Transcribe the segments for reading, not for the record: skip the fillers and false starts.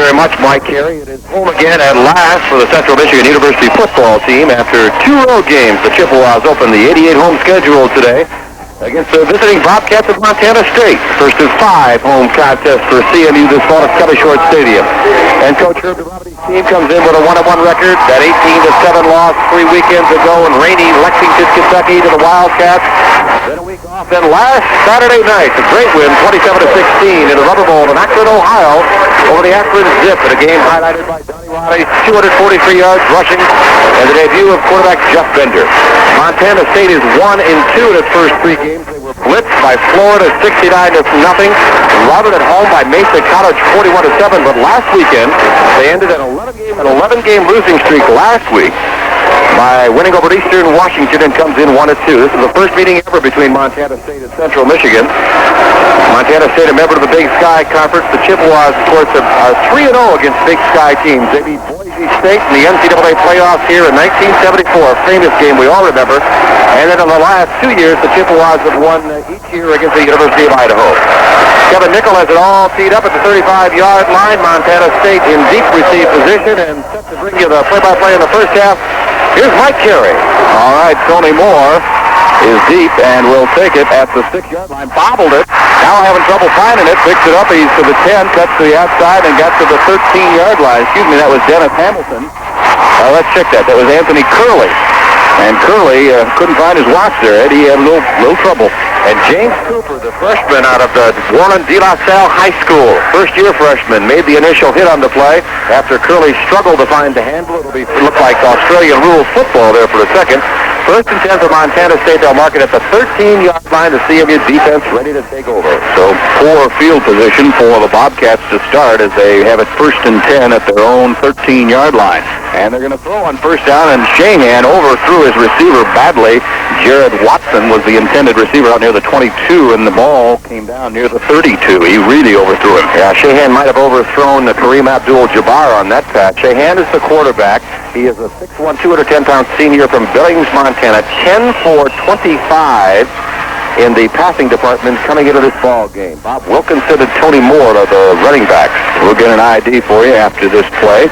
very much, Mike Carey. It is home again at last for the Central Michigan University football team. After 2 road games, the Chippewas open the 88 home schedule today against the visiting Bobcats of Montana State. First of 5 home contests for CMU this fall at Cubby Short Stadium. And Coach Herb DeRobity's team comes in with a 1-1 record. That 18-7 loss 3 weekends ago in rainy Lexington, Kentucky to the Wildcats. Then a week off. Then last Saturday night, a great win, 27-16 in the Rubber Bowl in Akron, Ohio, over the Akron Zip in a game highlighted by Donnie Roddy, 243 yards rushing, and the debut of quarterback Jeff Bender. Montana State is 1-2 in its first 3 games. They were blitzed by Florida 69-0. Routed at home by Mesa College 41-7. But last weekend, they ended an 11-game losing streak last week by winning over Eastern Washington and comes in 1-2. This is the first meeting ever between Montana State and Central Michigan. Montana State, a member of the Big Sky Conference. The Chippewas, of course, are 3-0 against Big Sky teams. They beat Boise State in the NCAA playoffs here in 1974, a famous game we all remember. And then in the last 2 years, the Chippewas have won each year against the University of Idaho. Kevin Nickel has it all teed up at the 35-yard line. Montana State in deep receive position and set to bring you the play-by-play in the first half. Here's Mike Carey. All right, Tony Moore is deep and will take it at the 6-yard line. Bobbled it. Now having trouble finding it. Picks it up. He's to the 10. Cuts to the outside and got to the 13-yard line. Excuse me, that was Dennis Hamilton. Let's check that. That was Anthony Curley. And Curley couldn't find his watch there, Ed. He had a little trouble. And James Cooper, the freshman out of the Warren De La Salle High School, first-year freshman, made the initial hit on the play after Curley struggled to find the handle. It'll look like Australian rules football there for a second. First and 10 for Montana State. They'll mark it at the 13-yard line. The CMU defense ready to take over. So poor field position for the Bobcats to start as they have it first and 10 at their own 13-yard line. And they're going to throw on first down, and Shahan overthrew his receiver badly. Jared Watson was the intended receiver out near the 22, and the ball came down near the 32. He really overthrew him. Yeah, Shahan might have overthrown Kareem Abdul-Jabbar on that pass. Shahan is the quarterback. He is a 6'1", 210-pound senior from Billings, Montana. 10 for 25 in the passing department coming into this ball game. Bob Wilkinson and Tony Moore are the running backs. We'll get an ID for you after this play.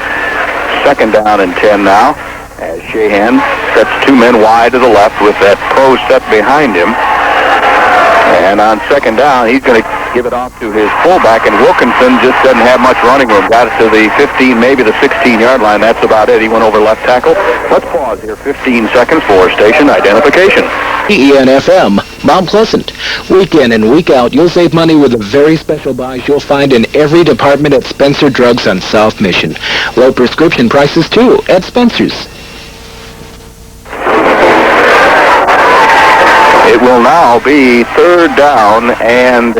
Second down and 10 now, as Shahan sets 2 men wide to the left with that pro set behind him. And on second down, he's going to give it off to his fullback, and Wilkinson just doesn't have much running room. Got it to the 15, maybe the 16-yard line. That's about it. He went over left tackle. Let's pause here 15 seconds for station identification. ENFM, Mount Pleasant. Week in and week out, you'll save money with the very special buys you'll find in every department at Spencer Drugs on South Mission. Low prescription prices, too, at Spencer's. It will now be third down and,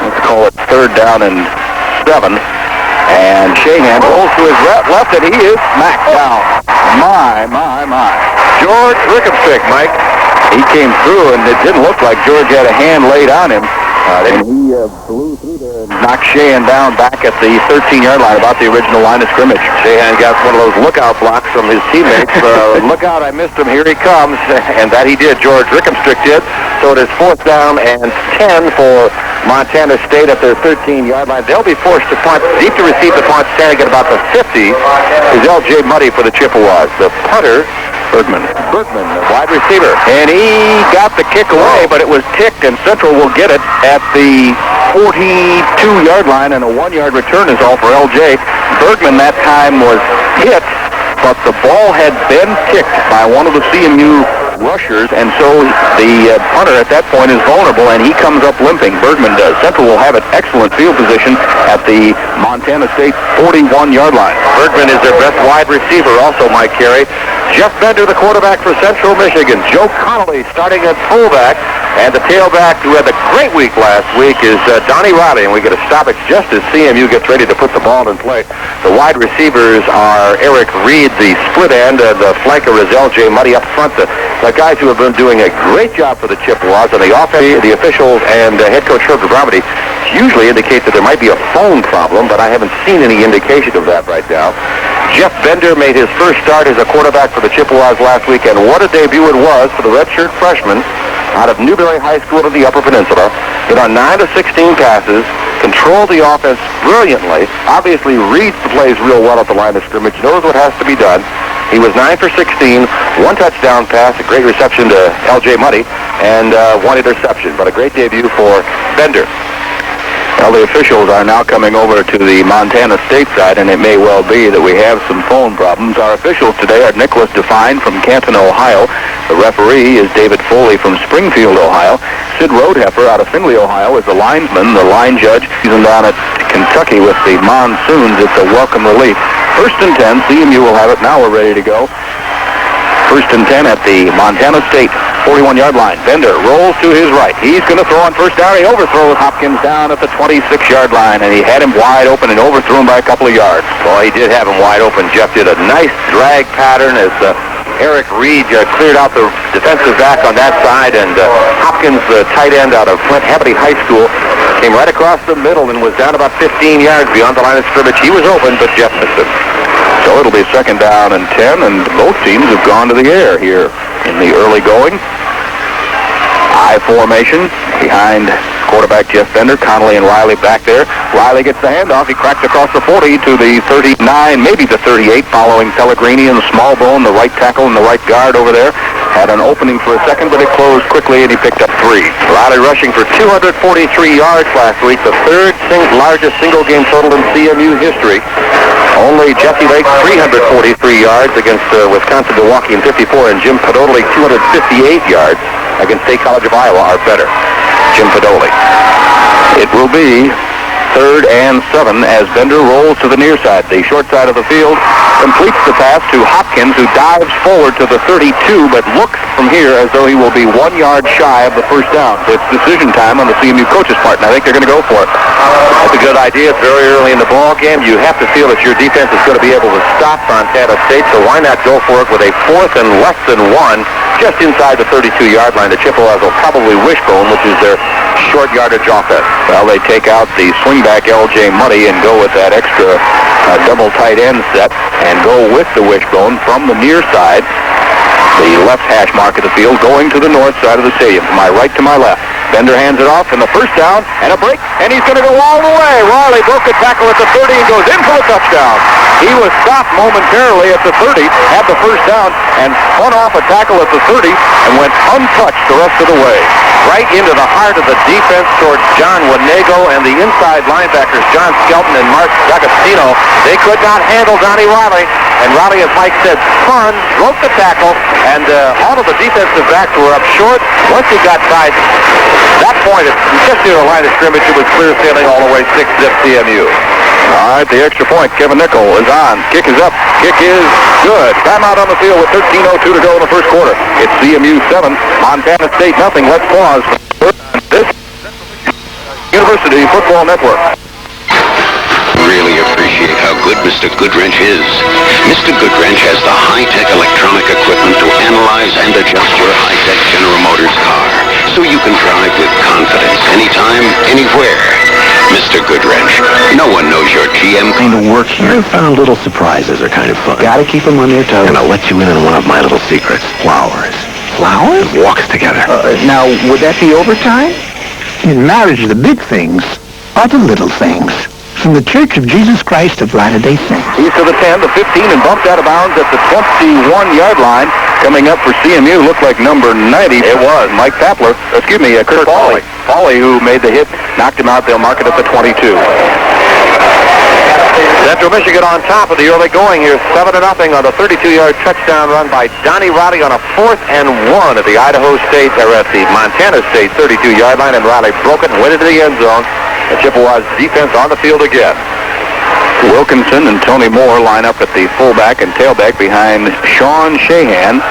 let's call it third down and 7. And Shahan rolls to his left, and he is smacked down. My. George Rickensick, Mike. He came through, and it didn't look like George had a hand laid on him. And he blew through there and knocked Shahan down back at the 13-yard line, about the original line of scrimmage. Shahan got one of those lookout blocks from his teammates. Look out, I missed him, here he comes. And that he did, George Rickensick did. So it is fourth down and 10 for Montana State at their 13-yard line. They'll be forced to punt, deep to receive the punt, standing at about the 50, is L.J. Muddy for the Chippewas. The punter, Bergman, the wide receiver. And he got the kick away, but it was ticked, and Central will get it at the 42-yard line, and a 1-yard return is all for L.J. Bergman that time was hit, but the ball had been ticked by one of the CMU rushers, and so the punter at that point is vulnerable, and he comes up limping. Bergman does. Central will have an excellent field position at the Montana State 41-yard line. Bergman is their best wide receiver also, Mike Carey. Jeff Bender, the quarterback for Central Michigan. Joe Connolly starting at fullback. And the tailback, who had a great week last week, is Donnie Roddy. And we get a stoppage just as CMU gets ready to put the ball in play. The wide receivers are Eric Reed, the split end. The flanker is L.J. Muddy up front. The guys who have been doing a great job for the Chippewas. And the offense, the officials, and head coach Herb DeRobidy usually indicate that there might be a phone problem, but I haven't seen any indication of that right now. Jeff Bender made his first start as a quarterback for the Chippewas last week, and what a debut it was for the redshirt freshman out of Newberry High School in the Upper Peninsula. Hit on 9 of 16 passes, controls the offense brilliantly, obviously reads the plays real well at the line of scrimmage, knows what has to be done. He was 9 for 16, one touchdown pass, a great reception to L.J. Muddy, and one interception, but a great debut for Bender. Well, the officials are now coming over to the Montana State side, and it may well be that we have some phone problems. Our officials today are Nicholas Define from Canton, Ohio. The referee is David Foley from Springfield, Ohio. Sid Roadheffer out of Findlay, Ohio is the linesman. The line judge season down at Kentucky with the monsoons. It's a welcome relief. 1st and 10. CMU will have it. Now we're ready to go. 1st and 10 at the Montana State 41-yard line. Bender rolls to his right. He's going to throw on first down. He overthrows Hopkins down at the 26-yard line, and he had him wide open and overthrew him by a couple of yards. Well, he did have him wide open. Jeff did a nice drag pattern as Eric Reed cleared out the defensive back on that side, and Hopkins, the tight end out of Flint Hebby High School, came right across the middle and was down about 15 yards beyond the line of scrimmage. He was open, but Jeff missed him. So it'll be 2nd down and 10, and both teams have gone to the air here in the early going. I formation behind quarterback Jeff Bender. Connolly and Riley back there. Riley gets the handoff. He cracks across the 40 to the 39, maybe the 38, following Pellegrini and Smallbone, the right tackle and the right guard over there. Had an opening for a second, but it closed quickly, and he picked up 3. Riley rushing for 243 yards last week, the 3rd largest single-game total in CMU history. Only Jesse Lake, 343 yards against Wisconsin, Milwaukee in 54, and Jim Podoli, 258 yards against State College of Iowa are better. Jim Podoli. It will be 3rd and 7 as Bender rolls to the near side. The short side of the field completes the pass to Hopkins, who dives forward to the 32, but looks from here as though he will be 1 yard shy of the first down. So it's decision time on the CMU coach's part, and I think they're going to go for it. That's a good idea. It's very early in the ball game. You have to feel that your defense is going to be able to stop Montana State, so why not go for it with a 4th and less than 1 just inside the 32-yard line. The Chippewas will probably wishbone, which is their short yardage offense. Well, they take out the swingback L.J. Muddy and go with that extra double tight end set and go with the wishbone from the near side, the left hash mark of the field, going to the north side of the stadium, from my right to my left. Bender hands it off, and the first down, and a break, and he's going to go all the way. Riley broke a tackle at the 30 and goes in for a touchdown. He was stopped momentarily at the 30, had the first down, and spun off a tackle at the 30 and went untouched the rest of the way. Right into the heart of the defense towards John Wanego and the inside linebackers, John Skelton and Mark D'Agostino. They could not handle Donnie Riley, and Riley, as Mike said, spun, broke the tackle, and all of the defensive backs were up short. Once he got by that point, just near the line of scrimmage, it was clear sailing all the way, 6-zip CMU. All right, the extra point, Kevin Nickel is on. Kick is up. Kick is good. Timeout on the field with 13:02 to go in the first quarter. It's CMU 7, Montana State nothing. Let's pause for this University Football Network. Really appreciate how good Mr. Goodwrench is. Mr. Goodwrench has the high-tech electronic equipment to analyze and adjust your high-tech General Motors car, so you can drive with confidence anytime, anywhere. Mr. Goodwrench, no one knows your GM kind of work here. I found little surprises are kind of fun. Gotta keep them on their toes. And I'll let you in on one of my little secrets. Flowers. Flowers? It walks together. Now, would that be overtime? In marriage, the big things are the little things. From the Church of Jesus Christ of Latter-day Saints. He's to the 10, the 15, and bumped out of bounds at the 21-yard line. Coming up for CMU, looked like number 90. It was Mike Papler, Kurt Pauley. Pauley, who made the hit, knocked him out. They'll mark it at the 22. Central Michigan on top of the early going here, 7-0 on the 32-yard touchdown run by Donnie Riley on a 4th and 1 at the Idaho State, or at the Montana State 32-yard line, and Riley broke it and went into the end zone. The Chippewas defense on the field again. Wilkinson and Tony Moore line up at the fullback and tailback behind Sean Shahan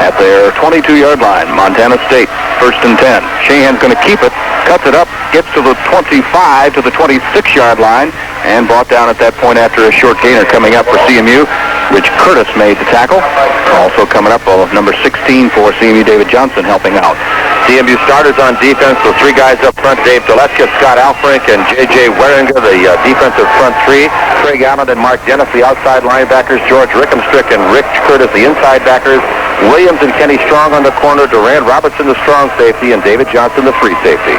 at their 22-yard line. Montana State, 1st and 10. Shahan's going to keep it, cuts it up, gets to the 25 to the 26-yard line, and brought down at that point after a short gainer coming up for CMU. Rich Curtis made the tackle. Also coming up, number 16 for CMU, David Johnson, helping out. CMU starters on defense, so 3 guys up front, Dave Deletka, Scott Alfrink, and J.J. Weringer, the defensive front 3. Craig Allen and Mark Dennis, the outside linebackers. George Rickenstrick and Rich Curtis, the inside backers. Williams and Kenny Strong on the corner. Durant Robertson, the strong safety, and David Johnson, the free safety.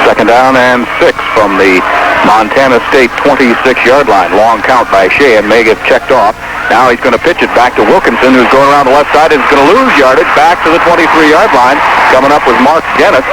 Second down and 6 from the Montana State 26-yard line. Long count by Shea and may get checked off. Now he's going to pitch it back to Wilkinson, who's going around the left side and is going to lose yardage back to the 23-yard line. Coming up with Mark Dennis.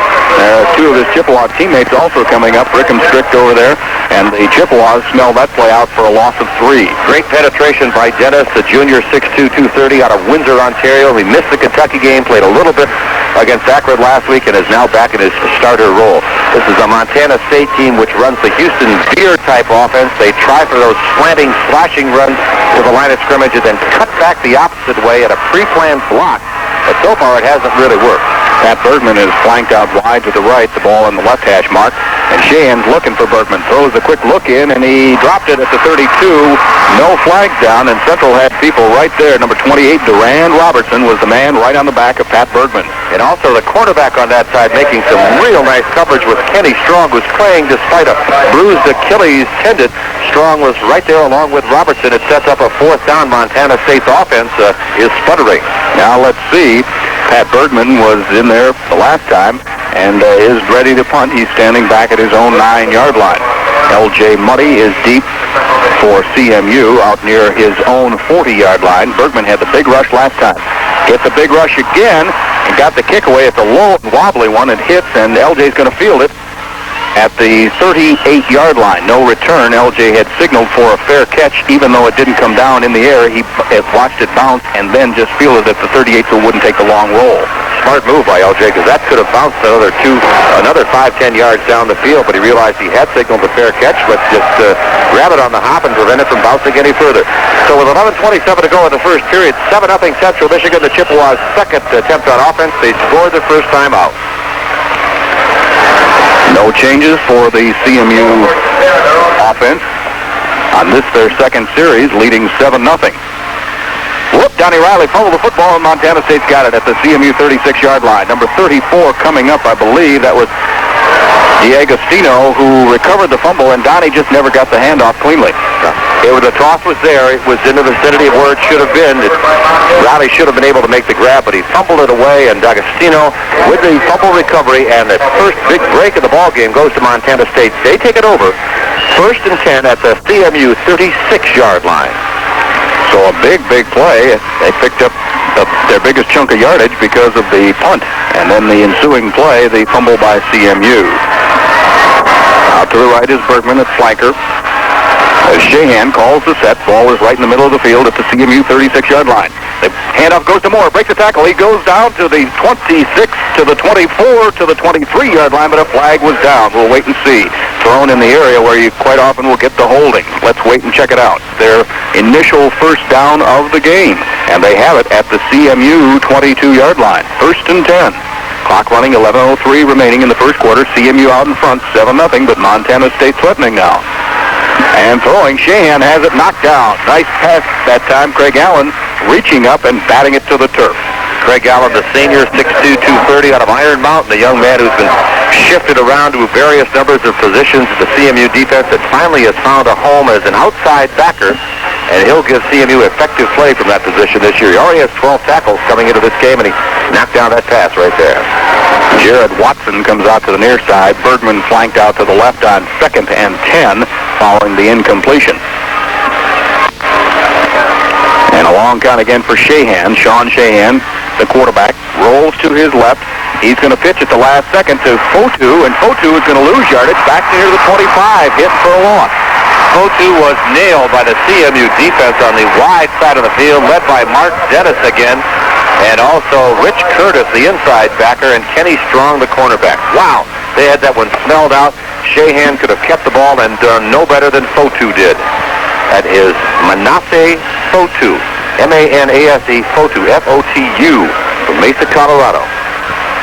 Two of his Chippewa teammates also coming up. Rickham Strict over there. And the Chippewas smell that play out for a loss of 3. Great penetration by Dennis, the junior 6'2", 230 out of Windsor, Ontario. He missed the Kentucky game, played a little bit against Akron last week, and is now back in his starter role. This is a Montana State team which runs the Houston Beer-type offense. They try for those slanting, slashing runs to the line of scrimmage and then cut back the opposite way at a pre-planned block. But so far it hasn't really worked. Pat Bergman is flanked out wide to the right, the ball in the left hash mark. And Sheehan's looking for Bergman. Throws a quick look in, and he dropped it at the 32. No flags down, and Central had people right there. Number 28, Duran Robertson, was the man right on the back of Pat Bergman. And also the quarterback on that side making some real nice coverage with Kenny Strong, who's playing despite a bruised Achilles tendon. Strong was right there along with Robertson. It sets up a fourth down. Montana State's offense is sputtering. Now let's see. Pat Bergman was in there the last time and is ready to punt. He's standing back at his own 9-yard line. L.J. Muddy is deep for CMU out near his own 40-yard line. Bergman had the big rush last time. Gets a big rush again and got the kick away at the low and wobbly one. It hits, and L.J.'s going to field it at the 38-yard line. No return. L.J. had signaled for a fair catch, even though it didn't come down in the air. He watched it bounce and then just fielded it at the 38 so it wouldn't take the long roll. Smart move by L.J. because that could have bounced another 5-10 yards down the field, but he realized he had signaled a fair catch. Let's just grab it on the hop and prevent it from bouncing any further. So with 11:27 to go in the first period, 7-0 Central Michigan, the Chippewas' second attempt on offense. They scored their first time out. No changes for the CMU offense on this, their second series, leading 7-0. Whoop, Donnie Riley fumbled the football, and Montana State's got it at the CMU 36-yard line. Number 34 coming up, I believe. That was D'Agostino, who recovered the fumble, and Donnie just never got the handoff cleanly. The toss was there. It was in the vicinity of where it should have been. Riley should have been able to make the grab, but he fumbled it away, and D'Agostino, with the fumble recovery and the first big break of the ball game, goes to Montana State. They take it over. 1st and 10 at the CMU 36-yard line. So a big play. They picked up their biggest chunk of yardage because of the punt. And then the ensuing play, the fumble by CMU. Out to the right is Bergman at flanker. As Sheehan calls the set, ball is right in the middle of the field at the CMU 36-yard line. The handoff goes to Moore, breaks the tackle. He goes down to the 26, to the 24, to the 23-yard line, but a flag was down. We'll wait and see. Thrown in the area where you quite often will get the holding. Let's wait and check it out. Their initial first down of the game, and they have it at the CMU 22-yard line. 1st and 10. Clock running, 11:03 remaining in the first quarter. CMU out in front, 7-0, but Montana State threatening now. And throwing, Sheehan has it knocked down. Nice pass that time. Craig Allen reaching up and batting it to the turf. Craig Allen, the senior, 6'2", 230 out of Iron Mountain, a young man who's been shifted around to various numbers of positions in the CMU defense that finally has found a home as an outside backer, and he'll give CMU effective play from that position this year. He already has 12 tackles coming into this game, and he knocked down that pass right there. Jared Watson comes out to the near side. Bergman flanked out to the left on 2nd and 10 following the incompletion. And a long count again for Sheehan. Sean Sheehan, the quarterback, rolls to his left. He's going to pitch at the last second to Fotu, and Fotu is going to lose yardage back near the 25, hit for a loss. Fotu was nailed by the CMU defense on the wide side of the field, led by Mark Dennis again, and also Rich Curtis, the inside backer, and Kenny Strong, the cornerback. Wow, they had that one smelled out. Sheehan could have kept the ball and done no better than Fotu did. That is Manasseh Fotu, M-A-N-A-S-E, Fotu, F-O-T-U, from Mesa, Colorado.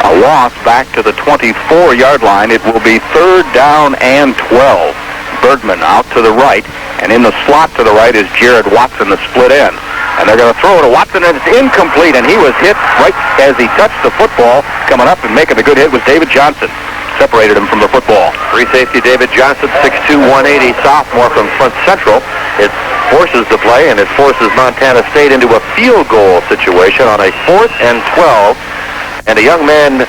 A loss back to the 24-yard line. It will be 3rd down and 12. Bergman out to the right, and in the slot to the right is Jared Watson, the split end. And they're going to throw it to Watson, and it's incomplete, and he was hit right as he touched the football. Coming up and making a good hit was David Johnson. Separated him from the football. Free safety David Johnson, 6'2", 180, sophomore from Front Central. It forces the play, and it forces Montana State into a field goal situation on a 4th and 12. And a young man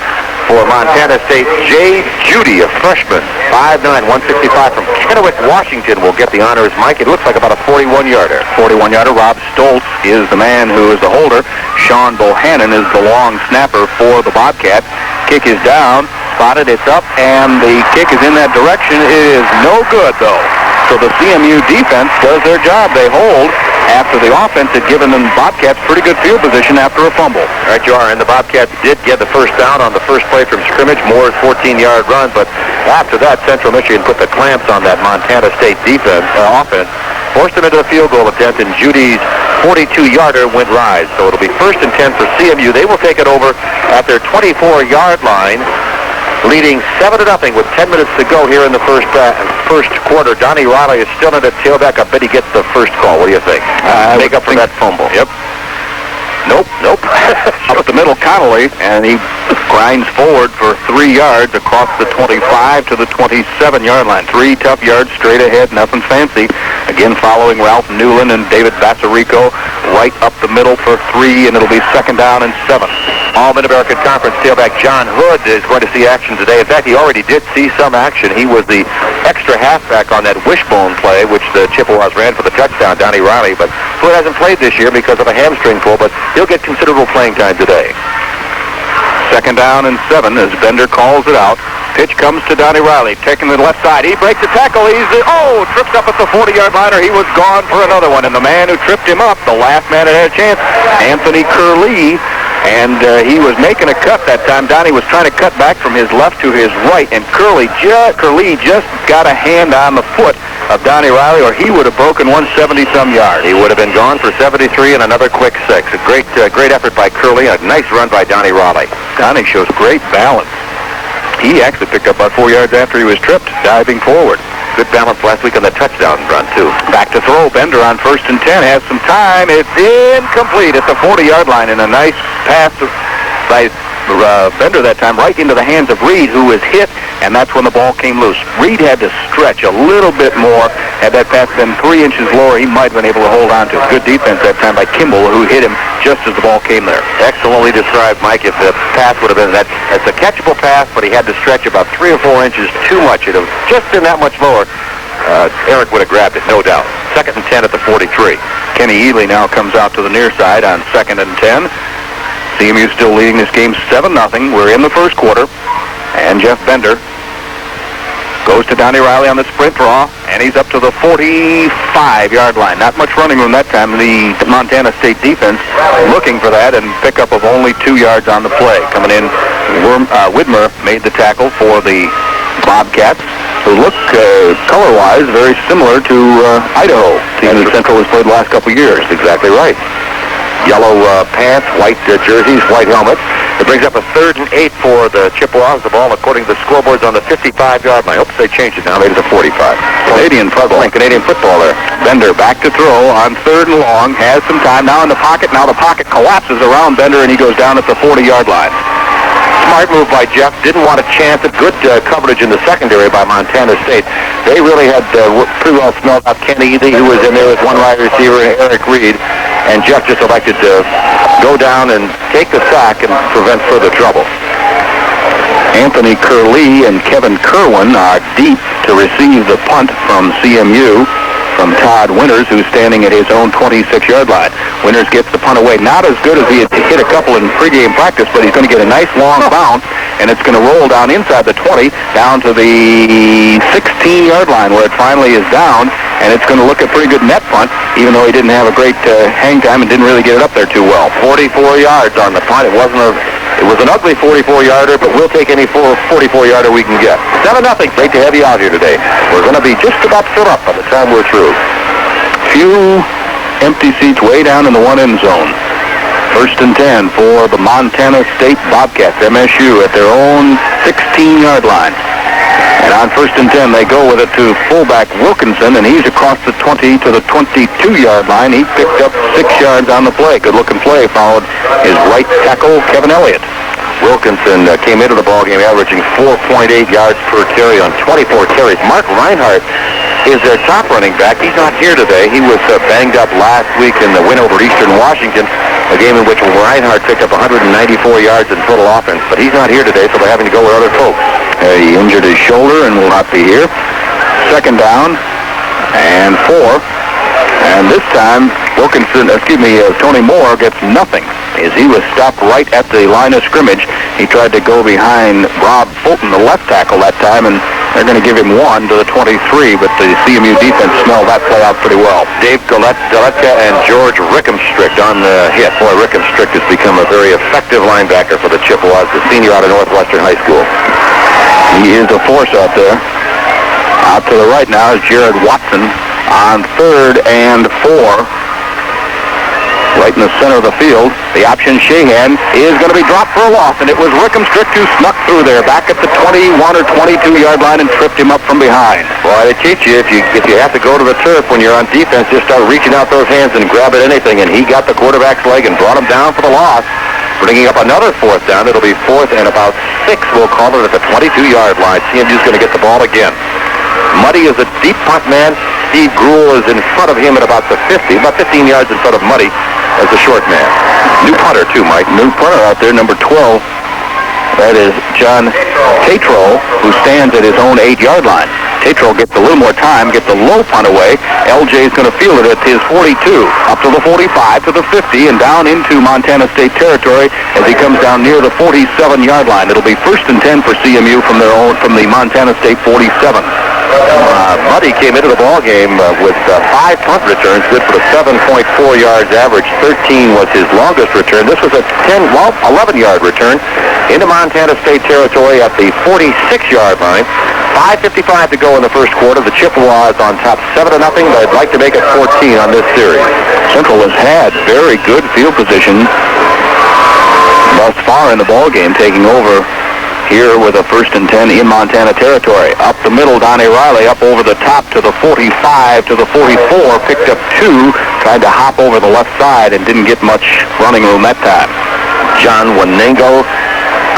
For Montana State, Jay Judy, a freshman, 5'9", 165 from Kennewick, Washington, will get the honors. Mike, it looks like about a 41-yarder. 41-yarder. Rob Stoltz is the man who is the holder. Sean Bohannon is the long snapper for the Bobcats. Kick is down, spotted, it's up, and the kick is in that direction. It is no good, though. So the CMU defense does their job. They hold after the offense had given them Bobcats pretty good field position after a fumble. Right, you are, and the Bobcats did get the first down on the first play from scrimmage, Moore's 14-yard run, but after that, Central Michigan put the clamps on that Montana State offense, forced them into the field goal attempt, and Judy's 42-yarder went rise. So it'll be 1st and 10 for CMU. They will take it over at their 24-yard line, leading 7-0 with 10 minutes to go here in the first quarter. Donnie Riley is still in at tailback. I bet he gets the first call. What do you think? Make up for that fumble. Yep. Nope. Up the middle, Connolly, and he grinds forward for 3 yards across the 25 to the 27-yard line. 3 tough yards straight ahead, nothing fancy. Again, following Ralph Newland and David Bassarico right up the middle for 3, and it'll be 2nd down and 7. All Mid-American Conference tailback John Hood is going to see action today. In fact, he already did see some action. He was the extra halfback on that wishbone play, which the Chippewas ran for the touchdown, Donnie Riley. But Hood hasn't played this year because of a hamstring pull, but he'll get considerable playing time today. 2nd down and 7 as Bender calls it out. Pitch comes to Donnie Riley, taking the left side. He breaks the tackle. Tripped up at the 40-yard line, or he was gone for another one. And the man who tripped him up, the last man that had a chance, Anthony Curley. And he was making a cut that time. Donnie was trying to cut back from his left to his right, and Curley just got a hand on the foot of Donnie Riley, or he would have broken 170-some yards. He would have been gone for 73 and another quick 6. A great effort by Curley, a nice run by Donnie Riley. Donnie shows great balance. He actually picked up about 4 yards after he was tripped, diving forward. Good balance last week on the touchdown run, too. Back to throw. Bender on 1st and 10. Has some time. It's incomplete at the 40-yard line, and a nice pass by Bender that time right into the hands of Reed, who was hit, and that's when the ball came loose. Reed had to stretch a little bit more. Had that pass been 3 inches lower, he might have been able to hold on to it. Good defense that time by Kimball, who hit him just as the ball came there. Excellently described, Mike. If the pass would have been that's a catchable pass, but he had to stretch about 3 or 4 inches too much. It would have just been that much lower. Eric would have grabbed it, no doubt. 2nd and 10 at the 43. Kenny Ely now comes out to the near side on 2nd and 10. CMU still leading this game 7-0. We're in the first quarter. And Jeff Bender goes to Donnie Riley on the sprint draw, and he's up to the 45-yard line. Not much running room that time. The Montana State defense looking for that, and pickup of only 2 yards on the play. Coming in, Widmer made the tackle for the Bobcats, who look color-wise very similar to Idaho, team that Central has played the last couple years. Exactly right. Yellow pants, white jerseys, white helmets. It brings up a 3rd and 8 for the Chippewas. The ball, according to the scoreboards, on the 55-yard line. Oops, they changed it now. Made it to 45. Canadian football. Canadian football there. Bender back to throw on 3rd and long. Has some time now in the pocket. Now the pocket collapses around Bender, and he goes down at the 40-yard line. Smart move by Jeff. Didn't want a chance at good coverage in the secondary by Montana State. They really had pretty well smelled out Kenny Ely, who was in there with one wide receiver, and Eric Reed. And Jeff just elected to go down and take the sack and prevent further trouble. Anthony Curley and Kevin Kerwin are deep to receive the punt from CMU from Todd Winters, who's standing at his own 26-yard line. Winters gets the punt away. Not as good as he had hit a couple in pregame practice, but he's going to get a nice long bounce, and it's going to roll down inside the 20, down to the 16-yard line, where it finally is down, and it's going to look a pretty good net punt, even though he didn't have a great hang time and didn't really get it up there too well. 44 yards on the punt. It was an ugly 44-yarder, but we'll take any 44-yarder we can get. 7-0. Great to have you out here today. We're going to be just about filled up by the time we're through. Few empty seats way down in the one end zone. 1st and 10 for the Montana State Bobcats, MSU, at their own 16-yard line. And on 1st and 10, they go with it to fullback Wilkinson, and he's across the 20 to the 22-yard line. He picked up 6 yards on the play. Good-looking play, followed his right tackle, Kevin Elliott. Wilkinson came into the ballgame averaging 4.8 yards per carry on 24 carries. Mark Reinhardt is their top running back. He's not here today. He was banged up last week in the win over Eastern Washington. a game in which Reinhardt picked up 194 yards in total offense, but he's not here today, so they're having to go with other folks. He injured his shoulder and will not be here. Second down and 4. And this time, Tony Moore gets nothing as he was stopped right at the line of scrimmage. He tried to go behind Rob Fulton, the left tackle, that time, and they're going to give him 1 to the 23, but the CMU defense smelled that play out pretty well. Dave Galetka and George Rickenstrick on the hit. Boy, Rickenstrick has become a very effective linebacker for the Chippewas, the senior out of Northwestern High School. He is a force out there. Out to the right now is Jared Watson on 3rd and 4. Right in the center of the field. The option Shahan is going to be dropped for a loss, and it was Rickenstrick who snuck through there back at the 21 or 22-yard line and tripped him up from behind. Boy, they teach you if you have to go to the turf when you're on defense, just start reaching out those hands and grab at anything, and he got the quarterback's leg and brought him down for the loss, bringing up another 4th down. It'll be 4th and about 6, we'll call it, at the 22-yard line. CMU's going to get the ball again. Muddy is a deep punt man. Steve Gruel is in front of him at about the 50, about 15 yards in front of Muddy as the short man. New punter, too, Mike. New punter out there, number 12. That is John Tatro, who stands at his own 8-yard line. Tatro gets a little more time, gets a low punt away. LJ is going to field it at his 42, up to the 45, to the 50, and down into Montana State territory as he comes down near the 47-yard line. It'll be 1st and 10 for CMU from the Montana State 47. Muddy came into the ball game with 5 punt returns, good for the 7.4 yards average. 13 was his longest return. This was a 11-yard return into Montana State territory at the 46-yard line. 5:55 to go in the first quarter. The Chippewas on top 7-0. They'd like to make it 14 on this series. Central has had very good field position thus far in the ball game, taking over here with a 1st and 10 in Montana territory. Up the middle, Donnie Riley up over the top to the 45, to the 44, picked up 2, tried to hop over the left side and didn't get much running room that time. John Wanengo,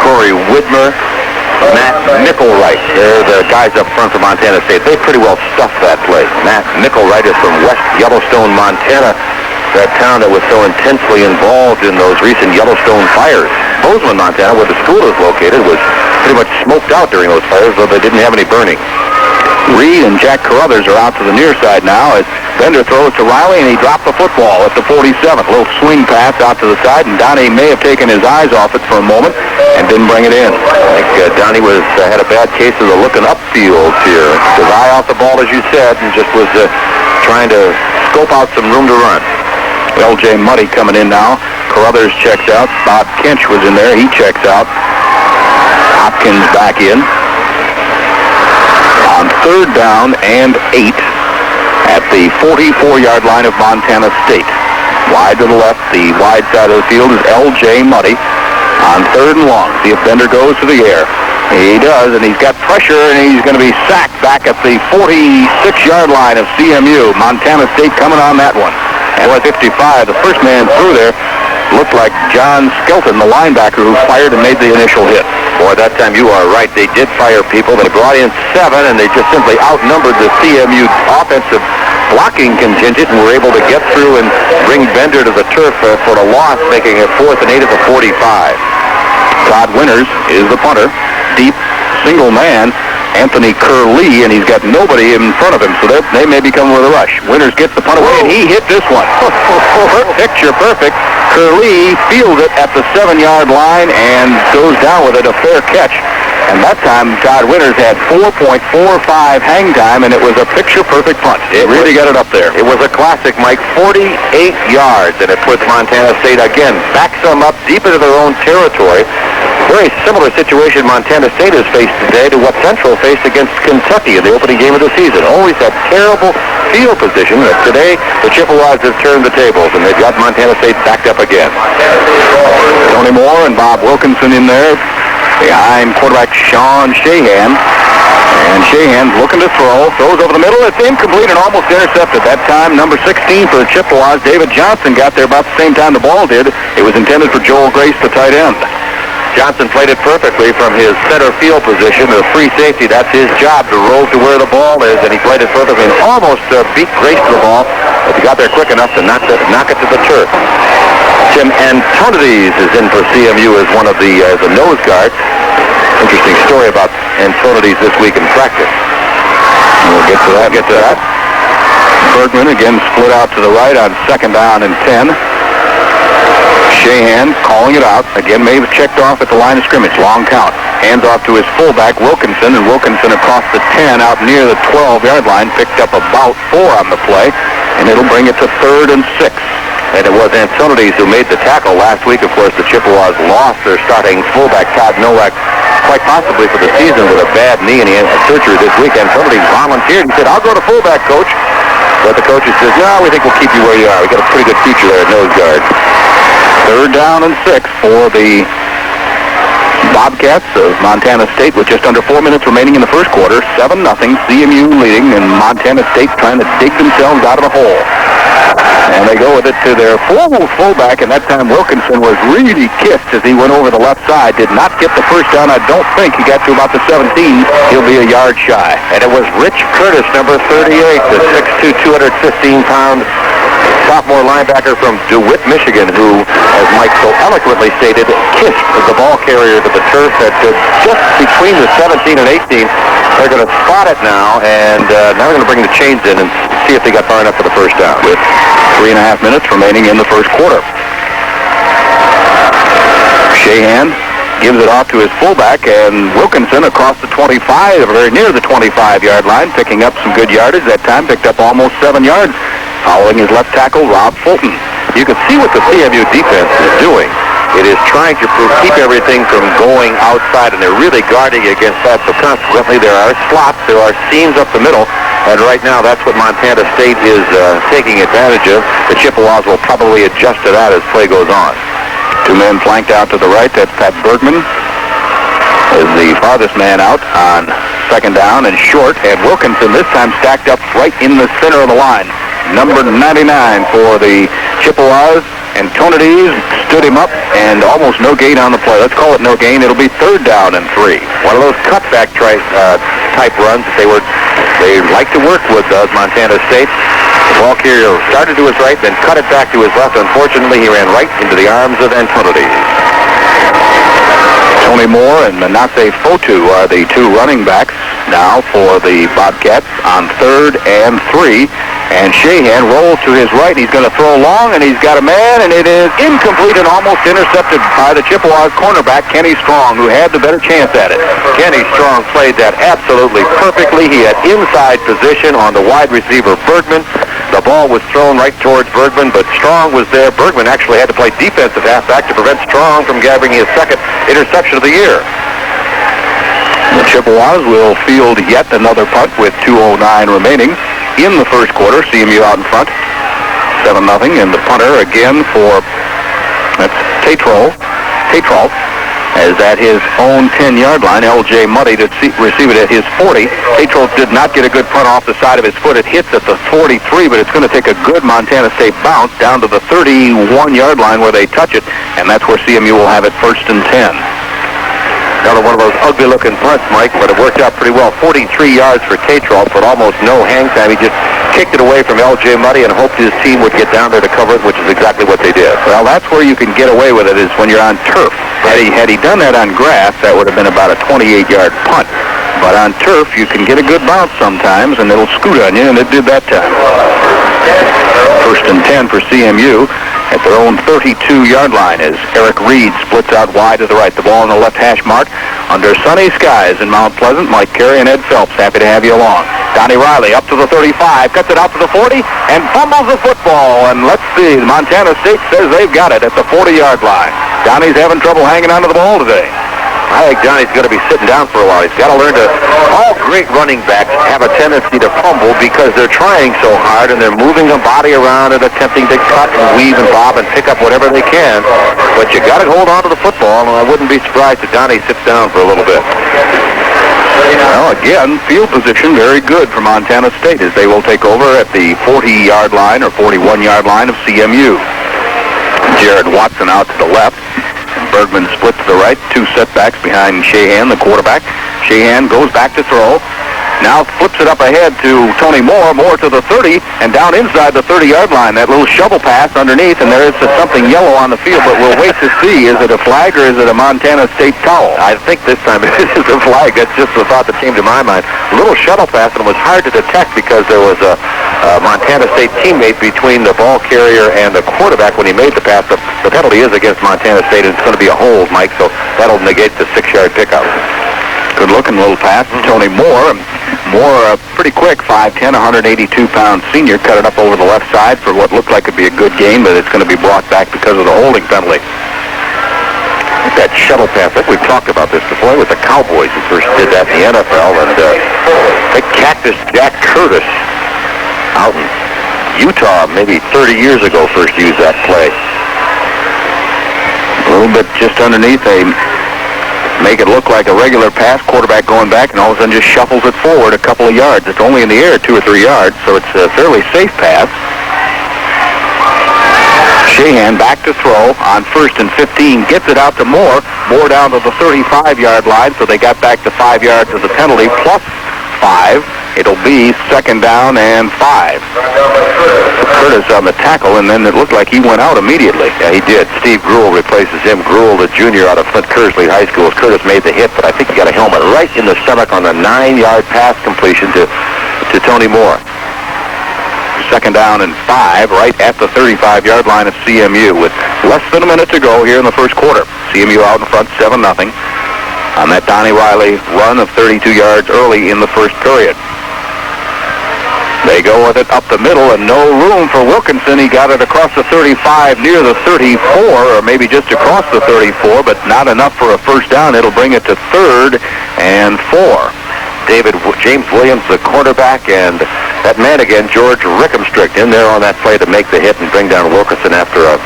Corey Widmer, Matt Mickelwright. They're the guys up front for Montana State. They pretty well stuffed that place. Matt Mickelwright is from West Yellowstone, Montana, that town that was so intensely involved in those recent Yellowstone fires. Bozeman, Montana, where the school is located, was pretty much smoked out during those fires, though they didn't have any burning. Reed and Jack Carruthers are out to the near side now as Bender throws to Riley, and he dropped the football at the 47. A little swing pass out to the side, and Donnie may have taken his eyes off it for a moment and didn't bring it in. I think Donnie had a bad case of the looking upfield here. His eye off the ball, as you said, and just was trying to scope out some room to run. LJ Muddy coming in now. Carruthers checks out. Bob Kinch was in there. He checks out. Hopkins back in. On 3rd down and 8 at the 44-yard line of Montana State. Wide to the left, the wide side of the field is LJ Muddy on 3rd and long. See if Bender goes to the air. He does, and he's got pressure, and he's going to be sacked back at the 46-yard line of CMU. Montana State coming on that one. And at 55, the first man through there looked like John Skelton, the linebacker who fired and made the initial hit. Boy, that time you are right. They did fire people. They brought in 7, and they just simply outnumbered the CMU offensive blocking contingent and were able to get through and bring Bender to the turf for the loss, making it 4th and 8 at the 45. Todd Winters is the punter. Deep, single man, Anthony Curley, and he's got nobody in front of him, so they may be coming with a rush. Winters gets the punt away, and he hit this one. Picture perfect. Curley fields it at the 7-yard line and goes down with it, a fair catch. And that time, Todd Winters had 4.45 hang time, and it was a picture-perfect punt. It really got it up there. It was a classic, Mike. 48 yards, and it puts Montana State, again, backs them up deep into their own territory. Very similar situation Montana State has faced today to what Central faced against Kentucky in the opening game of the season. Always had terrible field position, but today the Chippewas have turned the tables, and they've got Montana State backed up again. Tony Moore and Bob Wilkinson in there behind quarterback Sean Shahan. And Shahan's looking to throws over the middle. It's incomplete and almost intercepted. That time, number 16 for the Chippewas, David Johnson, got there about the same time the ball did. It was intended for Joel Grace, the tight end. Johnson played it perfectly from his center field position. The free safety, that's his job, to roll to where the ball is, and he played it perfectly and almost beat Grace to the ball, but he got there quick enough to knock it to the turf. Tim Antonides is in for CMU as one of the nose guards. Interesting story about Antonides this week in practice. We'll get to that. Bergman again split out to the right on second down and 10. Shahan calling it out. Again, may have checked off at the line of scrimmage. Long count. Hands off to his fullback, Wilkinson, and Wilkinson across the 10 out near the 12-yard line. Picked up about 4 on the play, and it'll bring it to 3rd and 6. And it was Antonides who made the tackle last week. Of course, the Chippewas lost their starting fullback, Todd Nowak, quite possibly for the season with a bad knee, and he had surgery this week. Antonides volunteered and said, "I'll go to fullback, coach." But the coach says, "No, we think we'll keep you where you are. We got a pretty good future there at nose guard." 3rd down and 6 for the Bobcats of Montana State with just under 4 minutes remaining in the first quarter. 7-0, CMU leading, and Montana State trying to dig themselves out of the hole. And they go with it to their fullback, and that time Wilkinson was really kissed as he went over the left side. Did not get the first down. I don't think he got to about the 17. He'll be a yard shy. And it was Rich Curtis, number 38, the 6'2", 215-pound sophomore linebacker from DeWitt, Michigan, who, as Mike so eloquently stated, kissed the ball carrier to the turf at just between the 17 and 18. They're going to spot it now, and now they're going to bring the chains in and see if they got far enough for the first down. With 3.5 minutes remaining in the first quarter. Shahan gives it off to his fullback, and Wilkinson across the 25, very near the 25-yard line, picking up some good yardage. That time picked up almost 7 yards, following his left tackle, Rob Fulton. You can see what the CMU defense is doing. It is trying to keep everything from going outside, and they're really guarding against that. So consequently, there are slots, there are seams up the middle, and right now that's what Montana State is taking advantage of. The Chippewas will probably adjust to that as play goes on. 2 men flanked out to the right. That's Pat Bergman is the farthest man out on second down and short, and Wilkinson this time stacked up right in the center of the line. Number 99 for the Chippewas. Antonides stood him up, and almost no gain on the play. Let's call it no gain. It'll be 3rd down and 3. One of those cutback type runs that they like to work with, does Montana State. The ball carrier started to his right, then cut it back to his left. Unfortunately, he ran right into the arms of Antonides. Tony Moore and Manasseh Fotu are the 2 running backs now for the Bobcats on 3rd and 3. And Shahan rolls to his right. He's going to throw long, and he's got a man, and it is incomplete and almost intercepted by the Chippewas cornerback, Kenny Strong, who had the better chance at it. Kenny Strong played that absolutely perfectly. He had inside position on the wide receiver, Bergman. The ball was thrown right towards Bergman, but Strong was there. Bergman actually had to play defensive halfback to prevent Strong from gathering his second interception of the year. The Chippewas will field yet another punt with 2:09 remaining in the first quarter. CMU out in front, 7-0, and the punter again for Tatrol is at his own 10-yard line. L.J. Muddy to receive it at his 40. Tatrol did not get a good punt off the side of his foot. It hits at the 43, but it's going to take a good Montana State bounce down to the 31-yard line where they touch it, and that's where CMU will have it 1st and 10. Another one of those ugly-looking punts, Mike, but it worked out pretty well. 43 yards for Tatrol, but almost no hang time. He just kicked it away from L.J. Muddy and hoped his team would get down there to cover it, which is exactly what they did. Well, that's where you can get away with it, is when you're on turf. Had he done that on grass, that would have been about a 28-yard punt. But on turf, you can get a good bounce sometimes, and it'll scoot on you, and it did that time. 1st and 10 for CMU at their own 32-yard line as Eric Reed splits out wide to the right. The ball on the left hash mark under sunny skies in Mount Pleasant. Mike Carey and Ed Phelps happy to have you along. Donnie Riley up to the 35, cuts it out to the 40, and fumbles the football. And let's see, Montana State says they've got it at the 40-yard line. Donnie's having trouble hanging onto the ball today. I think Johnny's going to be sitting down for a while. He's got to learn to... All great running backs have a tendency to fumble because they're trying so hard and they're moving their body around and attempting to cut and weave and bob and pick up whatever they can. But you got to hold on to the football, and I wouldn't be surprised if Johnny sits down for a little bit. Well, again, field position very good for Montana State as they will take over at the 40-yard line or 41-yard line of CMU. Jared Watson out to the left. Bergman split to the right, 2 setbacks behind Shahan, the quarterback. Shahan goes back to throw. Now flips it up ahead to Tony Moore. Moore to the 30 and down inside the 30-yard line. That little shovel pass underneath, and there is something yellow on the field, but we'll wait to see. Is it a flag or is it a Montana State foul? I think this time it is a flag. That's just the thought that came to my mind. A little shuttle pass, and it was hard to detect because there was a Montana State teammate between the ball carrier and the quarterback when he made the pass. The penalty is against Montana State, and it's going to be a hold, Mike, so that'll negate the 6-yard pickup. Good-looking little pass to Tony Moore. Moore, pretty quick, 5'10", 182-pound senior, cut it up over the left side for what looked like it'd be a good game, but it's going to be brought back because of the holding penalty. That shuttle pass, I think we've talked about this before with the Cowboys who first did that in the NFL, and the Cactus Jack Curtis out in Utah maybe 30 years ago first used that play. A little bit just underneath, they make it look like a regular pass, quarterback going back, and all of a sudden just shuffles it forward a couple of yards. It's only in the air 2 or 3 yards, so it's a fairly safe pass. Shahan back to throw on 1st and 15, gets it out to Moore. Moore down to the 35-yard line, so they got back to 5 yards of the penalty, plus 5. It'll be 2nd down and 5. Curtis on the tackle, and then it looked like he went out immediately. Yeah, he did. Steve Gruel replaces him. Gruel, the junior out of Flint Kersley High School. Curtis made the hit, but I think he got a helmet right in the stomach on the 9-yard pass completion to Tony Moore. 2nd down and 5, right at the 35-yard line of CMU with less than a minute to go here in the first quarter. CMU out in front, 7-0 on that Donnie Riley run of 32 yards early in the first period. They go with it up the middle and no room for Wilkinson. He got it across the 35 near the 34, or maybe just across the 34, but not enough for a first down. It'll bring it to 3rd and 4. James Williams, the quarterback, and that man again, George Rickenstrick, in there on that play to make the hit and bring down Wilkinson after a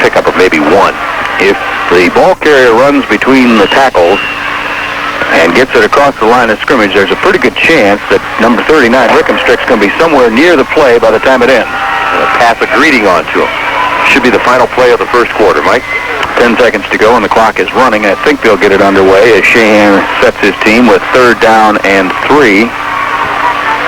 pickup of maybe 1. If the ball carrier runs between the tackles and gets it across the line of scrimmage, there's a pretty good chance that number 39, Rickenstrick's going to be somewhere near the play by the time it ends. And a pass a greeting onto him. Should be the final play of the first quarter, Mike. 10 seconds to go, and the clock is running. I think they'll get it underway as Shahan sets his team with 3rd down and 3.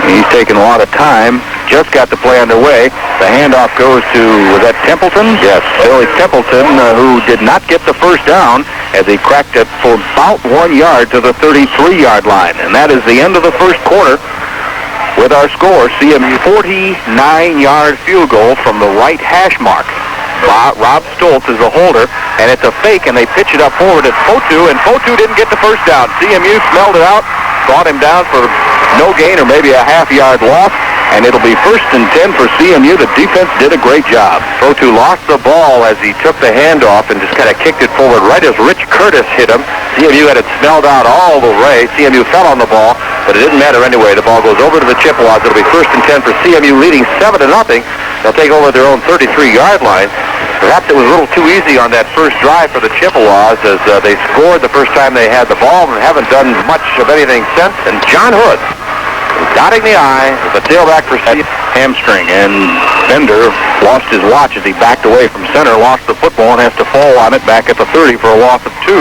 He's taking a lot of time. Just got the play underway. The handoff goes to, was that Templeton? Yes. Billy Templeton, who did not get the first down as he cracked it for about 1 yard to the 33-yard line. And that is the end of the first quarter with our score. CMU 49-yard field goal from the right hash mark. Rob Stoltz is the holder, and it's a fake, and they pitch it up forward at Fotu, and Fotu didn't get the first down. CMU smelled it out, brought him down for no gain or maybe a half-yard loss, and it'll be 1st and 10 for CMU. The defense did a great job. Fotu lost the ball as he took the handoff and just kind of kicked it forward right as Rich Curtis hit him. CMU had it smelled out all the way. CMU fell on the ball, but it didn't matter anyway. The ball goes over to the Chippewas. It'll be 1st and 10 for CMU, leading 7-0. They'll take over their own 33-yard line. Perhaps it was a little too easy on that first drive for the Chippewas as they scored the first time they had the ball and haven't done much of anything since. And John Hood, dotting the I, the tailback for hamstring, and Bender lost his watch as he backed away from center, lost the football, and has to fall on it back at the 30 for a loss of 2.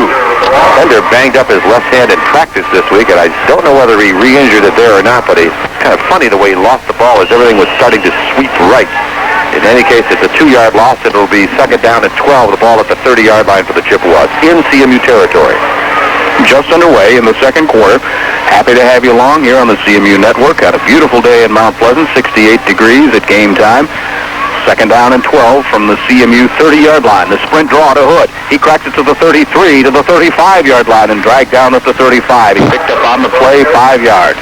Bender banged up his left hand in practice this week, and I don't know whether he re-injured it there or not, but it's kind of funny the way he lost the ball as everything was starting to sweep right. In any case, it's a 2-yard loss. It'll be 2nd down and 12. The ball at the 30-yard line for the Chippewas in CMU territory. Just underway in the second quarter. Happy to have you along here on the CMU Network. Had a beautiful day in Mount Pleasant, 68 degrees at game time. 2nd down and 12 from the CMU 30-yard line. The sprint draw to Hood. He cracks it to the 33, to the 35-yard line, and dragged down at the 35. He picked up on the play 5 yards.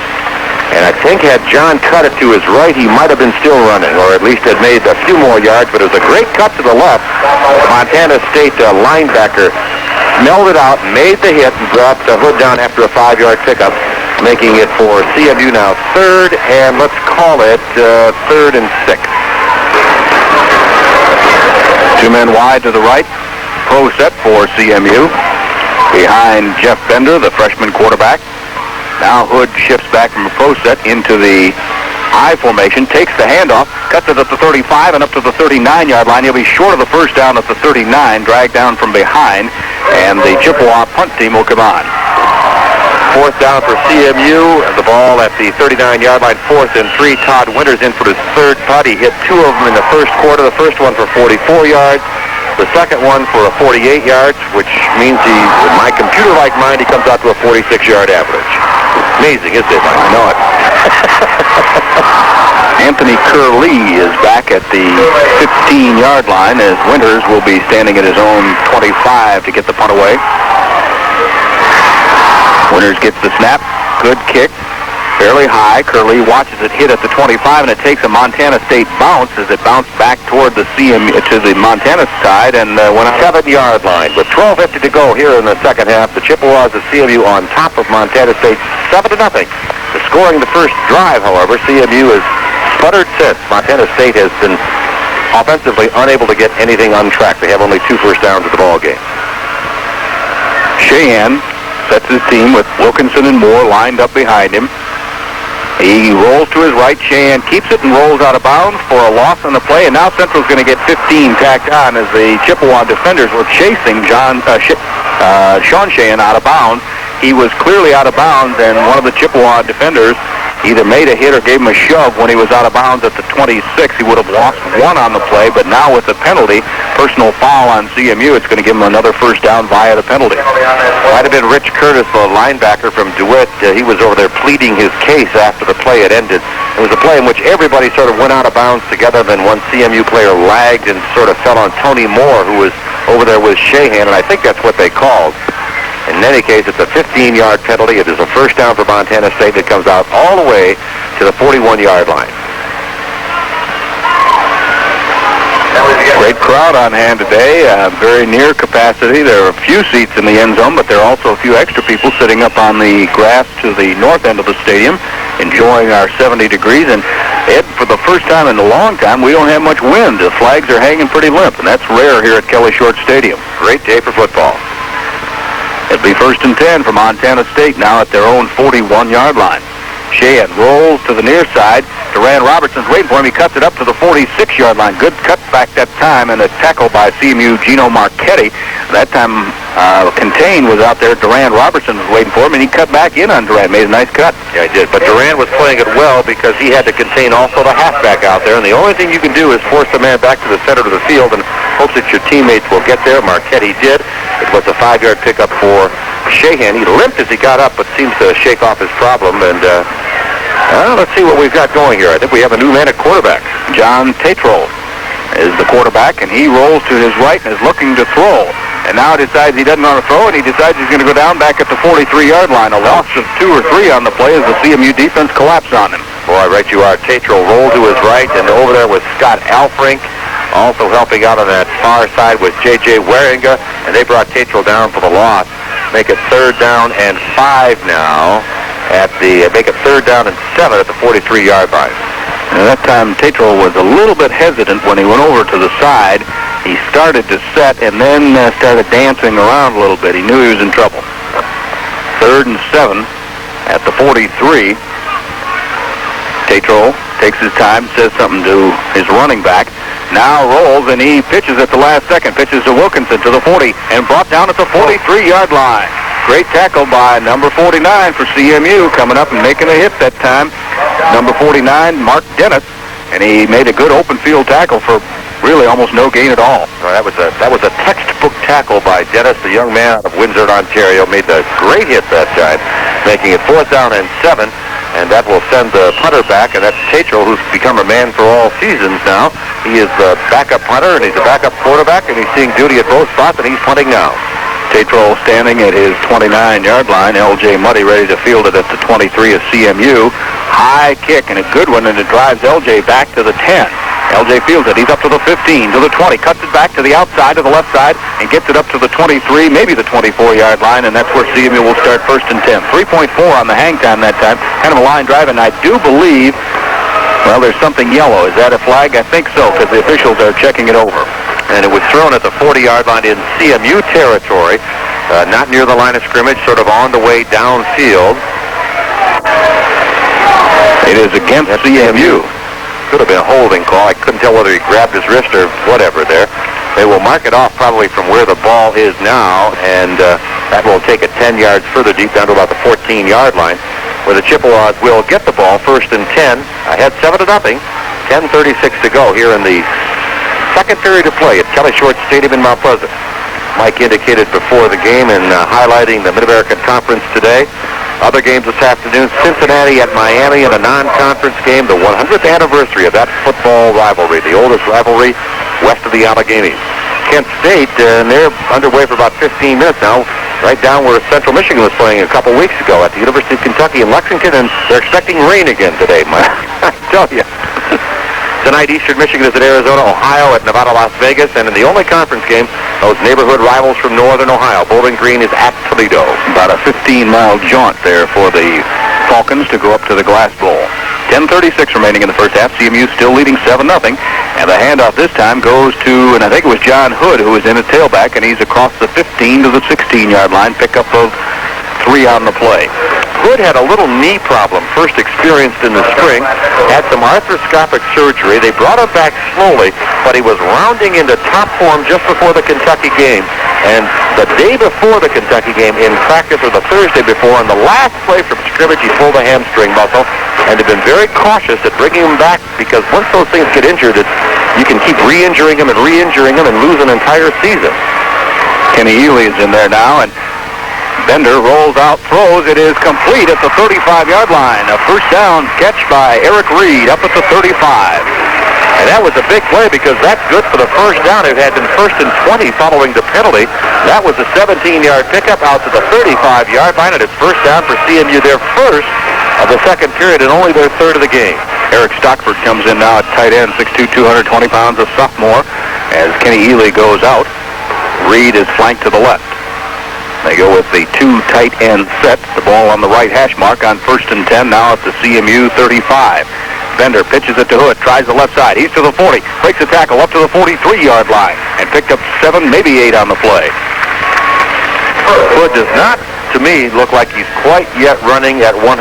And I think had John cut it to his right, he might have been still running, or at least had made a few more yards, but it was a great cut to the left. The Montana State linebacker smelled it out, made the hit, and brought the Hood down after a 5-yard pickup, making it for CMU now 3rd, and let's call it 3rd and 6. 2 men wide to the right. Pro set for CMU. Behind Jeff Bender, the freshman quarterback. Now Hood shifts back from a pro set into the I formation, takes the handoff, cuts it at the 35 and up to the 39-yard line. He'll be short of the first down at the 39, dragged down from behind, and the Chippewa punt team will come on. Fourth down for CMU. The ball at the 39-yard line, 4th and 3. Todd Winters in for his third putt. He hit 2 of them in the first quarter. The first one for 44 yards. The second one for a 48 yards, which means with my computer-like mind, he comes out to a 46-yard average. Amazing, isn't it, Mike? I know it. Anthony Curley is back at the 15-yard line as Winters will be standing at his own 25 to get the punt away. Winters gets the snap. Good kick. Fairly high. Curley watches it hit at the 25, and it takes a Montana State bounce as it bounced back toward the to the Montana side and went on 7-yard line. With 12:50 to go here in the second half, the Chippewas of CMU on top of Montana State 7-0. The scoring the first drive, however, CMU has sputtered since. Montana State has been offensively unable to get anything on track. They have only 2 first downs at the ball game. Sheehan sets his team with Wilkinson and Moore lined up behind him. He rolls to his right. Sheehan keeps it and rolls out of bounds for a loss on the play. And now Central's going to get 15 tacked on as the Chippewa defenders were chasing Sean Sheehan out of bounds. He was clearly out of bounds, and one of the Chippewa defenders either made a hit or gave him a shove when he was out of bounds at the 26. He would have lost 1 on the play, but now with the penalty, personal foul on CMU, it's going to give him another first down via the penalty. Might have been Rich Curtis, the linebacker from DeWitt. He was over there pleading his case after the play had ended. It was a play in which everybody sort of went out of bounds together, then one CMU player lagged and sort of fell on Tony Moore, who was over there with Sheehan, and I think that's what they called. In any case, it's a 15-yard penalty. It is a first down for Montana State that comes out all the way to the 41-yard line. Great crowd on hand today, very near capacity. There are a few seats in the end zone, but there are also a few extra people sitting up on the grass to the north end of the stadium, enjoying our 70 degrees. And Ed, for the first time in a long time, we don't have much wind. The flags are hanging pretty limp, and that's rare here at Kelly Short Stadium. Great day for football. It'll be 1st and 10 for Montana State now at their own 41-yard line. Sheehan rolls to the near side. Duran Robertson's waiting for him. He cuts it up to the 46-yard line. Good cutback that time, and a tackle by CMU Gino Marchetti. That time, Contain was out there. Duran Robertson was waiting for him, and he cut back in on Duran. Made a nice cut. Yeah, he did. But Duran was playing it well because he had to contain also the halfback out there. And the only thing you can do is force the man back to the center of the field and hope that your teammates will get there. Marchetti did. It was a 5-yard pickup for Sheehan. He limped as he got up, but seems to shake off his problem. And let's see what we've got going here. I think we have a new man at quarterback. John Tatro is the quarterback, and he rolls to his right and is looking to throw. And now decides he doesn't want to throw, and he decides he's going to go down back at the 43-yard line. A loss of 2 or 3 on the play as the CMU defense collapsed on him. Boy, right you are. Tatro rolled to his right, and over there was Scott Alfrink. Also helping out on that far side was J.J. Waringa, and they brought Tatro down for the loss. Make it 3rd down and 5 now. Make it 3rd down and 7 at the 43-yard line. And that time, Tatro was a little bit hesitant when he went over to the side. He started to set and then started dancing around a little bit. He knew he was in trouble. 3rd and 7 at the 43. Tatro takes his time, says something to his running back. Now rolls, and he pitches at the last second. Pitches to Wilkinson to the 40 and brought down at the 43-yard line. Great tackle by number 49 for CMU, coming up and making a hit that time. Number 49, Mark Dennis, and he made a good open field tackle for really almost no gain at all. Well, that was a textbook tackle by Dennis, the young man out of Windsor, Ontario. Made a great hit that time, making it 4th down and 7, and that will send the punter back, and that's Tatro, who's become a man for all seasons now. He is the backup punter, and he's a backup quarterback, and he's seeing duty at both spots, and he's punting now. Tatro standing at his 29-yard line. L.J. Muddy ready to field it at the 23 of CMU. High kick and a good one, and it drives L.J. back to the 10. L.J. fields it. He's up to the 15, to the 20. Cuts it back to the outside, to the left side, and gets it up to the 23, maybe the 24-yard line, and that's where CMU will start 1st and 10. 3.4 on the hang time that time. Kind of a line drive, and I do believe, well, there's something yellow. Is that a flag? I think so, because the officials are checking it over. And it was thrown at the 40-yard line in CMU territory, not near the line of scrimmage, sort of on the way downfield. It is against CMU. Could have been a holding call. I couldn't tell whether he grabbed his wrist or whatever there. They will mark it off probably from where the ball is now, and That will take it 10 yards further deep down to about the 14-yard line, where the Chippewas will get the ball first and 10. Ahead 7-0. 10:36 to go here in the second period of play at Kelly Short Stadium in Mount Pleasant. Mike indicated before the game in highlighting the Mid-American Conference today. Other games this afternoon, Cincinnati at Miami in a non-conference game, the 100th anniversary of that football rivalry, the oldest rivalry west of the Alleghenies. Kent State, and they're underway for about 15 minutes now, right down where Central Michigan was playing a couple weeks ago at the University of Kentucky in Lexington, and they're expecting rain again today, Mike. I tell you. Tonight, Eastern Michigan is at Arizona, Ohio at Nevada, Las Vegas, and in the only conference game, those neighborhood rivals from Northern Ohio. Bowling Green is at Toledo. About a 15-mile jaunt there for the Falcons to go up to the Glass Bowl. 10:36 remaining in the first half. CMU still leading 7-0. And the handoff this time goes to, and I think it was John Hood who was in at tailback, and he's across the 15 to the 16-yard line. Pickup of 3 on the play. Hood had a little knee problem first experienced in the spring, had some arthroscopic surgery. They brought him back slowly, but he was rounding into top form just before the Kentucky game. And the day before the Kentucky game in practice, or the Thursday before, on the last play from scrimmage, he pulled a hamstring muscle, and they've been very cautious at bringing him back because once those things get injured, you can keep re-injuring him and lose an entire season. Kenny Ely is in there now, and Bender rolls out, throws. It is complete at the 35-yard line. A first down catch by Eric Reed up at the 35. And that was a big play because that's good for the first down. It had been 1st and 20 following the penalty. That was a 17-yard pickup out to the 35-yard line, and it's first down for CMU, their first of the second period and only their third of the game. Eric Stockford comes in now at tight end, 6'2", 220 pounds, a sophomore, as Kenny Ely goes out. Reed is flanked to the left. They go with the 2 tight end set. The ball on the right hash mark on 1st and 10, now at the CMU 35. Bender pitches it to Hood, tries the left side. He's to the 40, breaks a tackle up to the 43-yard line, and picked up 7, maybe 8 on the play. Hood does not, to me, look like he's quite yet running at 100%,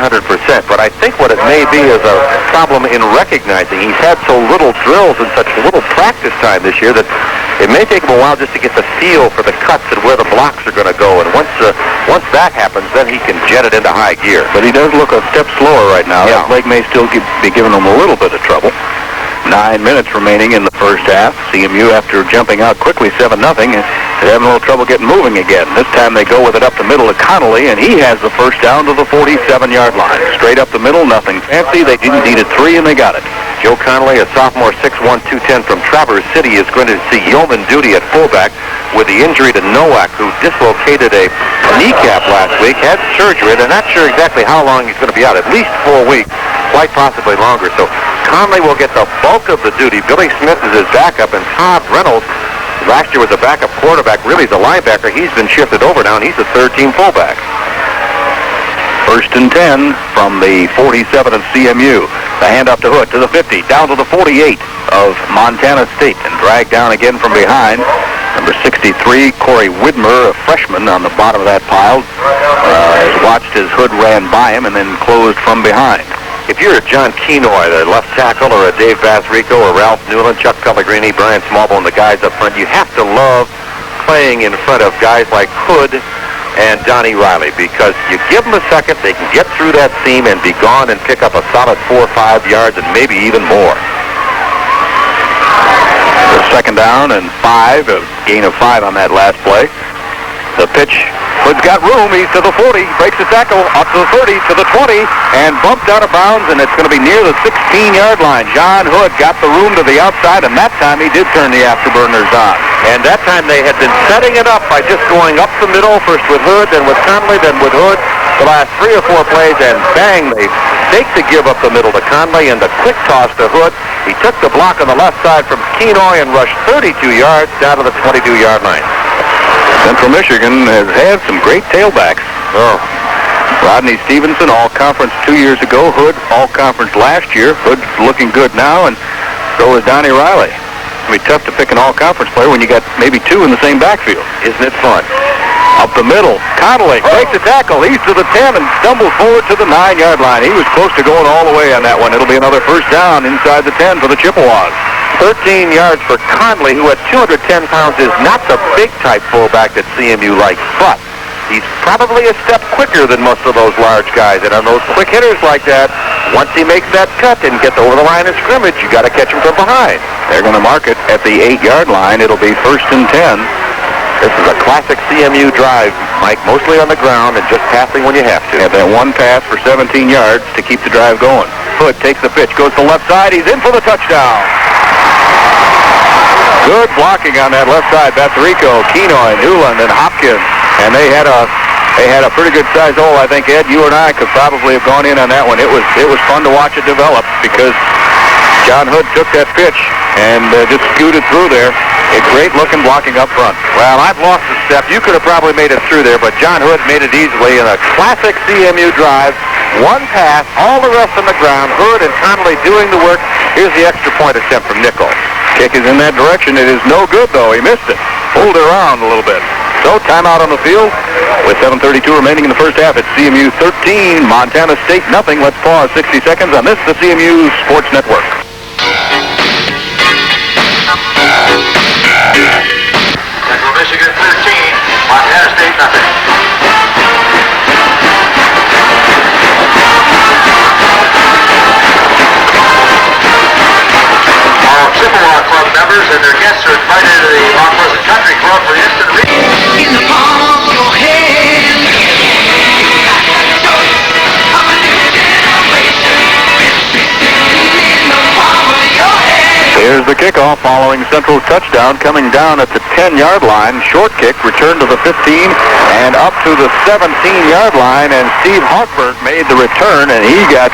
but I think what it may be is a problem in recognizing he's had so little drills and such little practice time this year that it may take him a while just to get the feel for the cuts and where the blocks are going to go, and once that happens, then he can jet it into high gear. But he does look a step slower right now. Yeah. That leg may still be giving him a little bit of trouble. 9 minutes remaining in the first half. CMU, after jumping out quickly 7-0, is having a little trouble getting moving again. This time they go with it up the middle to Connolly, and he has the first down to the 47-yard line. Straight up the middle, nothing fancy. They needed 3, and they got it. Joe Connolly, a sophomore, 6'1", 210 from Traverse City, is going to see yeoman duty at fullback with the injury to Nowak, who dislocated a kneecap last week, had surgery. They're not sure exactly how long he's going to be out, at least 4 weeks, quite possibly longer. So Conley will get the bulk of the duty. Billy Smith is his backup, and Todd Reynolds, last year was a backup quarterback, really the linebacker. He's been shifted over now, and he's a third-team fullback. 1st and 10 from the 47 of CMU. The handoff to Hood to the 50, down to the 48 of Montana State, and dragged down again from behind. Number 63, Corey Widmer, a freshman on the bottom of that pile, has watched as Hood ran by him and then closed from behind. If you're a John Kenoy, the left tackle, or a Dave Basrico, or Ralph Newland, Chuck Pellegrini, Brian Smallbone, the guys up front, you have to love playing in front of guys like Hood and Donnie Riley, because you give them a second, they can get through that seam and be gone and pick up a solid 4 or 5 yards and maybe even more. The second down and 5, a gain of 5 on that last play. The pitch, Hood's got room, he's to the 40, breaks the tackle, up to the 30, to the 20, and bumped out of bounds, and it's going to be near the 16-yard line. John Hood got the room to the outside, and that time he did turn the afterburners on. And that time they had been setting it up by just going up the middle, first with Hood, then with Conley, then with Hood, the last 3 or 4 plays, and bang, they faked the give up the middle to Conley, and the quick toss to Hood. He took the block on the left side from Kenoy and rushed 32 yards down to the 22-yard line. Central Michigan has had some great tailbacks. Oh. Rodney Stevenson, all-conference 2 years ago. Hood, all-conference last year. Hood's looking good now, and so is Donnie Riley. It'll be tough to pick an all-conference player when you got maybe 2 in the same backfield. Isn't it fun? Up the middle, Connolly breaks the tackle. He's to the 10 and stumbles forward to the 9-yard line. He was close to going all the way on that one. It'll be another first down inside the 10 for the Chippewas. 13 yards for Conley, who at 210 pounds is not the big type fullback that CMU likes, but He's probably a step quicker than most of those large guys. And on those quick hitters like that, once he makes that cut and gets over the line of scrimmage, you got to catch him from behind. They're going to mark it at the 8-yard line. It'll be 1st and 10. This is a classic CMU drive, Mike, mostly on the ground and just passing when you have to. Have that one pass for 17 yards to keep the drive going. Hood takes the pitch, goes to the left side. He's in for the touchdown. Good blocking on that left side. Bathrico, Kenoy, Newland, and Hopkins. And they had a pretty good sized hole. I think, Ed, you and I could probably have gone in on that one. It was fun to watch it develop because John Hood took that pitch and just scooted through there. A great looking blocking up front. Well, I've lost a step. You could have probably made it through there, but John Hood made it easily in a classic CMU drive. One pass, all the rest on the ground. Hood and Connolly doing the work. Here's the extra point attempt from Nickel. Kick is in that direction. It is no good, though. He missed it. Pulled it around a little bit. So, timeout on the field with 7:32 remaining in the first half. It's CMU 13, Montana State nothing. Let's pause 60 seconds on this, the CMU Sports Network. Central Michigan 13, Montana State nothing. All Chippewa Club members and their guests are invited to the Mount Pleasant Country Club for instant reading. In the palm of your hand. I'm a new generation. In the palm of your hand. Here's the kickoff following Central's touchdown, coming down at the 10-yard line. Short kick, returned to the 15 and up to the 17-yard line, and Steve Hochberg made the return, and he got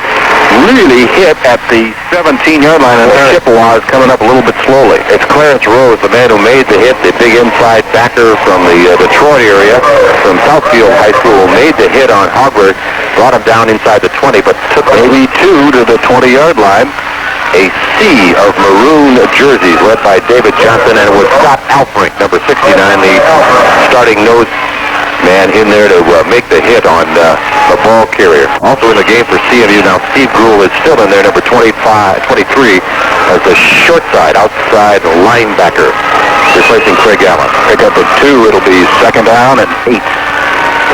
really hit at the 17-yard line, and Chippewa is coming up a little bit slowly. It's Clarence Rose, the man who made the hit, the big inside backer from the Detroit area, from Southfield High School, made the hit on Hochberg, brought him down inside the 20, but took maybe 2 to the 20-yard line. A sea of maroon jerseys led by David Johnson, and it was Scott Alfrink, number 69, the starting nose man in there to make the hit on the ball carrier. Also in the game for CMU now, Steve Gruhl is still in there, number 23, as the short side, outside linebacker, replacing Craig Allen. Pick up at 2, it'll be 2nd down and 8.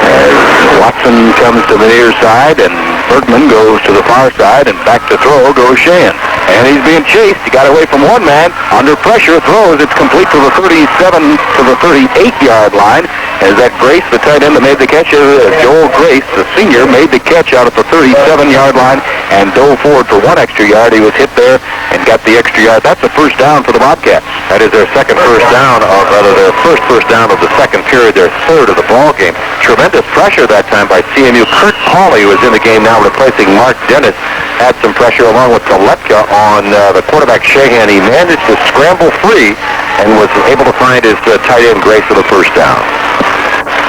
As Watson comes to the near side, and Bergman goes to the far side, and back to throw goes Sheehan. And he's being chased. He got away from one man. Under pressure, throws. It's complete to the 37 to the 38-yard line. As that Grace, the tight end that made the catch, Joel Grace, the senior, made the catch out at the 37-yard line and dove forward for 1 extra yard. He was hit there and got the extra yard. That's a first down for the Bobcats. That is their second first down, or rather their first first down of the second period, their third of the ball game. Tremendous pressure that time by CMU. Kurt Hawley was in the game now, replacing Mark Dennis. Had some pressure along with Galetka on the quarterback Sheehan. He managed to scramble free and was able to find his tight end Grace for the first down.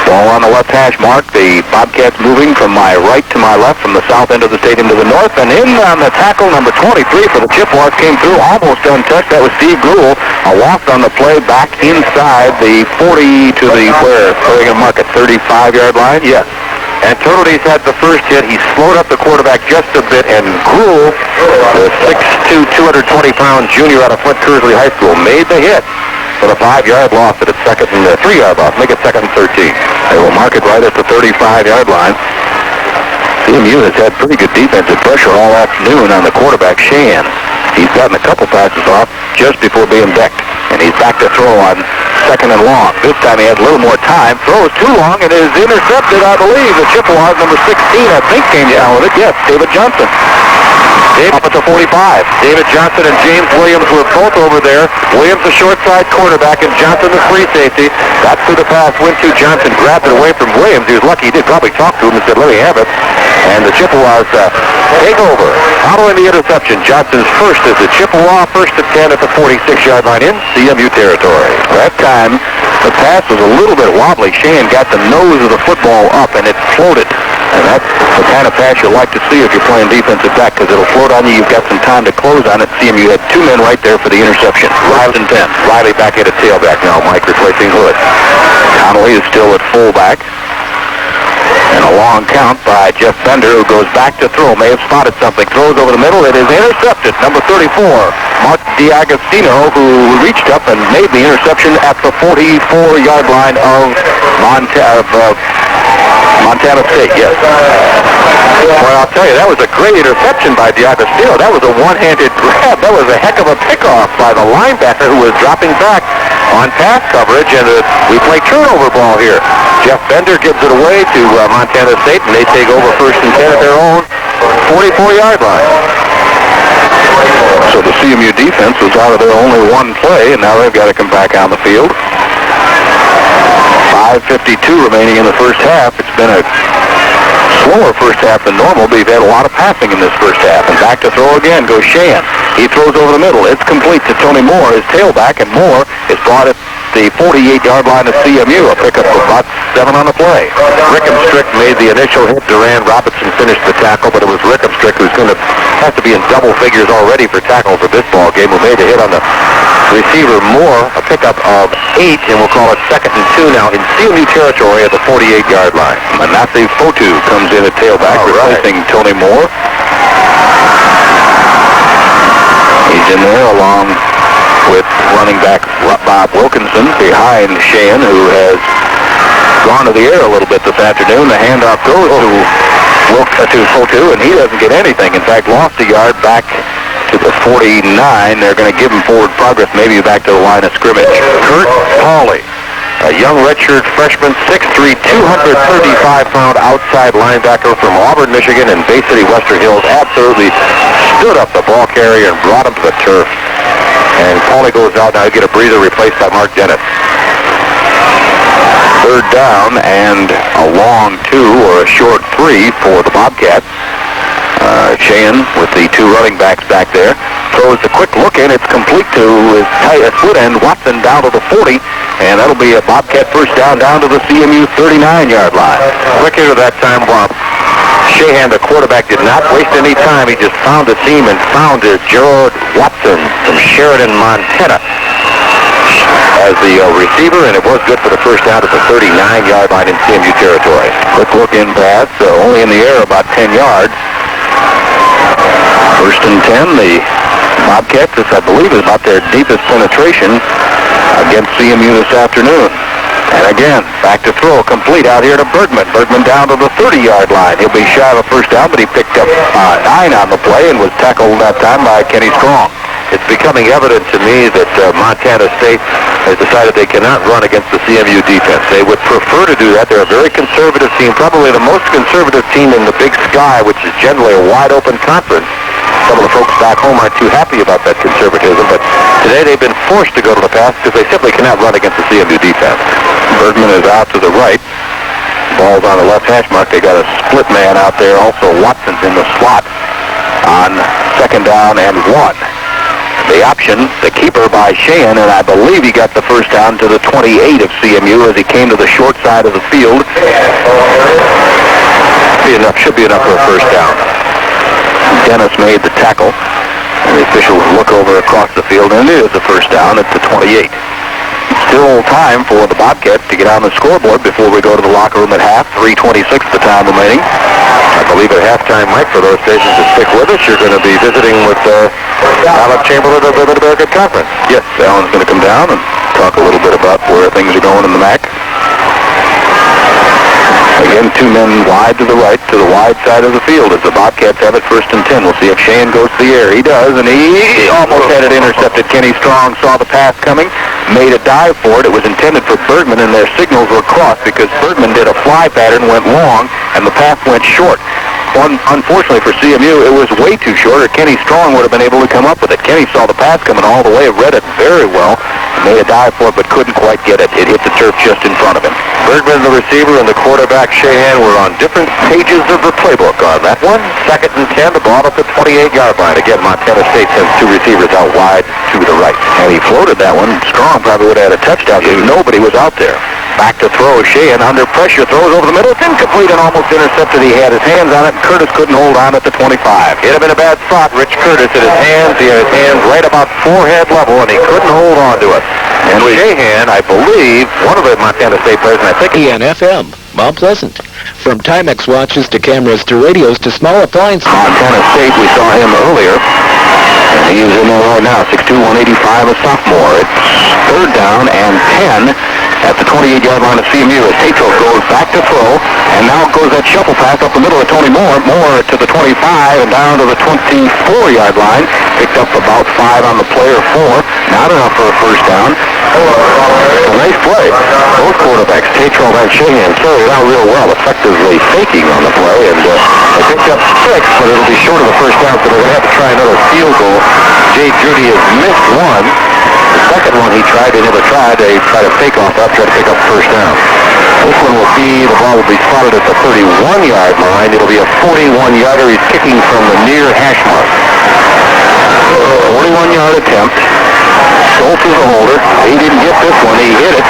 Ball on the left hash mark. The Bobcats moving from my right to my left, from the south end of the stadium to the north. And in on the tackle, number 23 for the Chippewas came through almost untouched. That was Steve Gruhl. A walk on the play back inside the 40 to the, where are they going to mark it, 35-yard line? Yes. And Turtles had the first hit. He slowed up the quarterback just a bit, and Gruhl, the 6'2", 220-pound junior out of Flint Kersley High School, made the hit for the 5-yard loss at its second and 3-yard loss. Make it 2nd and 13. They will mark it right at the 35-yard line. CMU has had pretty good defensive pressure all afternoon on the quarterback, Sheehan. He's gotten a couple passes off just before being decked, and he's back to throw on 2nd and long. This time he has a little more time. Throws too long and is intercepted, I believe. The Chippewas, number 16, I think, came down with it. Yes, David Johnson. Dave up at the 45. David Johnson and James Williams were both over there. Williams the short side quarterback and Johnson the free safety. That's who the pass went to. Johnson grabbed it away from Williams. He was lucky. He did probably talk to him and said, let me have it. And the Chippewas take over. Following the interception, Johnson's first is the Chippewa, 1st and 10 at the 46-yard line in CMU territory. That time, the pass was a little bit wobbly. Sheehan got the nose of the football up and it floated. And that's the kind of pass you like to see if you're playing defensive back, because it'll float on you. You've got some time to close on it. CMU had 2 men right there for the interception. 5 and 10. Riley back at a tailback now. Mike replacing Hood. Connolly is still at fullback. And a long count by Jeff Bender, who goes back to throw. May have spotted something. Throws over the middle. It is intercepted. Number 34, Mark D'Agostino, who reached up and made the interception at the 44-yard line of Montana State, yes. Well, I'll tell you, that was a great interception by D'Agostino. That was a one-handed grab. That was a heck of a pickoff by the linebacker who was dropping back on pass coverage, and we play turnover ball here. Jeff Bender gives it away to Montana State, and they take over 1st and 10 at their own 44-yard line. So the CMU defense was out of their only one play, and now they've got to come back on the field. 5:52 remaining in the first half. It's been a slower first half than normal, but you've had a lot of passing in this first half. And back to throw again goes Sheehan. He throws over the middle. It's complete to Tony Moore, his tailback, and Moore is brought at the 48-yard line of CMU. A pickup of about 7 on the play. Rickenstrick made the initial hit. Duran Robinson finished the tackle, but it was Rickenstrick who's going to have to be in double figures already for tackle for this ball game, who made a hit on the receiver Moore, a pickup of 8, and we'll call it 2nd and 2 now in CMU territory at the 48-yard line. Manasseh Fotu comes in at tailback, replacing Tony Moore. He's in there along with running back Bob Wilkinson behind Sheehan, who has gone to the air a little bit this afternoon. The handoff goes to Fotu, and he doesn't get anything. In fact, lost a yard back to the 49. They're going to give him forward progress, maybe back to the line of scrimmage. Kurt Pauley, a young redshirt freshman, 6'3", 235-pound outside linebacker from Auburn, Michigan, and Bay City, Western Hills, absolutely stood up the ball carrier and brought him to the turf. And Pauley goes out now to get a breather, replaced by Mark Dennett. 3rd down and a long 2 or a short 3 for the Bobcats. Sheehan with the 2 running backs back there. Throws a quick look in. It's complete to his tight split end. Watson down to the 40. And that'll be a Bobcat first down to the CMU 39-yard line. Quick hitter that time, Bob. Sheehan, the quarterback, did not waste any time. He just found the seam and found Gerard Watson from Sheridan, Montana, as the receiver, and it was good for the first down at the 39-yard line in CMU territory. Quick look in pass, only in the air about 10 yards. 1st and 10, the Bobcats, this I believe is about their deepest penetration against CMU this afternoon. And again, back to throw, complete out here to Bergman. Bergman down to the 30-yard line. He'll be shy of a first down, but he picked up 9 on the play and was tackled that time by Kenny Strong. It's becoming evident to me that Montana State has decided they cannot run against the CMU defense. They would prefer to do that. They're a very conservative team, probably the most conservative team in the Big Sky, which is generally a wide-open conference. Some of the folks back home aren't too happy about that conservatism, but today they've been forced to go to the pass because they simply cannot run against the CMU defense. Bergman is out to the right. Ball's on the left hash mark. They got a split man out there. Also, Watson's in the slot on 2nd down and 1. The option, the keeper by Sheehan, and I believe he got the first down to the 28 of CMU as he came to the short side of the field. Should be enough for a first down. Dennis made the tackle, and the officials look over across the field, and it is the first down at the 28. Still time for the Bobcats to get on the scoreboard before we go to the locker room at half. 3:26 the time remaining. I believe at halftime, Mike, for those stations to stick with us, you're going to be visiting with Alex Chamberlain of the Mid-American Conference. Yes, Alan's going to come down and talk a little bit about where things are going in the MAC. Again, 2 men wide to the right, to the wide side of the field as the Bobcats have it 1st and 10. We'll see if Sheehan goes to the air. He does, and he almost had it intercepted. Kenny Strong saw the pass coming, made a dive for it. It was intended for Bergman, and their signals were crossed because Bergman did a fly pattern, went long, and the pass went short. Unfortunately for CMU, it was way too short, or Kenny Strong would have been able to come up with it. Kenny saw the pass coming all the way, read it very well, made a dive for it, but couldn't quite get it. It hit the turf just in front of him. Bergman, the receiver, and the quarterback, Sheehan, were on different pages of the playbook on that one. 2nd and 10, the ball at the 28-yard line. Again, Montana State sends 2 receivers out wide to the right. And he floated that one. Strong probably would have had a touchdown because nobody was out there. Back to throw. Sheehan under pressure, throws over the middle. It's incomplete and almost intercepted. He had his hands on it. Curtis couldn't hold on at the 25. Hit him in a bad spot. Rich Curtis at his hands. He had his hands right about forehead level, and he couldn't hold on to it. And Sheehan, I believe, one of the Montana State players, and I think ENFM, Mount Pleasant. From Timex watches to cameras to radios to small appliances. Montana State, we saw him earlier. And he's in there right now, 6'2", 185, a sophomore. It's 3rd down and 10 at the 28-yard line of CMU as Tatro goes back to throw, and now goes that shuffle pass up the middle of Tony Moore. Moore to the 25 and down to the 24-yard line. Picked up about 5 on the play, or 4. Not enough for a first down. A nice play. Both quarterbacks, Tatro and Sheehan, carried out real well, effectively faking on the play, and they picked up 6, but it'll be short of the first down, so they're going to have to try another field goal. Jay Judy has missed one. The second one he tried, they never tried. They tried to fake off that, try to pick up first down. This one will be, the ball will be spotted at the 31-yard line. It'll be a 41-yarder. He's kicking from the near hash mark. 41-yard attempt. Schultz is the holder. He didn't get this one. He hit it.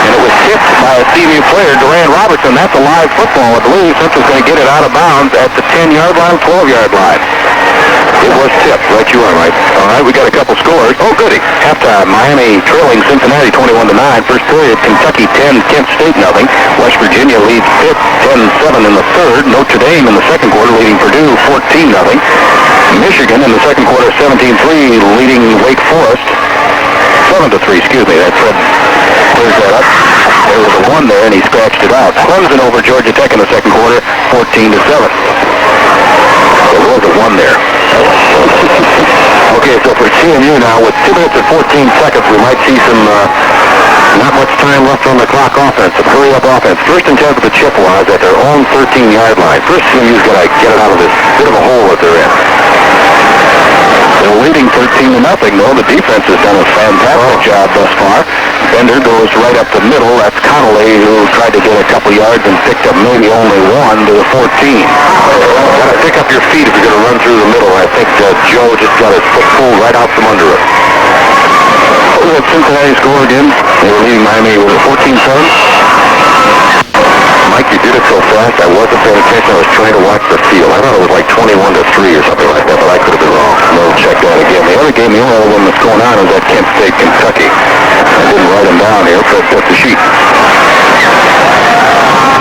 And it was tipped by a CMU player, Duran Robertson. That's a live football, I believe. Central's going to get it out of bounds at the 10-yard line, 12-yard line. It was tipped. Right, you are right. All right, we got a couple scores. Oh, goody. Halftime, Miami trailing Cincinnati 21-9. First period, Kentucky 10, Kent State nothing. West Virginia leads Pitt 10-7 in the third. Notre Dame in the second quarter leading Purdue 14-0. Michigan in the second quarter 17-3 leading Wake Forest 7-3. Excuse me. That Fred clears that up. There was a 1 there, and he scratched it out. Clemson over Georgia Tech in the second quarter 14-7. There was a 1 there. Okay, so for CMU now, with 2 minutes and 14 seconds, we might see some not much time left on the clock offense. Some hurry-up offense. First and 10 for the Chippewas at their own 13-yard line. First, CMU's got to get it out of this bit of a hole that they're in. They're leading 13-0, though. The defense has done a fantastic job thus far. Bender goes right up the middle. That's Connolly, who tried to get a couple yards and picked up maybe only 1 to the 14. Got to pick up your feet if you're going to run through the middle. I think Joe just got his foot pulled right out from under it. Look at Cincinnati score again. They were leading Miami with a 14-7. Mike, you did it so fast, I wasn't paying attention. I was trying to watch the field. I thought it was like 21-3 or something like that, but I could have been wrong. We'll check that again. The other game, the only other one that's going on is at Kent State, Kentucky. I didn't write them down here, so it's just the sheet.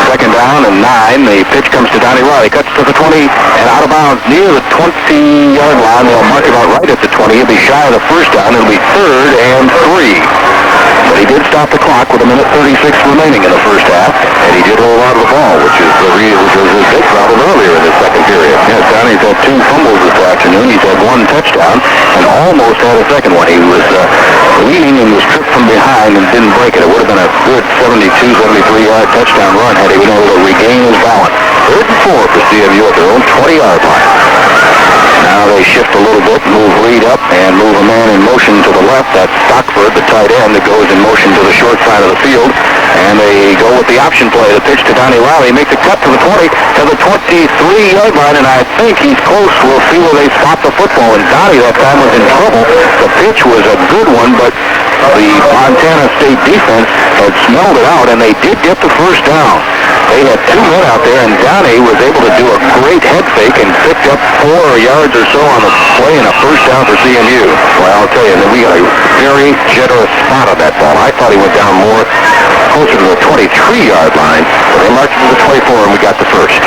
Second down and 9. The pitch comes to Donnie Riley. Cuts to the 20 and out of bounds near the 20-yard line. They'll mark it out right at the 20. He'll be shy of the first down. It'll be 3rd and 3. But he did stop the clock with 1:36 remaining in the first half, and he did hold on to the ball, which was his big problem earlier in the second period. Yeah, Donnie's had 2 fumbles this afternoon. He's had 1 touchdown and almost had a second one. He was leading and was tripped from behind and didn't break it. It would have been a good 72, 73-yard touchdown run had he been able to regain his balance. 3rd and 4 for CMU at their own 20-yard line. Now they shift a little bit, move Reed up, and move a man in motion to the left. That's Stockford, the tight end, that goes in motion to the short side of the field. And they go with the option play. The pitch to Donnie Riley. Makes a cut to the 20, to the 23-yard line, and I think he's close. We'll see where they spot the football. And Donnie that time was in trouble. The pitch was a good one, but the Montana State defense had smelled it out, and they did get the first down. They had 2 men out there, and Donnie was able to do a great head fake and picked up 4 yards or so on the play and a first down for CMU. Well, I'll tell you, we got a very generous spot on that ball. I thought he went down more closer to the 23-yard line, but they marched to the 24, and we got the first.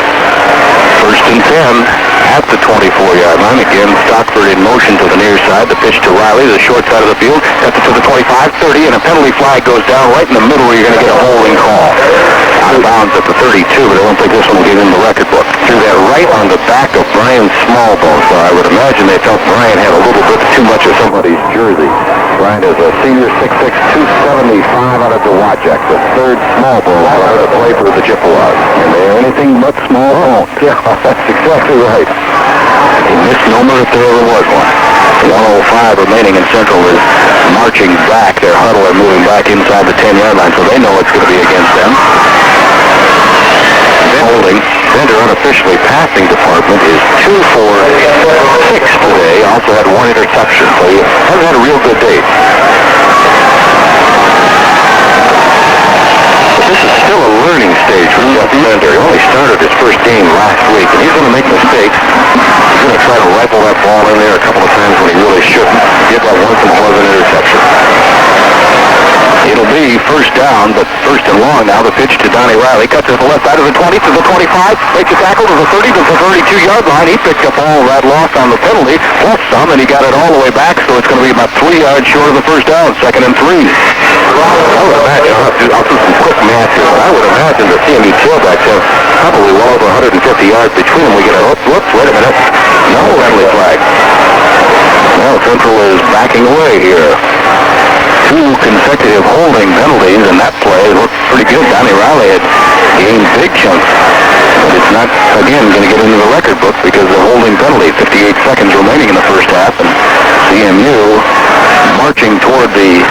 First and 10 at the 24-yard line. Again, Stockford in motion to the near side. The pitch to Riley, the short side of the field. Cuts it to the 25-30, and a penalty flag goes down right in the middle where you're going to get a holding call. Out of bounds at the 32, but I don't think this one will get in the record book. Threw that right on the back of Brian Smallbone, so I would imagine they felt Brian had a little bit too much of somebody's jersey. Brian is a senior 6'6", 275 out of Dewajak, the 3rd Smallbone player to play for the Chippewas. And they're anything but Smallbone. Yeah, that's exactly right. A misnomer if there ever was one. 1:05 remaining, and Central is marching back. Their huddle are moving back inside the 10-yard line, so they know it's going to be against them. Holding. Bender unofficially passing department is 2 for 6 today. Also had 1 interception, so he hasn't had a real good day. But this is still a learning stage for Jeff Bender. He only started his first game last week, and he's going to make mistakes. He's going to try to rifle that ball in there a couple of times when he really shouldn't. Give that once in a while an interception. It'll be first down, but first and long now. The pitch to Donnie Riley. Cuts to the left side of the 20, to the 25. Makes a tackle to the 30, to the 32-yard line. He picked up all that loss on the penalty, plus some, and he got it all the way back, so it's going to be about 3 yards short of the first down. 2nd and 3. I would imagine, I'll do some quick math here, but I would imagine the CMU tailbacks have probably well over 150 yards between them. We get a, whoops, wait a minute. No penalty flag. Well, Central is backing away here. 2 consecutive holding penalties, and that play looked pretty good. Donnie Riley had gained big chunks, but it's not, again, going to get into the record book because of the holding penalty. 58 seconds remaining in the first half, and CMU marching toward the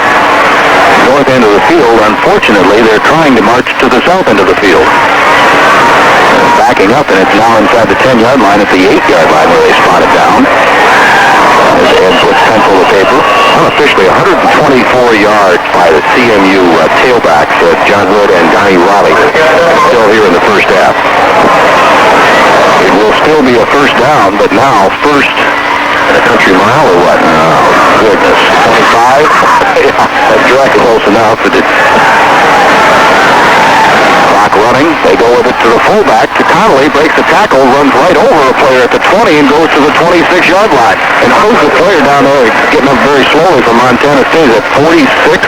north end of the field. Unfortunately, they're trying to march to the south end of the field. Backing up, and it's now inside the 10-yard line at the 8-yard line where they spot it down. As Ed puts pencil to paper. Unofficially 124 yards by the CMU tailbacks, John Hood and Donnie Riley, still here in the first half. It will still be a first down, but now first and a country mile or what? Oh, goodness. 25? Yeah, that's direct close enough. But clock running. They go with it to the fullback. To Connolly, breaks the tackle, runs right over a player at the 20 and goes to the 26-yard line. And who's the player down there getting up very slowly from Montana State at 46?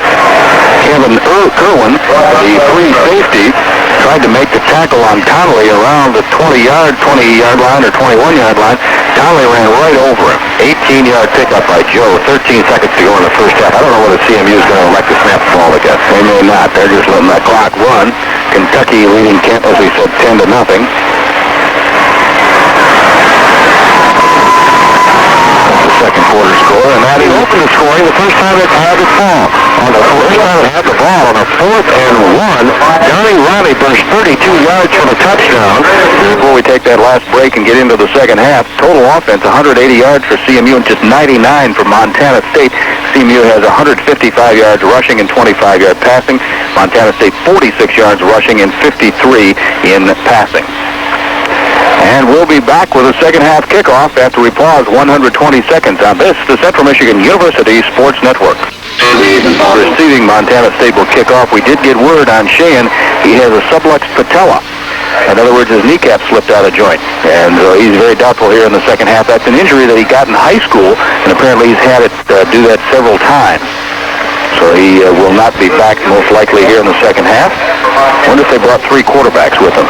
Kevin Kerwin, the free safety, tried to make the tackle on Connolly around the 20-yard line or 21-yard line. Connolly ran right over him. 18-yard pickup by Joe. 13 seconds to go in the first half. I don't know whether CMU is going to elect to snap the ball again. They may not. They're just letting that clock run. Kentucky leading Kent, as we said, 10-0. Second quarter score, and that is open to scoring the first time they've had the ball. On the first time they had the ball on a 4th and 1, Donnie Riley burst 32 yards for the touchdown. Before we take that last break and get into the second half, total offense 180 yards for CMU and just 99 for Montana State. CMU has 155 yards rushing and 25-yard passing. Montana State 46 yards rushing and 53 in passing. And we'll be back with a second half kickoff after we pause 120 seconds on this, the Central Michigan University Sports Network. Receiving Montana State will kick off. We did get word on Sheehan. He has a subluxed patella. In other words, his kneecap slipped out of joint. And he's very doubtful here in the second half. That's an injury that he got in high school, and apparently he's had it do that several times. So he will not be back most likely here in the second half. I wonder if they brought 3 quarterbacks with them.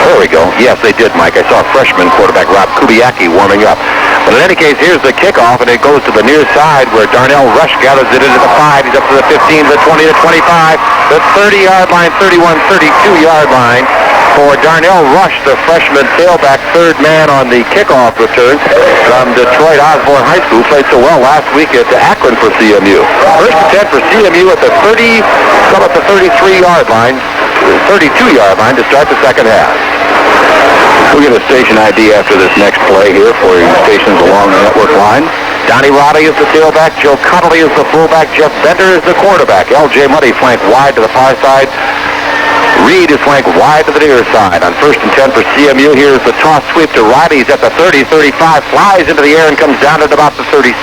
There we go. Yes, they did, Mike. I saw freshman quarterback Rob Kubiaki warming up. But in any case, here's the kickoff, and it goes to the near side where Darnell Rush gathers it into the 5. He's up to the 15, the 20, the 25, the 30-yard line, 31, 32-yard line for Darnell Rush, the freshman tailback, third man on the kickoff return from Detroit Osborne High School. Played so well last week at Akron for CMU. First attempt for CMU at the 30, come up the 33-yard line, 32-yard line to start the second half. We'll get a station ID after this next play here for your stations along the network line. Donnie Riley is the tailback. Joe Connolly is the fullback. Jeff Bender is the quarterback. L.J. Muddy flanked wide to the far side. Reed is flanked wide to the near side. On 1st and 10 for CMU, here's the toss sweep to Riley. He's at the 30, 35, flies into the air and comes down at about the 37.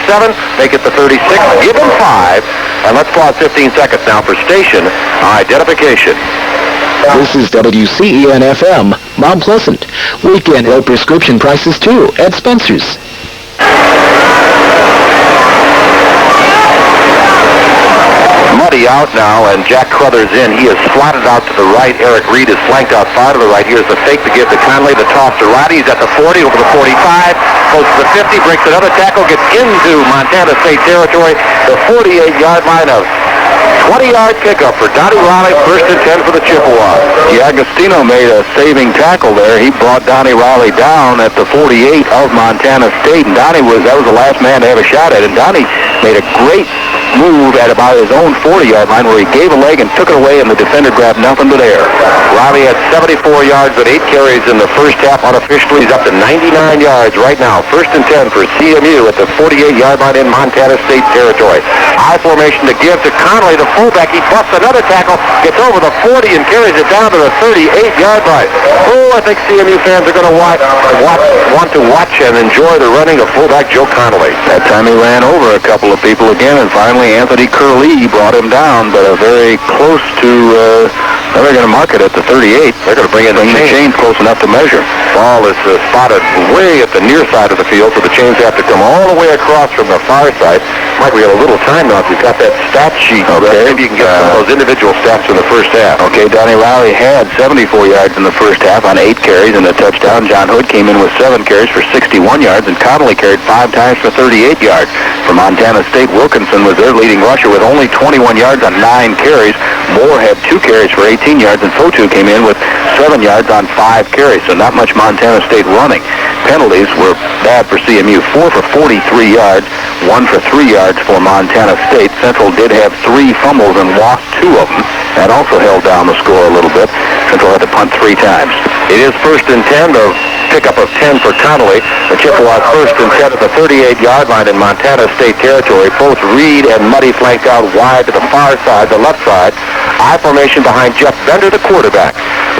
Make it the 36. Give him 5. And let's pause 15 seconds now for station identification. This is WCEN-FM, Mount Pleasant. Weekend low prescription prices, too, at Spencer's. Muddy out now, and Jack Crothers in. He is slotted out to the right. Eric Reed is flanked out far to the right. Here's the fake to give to Conley. The toss to Riley. He's at the 40, over the 45, goes to the 50, breaks another tackle, gets into Montana State territory. The 48-yard line of 20-yard pickup for Donnie Riley, 1st and 10 for the Chippewas. D'Agostino made a saving tackle there. He brought Donnie Riley down at the 48 of Montana State, and that was the last man to have a shot at it. And Donnie made a great move at about his own 40-yard line where he gave a leg and took it away, and the defender grabbed nothing but air. Riley had 74 yards with 8 carries in the first half. Unofficially, he's up to 99 yards right now. 1st and 10 for CMU at the 48-yard line in Montana State territory. I formation to give to Connolly, the fullback. He busts another tackle, gets over the 40 and carries it down to the 38-yard line. Oh, I think CMU fans are going to want to watch and enjoy the running of fullback Joe Connolly. That time he ran over a couple of people again, and finally Anthony Curley brought him down, but very close to... they're going to mark it at the 38. They're going to bring in the chains close enough to measure. Ball is spotted way at the near side of the field, so the chains have to come all the way across from the far side. Mike, we have a little time now. If you've got that stat sheet, okay. Maybe you can get some of those individual stats in the first half. Okay, Donnie Riley had 74 yards in the first half on 8 carries and a touchdown. John Hood came in with 7 carries for 61 yards, and Connolly carried 5 times for 38 yards. For Montana State, Wilkinson was their leading rusher with only 21 yards on 9 carries. Moore had 2 carries for 18 yards, and Fotu came in with 7 yards on 5 carries, so not much Montana State running. Penalties were bad for CMU, 4 for 43 yards, 1 for 3 yards for Montana State. Central did have 3 fumbles and lost 2 of them. That also held down the score a little bit. Central had to punt 3 times. It is 1st and 10, the pickup of 10 for Connolly. The Chippewas 1st and 10 at the 38-yard line in Montana State territory. Both Reed and Muddy flanked out wide to the far side, the left side. I formation behind Jeff Bender, the quarterback.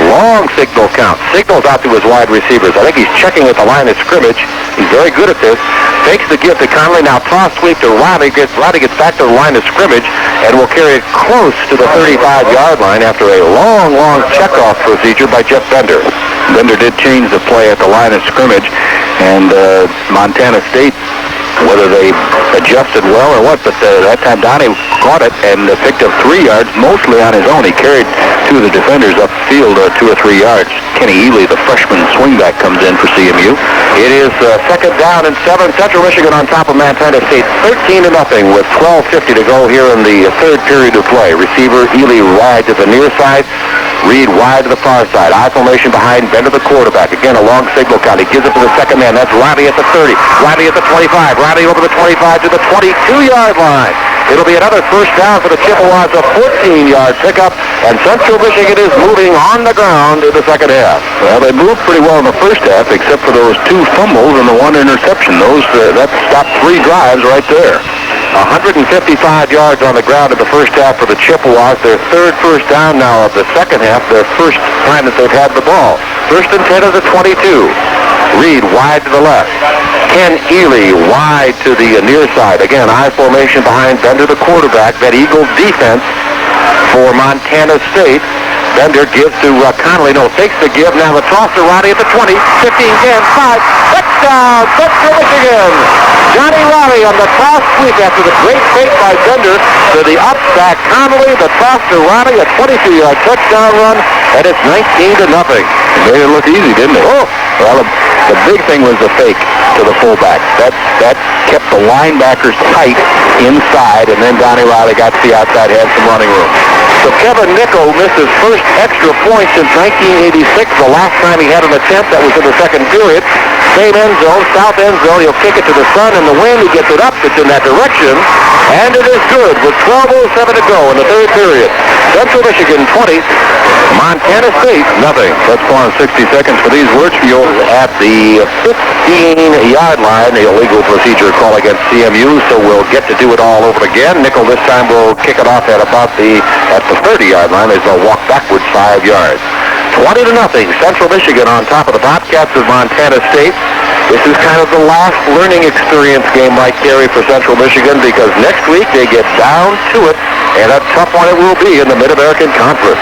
Long signal count. Signals out to his wide receivers. I think he's checking at the line of scrimmage. He's very good at this. Fakes the give to Connolly. Now toss sweep to Riley. Riley gets back to the line of scrimmage and will carry it close to the 35-yard line after a long checkoff procedure by Jeff Bender. Bender did change the play at the line of scrimmage, and Montana State, whether they adjusted well or what, but that time Donnie caught it and picked up 3 yards, mostly on his own. He carried 2 of the defenders upfield 2 or 3 yards. Kenny Ely, the freshman swingback, comes in for CMU. It is 2nd down and 7. Central Michigan on top of Montana State, 13-0 with 12:50 to go here in the 3rd period of play. Receiver Ely wide to the near side. Reed wide to the far side. I formation behind Bender, the quarterback. Again, a long signal count. He gives it to the second man. That's Riley at the 30. Riley at the 25. Riley over the 25 to the 22-yard line. It'll be another 1st down for the Chippewas, a 14-yard pickup, and Central Michigan is moving on the ground in the second half. Well, they moved pretty well in the first half, except for those 2 fumbles and the 1 interception. That stopped 3 drives right there. 155 yards on the ground in the first half for the Chippewas. Their 3rd first down now of the second half, their first time that they've had the ball. 1st and 10 of the 22. Reed wide to the left. Ken Ely wide to the near side. Again, I formation behind Bender, the quarterback. That Eagles defense for Montana State. Bender gives to Connolly. No, takes the give. Now the toss to Riley at the 20. 15, 10, 5. Touchdown, Central Michigan. Johnny Riley on the toss sweep after the great fake by Bender to the up back Connolly. The toss to Riley, a 22-yard touchdown run, and it's 19-0. It made it look easy, didn't it? Oh, well, the big thing was the fake to the fullback. That kept the linebackers tight inside, and then Donnie Riley got to the outside, had some running room. So Kevin Nichol missed his first extra point since 1986. The last time he had an attempt, that was in the 2nd period. Same end zone, south end zone. He'll kick it to the sun and the wind. He gets it up. It's in that direction. And it is good with 12:07 to go in the 3rd period. Central Michigan 20, Montana State nothing. Let's pause 60 seconds for these Wirtfield At the 15-yard line, the illegal procedure call against CMU, so we'll get to do it all over again. Nichol this time will kick it off at the 30-yard line as they'll walk backwards 5 yards. 20-0. Central Michigan on top of the Bobcats of Montana State. This is kind of the last learning experience game, Mike Carey, for Central Michigan, because next week they get down to it, and a tough one it will be in the Mid-American Conference.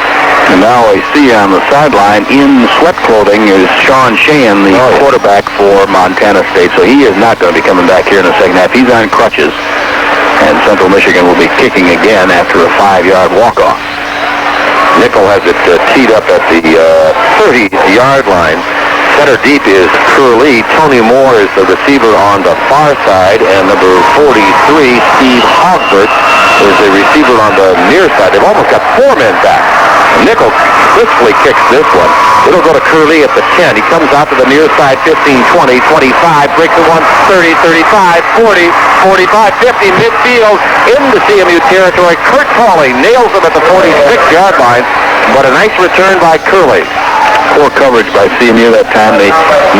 And now I see on the sideline in sweat clothing is Sean Sheehan, the quarterback for Montana State. So he is not going to be coming back here in the second half. He's on crutches. And Central Michigan will be kicking again after a 5-yard walk-off. Nichol has it teed up at the 30-yard line. Center deep is Curley. Tony Moore is the receiver on the far side, and number 43, Steve Hogbert, is a receiver on the near side. They've almost got 4 men back. Nickel crisply kicks this one. It'll go to Curley at the 10. He comes out to the near side, 15, 20, 25, breaks the 1, 30, 35, 40, 45, 50, midfield into CMU territory. Kurt Pauley nails him at the 46-yard line, but a nice return by Curley. Poor coverage by CMU that time. They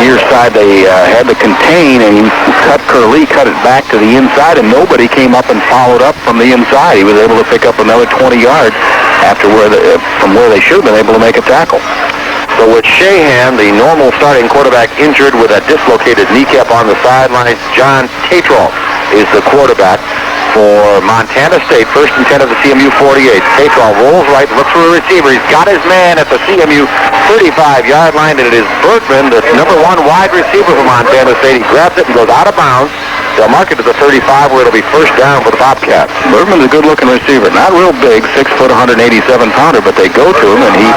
near side they had to contain, and he cut it back to the inside, and nobody came up and followed up from the inside. He was able to pick up another 20 yards from where they should have been able to make a tackle. So with Shahan, the normal starting quarterback, injured with a dislocated kneecap on the sidelines, John Tatral is the quarterback for Montana State. First and 10 of the CMU 48. Tatral rolls right, looks for a receiver. He's got his man at the CMU 35-yard line, and it is Bergman, the number 1 wide receiver for Montana State. He grabs it and goes out of bounds. They'll mark it to the 35, where it'll be first down for the Bobcats. Bergman's a good-looking receiver. Not real big, 6 foot, 187-pounder, but they go to him, and he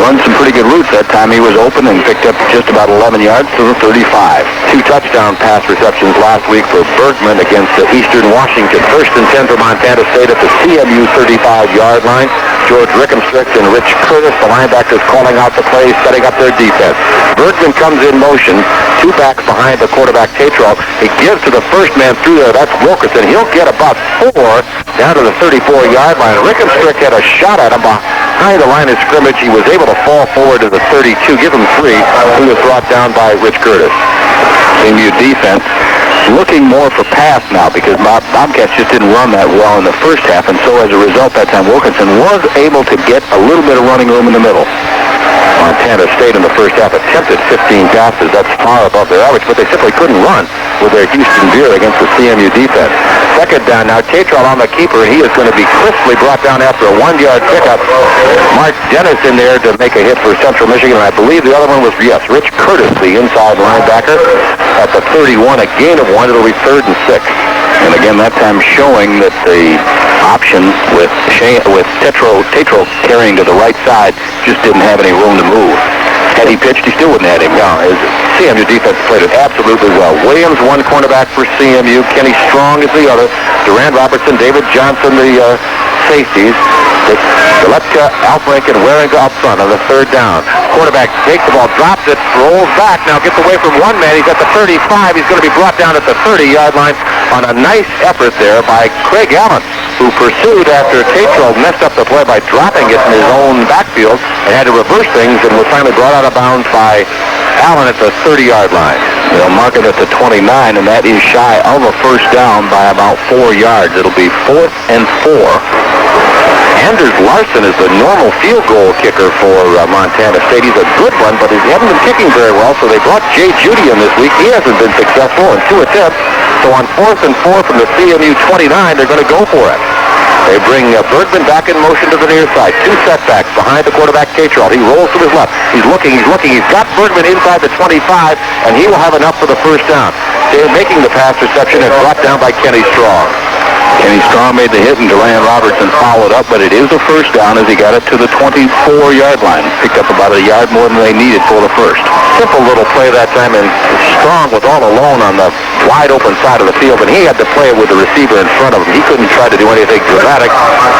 runs some pretty good routes. That time he was open and picked up just about 11 yards to the 35. 2 touchdown pass receptions last week for Bergman against Eastern Washington. First and 10 for Montana State at the CMU 35-yard line. George Rickenstrick and Rich Curtis, the linebackers, calling out the plays, setting up their defense. Bergman comes in motion, 2 backs behind the quarterback, Tatral. He gives to the first man through there. That's Wilkerson. He'll get about 4 down to the 34-yard line. Rickenstrick had a shot at him behind the line of scrimmage. He was able to fall forward to the 32, give him 3. He was brought down by Rich Curtis. CMU defense looking more for pass now, because Bobcats just didn't run that well in the first half, and so as a result that time Wilkinson was able to get a little bit of running room in the middle. Montana State in the first half attempted 15 passes. That's far above their average, but they simply couldn't run with their Houston Veer against the CMU defense. Second down now, Tatral on the keeper, and he is going to be crisply brought down after a 1-yard pickup. Mark Dennis in there to make a hit for Central Michigan, and I believe the other one was, Rich Curtis, the inside linebacker, at the 31, a gain of 1. It'll be 3rd and 6. And again, that time showing that the option with Tatral carrying to the right side just didn't have any room to move. Had he pitched, he still wouldn't have had him. No, his CMU defense played it absolutely well. Williams, 1 cornerback for CMU. Kenny Strong is the other. Durant Robertson, David Johnson, the safeties. Galetka, Alfrink, and Waring up front on the 3rd down. Quarterback takes the ball, drops it, rolls back. Now gets away from 1 man. He's at the 35. He's going to be brought down at the 30-yard line on a nice effort there by Craig Allen, who pursued after Tatral messed up the play by dropping it in his own backfield and had to reverse things, and was finally brought out of bounds by Allen at the 30-yard line. They'll mark it at the 29, and that is shy of a first down by about 4 yards. It'll be 4th and 4. Anders Larson is the normal field goal kicker for Montana State. He's a good one, but he hasn't been kicking very well, so they brought Jay Judy in this week. He hasn't been successful in 2 attempts. So on 4th and 4 from the CMU 29, they're going to go for it. They bring Bergman back in motion to the near side. 2 setbacks behind the quarterback, Tatral. He rolls to his left. He's looking. He's got Bergman inside the 25, and he will have enough for the first down. They're making the pass reception and brought down by Kenny Strong. Kenny Strong made the hit, and Durant Robertson followed up, but it is a first down as he got it to the 24-yard line. Picked up about a yard more than they needed for the first. Simple little play that time, and Strong was all alone on the wide open side of the field, and he had to play it with the receiver in front of him. He couldn't try to do anything dramatic,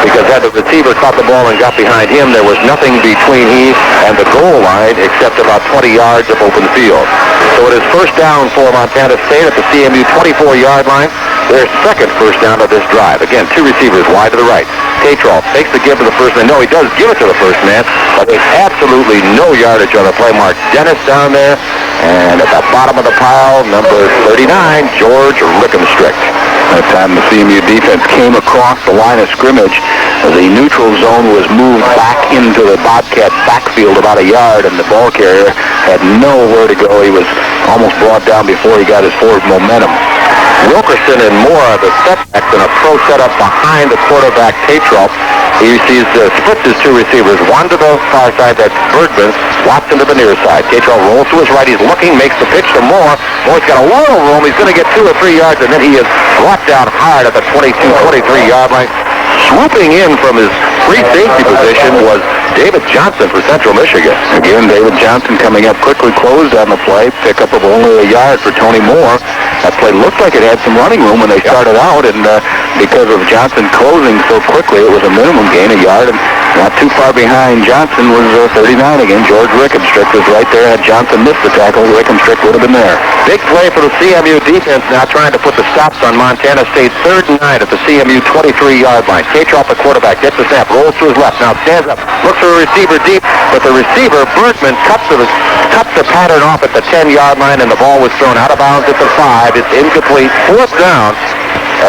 because had the receiver caught the ball and got behind him, there was nothing between he and the goal line except about 20 yards of open field. So it is first down for Montana State at the CMU 24-yard line. Their second first down of this drive. Again, 2 receivers wide to the right. Tatral takes the give to the first man. No, he does give it to the first man, but there's absolutely no yardage on the play. Mark Dennis down there, and at the bottom of the pile, number 39, George Rickenstrick. That time the CMU defense came across the line of scrimmage. The neutral zone was moved back into the Bobcat backfield about a yard, and the ball carrier had nowhere to go. He was almost brought down before he got his forward momentum. Wilkerson and Moore are the setbacks in a pro setup behind the quarterback, Tatral. He splits his 2 receivers, one to the far side, that's Bergman, Watson to the near side. Tatral rolls to his right, he's looking, makes the pitch to Moore. Moore's got a little room, he's going to get 2 or 3 yards, and then he is brought down hard at the 22, 23-yard line. Swooping in from his free safety position was David Johnson for Central Michigan. Again, David Johnson coming up quickly, closed on the play, pick up of only a yard for Tony Moore. That play looked like it had some running room when they started out, and because of Johnson closing so quickly. It was a minimum gain, a yard, and not too far behind Johnson was 39 again. George Rickenstrick was right there. Had Johnson missed the tackle, Rickenstrick would have been there. Big play for the CMU defense now, trying to put the stops on Montana State. 3rd and 9 at the CMU 23-yard line. Katroff, the quarterback, gets the snap, rolls to his left, now stands up, looks for a receiver deep, but the receiver, Bergman, cuts the pattern off at the 10-yard line, and the ball was thrown out of bounds at the 5. It's incomplete. 4th down.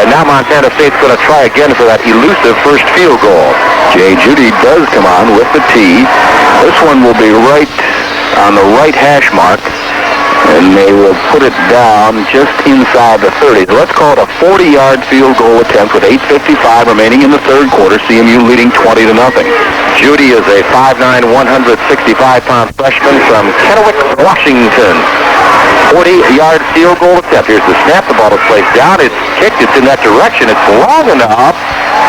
And now Montana State's going to try again for that elusive first field goal. Jay Judy does come on with the tee. This one will be right on the right hash mark, and they will put it down just inside the 30. Let's call it a 40-yard field goal attempt with 8:55 remaining in the 3rd quarter. CMU leading 20-0. Judy is a 5'9", 165-pound freshman from Kennewick, Washington. 40-yard field goal attempt. Here's the snap. The ball is placed down. It's kicked. It's in that direction. It's long enough,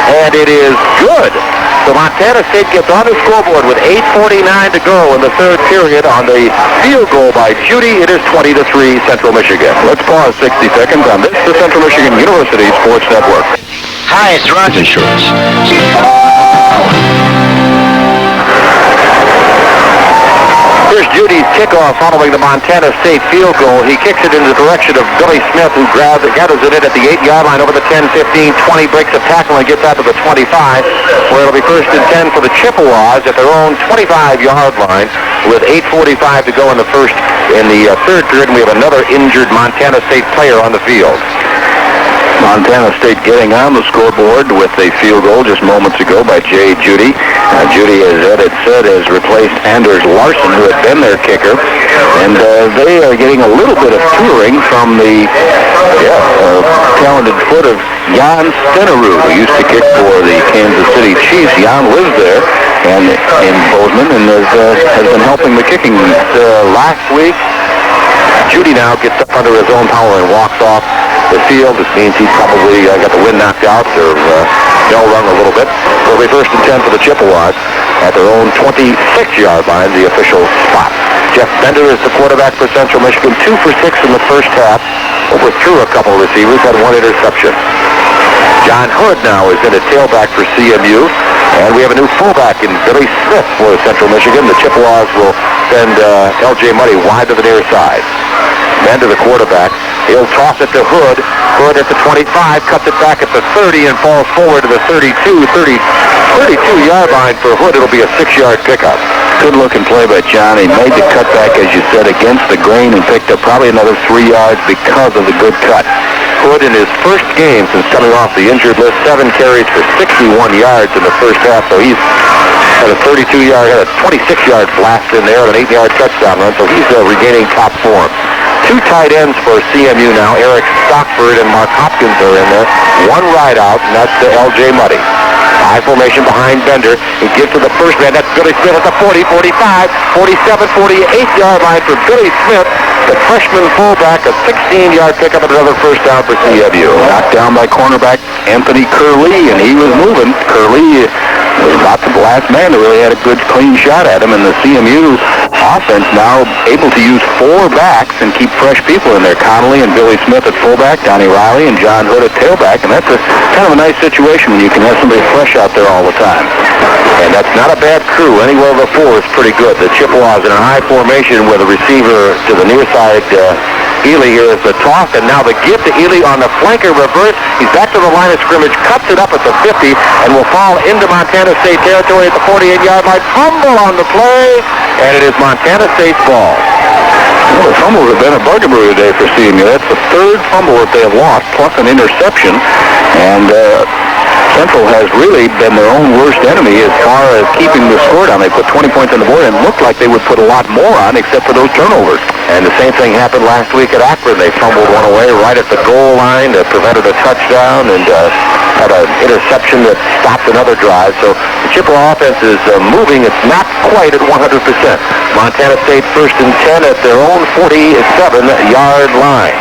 and it is good. So Montana State gets on the scoreboard with 8:49 to go in the 3rd period on the field goal by Judy. It is 20-3 Central Michigan. Let's pause 60 seconds on this, the Central Michigan University Sports Network. Hi, it's Roger Insurance. Here's Judy's kickoff following the Montana State field goal. He kicks it in the direction of Billy Smith, who gathers it in at the 8-yard line over the 10, 15, 20, breaks a tackle and gets out to the 25, where it'll be 1st and 10 for the Chippewas at their own 25-yard line with 8:45 to go in the 3rd period, and we have another injured Montana State player on the field. Montana State getting on the scoreboard with a field goal just moments ago by Jay Judy. Judy, as Ed had said, has replaced Anders Larson, who had been their kicker. And they are getting a little bit of tutoring from the talented foot of Jan Stenerud, who used to kick for the Kansas City Chiefs. Jan lives there and in Bozeman and has been helping the kicking last week. Judy now gets up under his own power and walks off the field. This means he's probably got the wind knocked out or bell rung a little bit. It'll be 1st and 10 for the Chippewas at their own 26-yard line, the official spot. Jeff Bender is the quarterback for Central Michigan, 2 for 6 in the first half. Overthrew a couple of receivers, had 1 interception. John Hood now is in at tailback for CMU. And we have a new fullback in Billy Smith for Central Michigan. The Chippewas will send L.J. Muddy wide to the near side. Bender, the quarterback, he'll toss it to Hood. Hood at the 25, cuts it back at the 30, and falls forward to the 32-yard line for Hood. It'll be a 6-yard pickup. Good looking play by John. He made the cutback, as you said, against the grain and picked up probably another 3 yards because of the good cut. Hood in his first game since coming off the injured list, 7 carries for 61 yards in the first half. So he's had a 26-yard blast in there and an 8-yard touchdown run. So he's regaining top form. 2 tight ends for CMU now. Eric Stockford and Mark Hopkins are in there. 1 ride out, and that's L.J. Muddy. High formation behind Bender. He gives to the first man. That's Billy Smith at the 40, 45, 47, 48-yard line for Billy Smith. The freshman fullback, a 16-yard pickup and another first down for CMU. Knocked down by cornerback Anthony Curley, and he was moving. Curley was about the last man that really had a good, clean shot at him, and the CMU offense now able to use 4 backs and keep fresh people in there. Connolly and Billy Smith at fullback, Donnie Riley and John Hood at tailback, and that's a kind of a nice situation when you can have somebody fresh out there all the time. And that's not a bad crew. Anywhere over 4 is pretty good. The Chippewas in a high formation with a receiver to the near side. Ely here is the toss, and now the give to Ely on the flanker reverse. He's back to the line of scrimmage, cuts it up at the 50, and will fall into Montana State territory at the 48-yard line. Fumble on the play, and it is Montana State's ball. Well, the fumbles have been a bugaboo today for CMU. That's the 3rd fumble that they have lost, plus an interception, and Central has really been their own worst enemy as far as keeping the score down. They put 20 points on the board and looked like they would put a lot more on except for those turnovers. And the same thing happened last week at Akron. They fumbled one away right at the goal line that prevented a touchdown and had an interception that stopped another drive. So the Chippewa offense is moving. It's not quite at 100%. Montana State 1st and 10 at their own 47-yard line.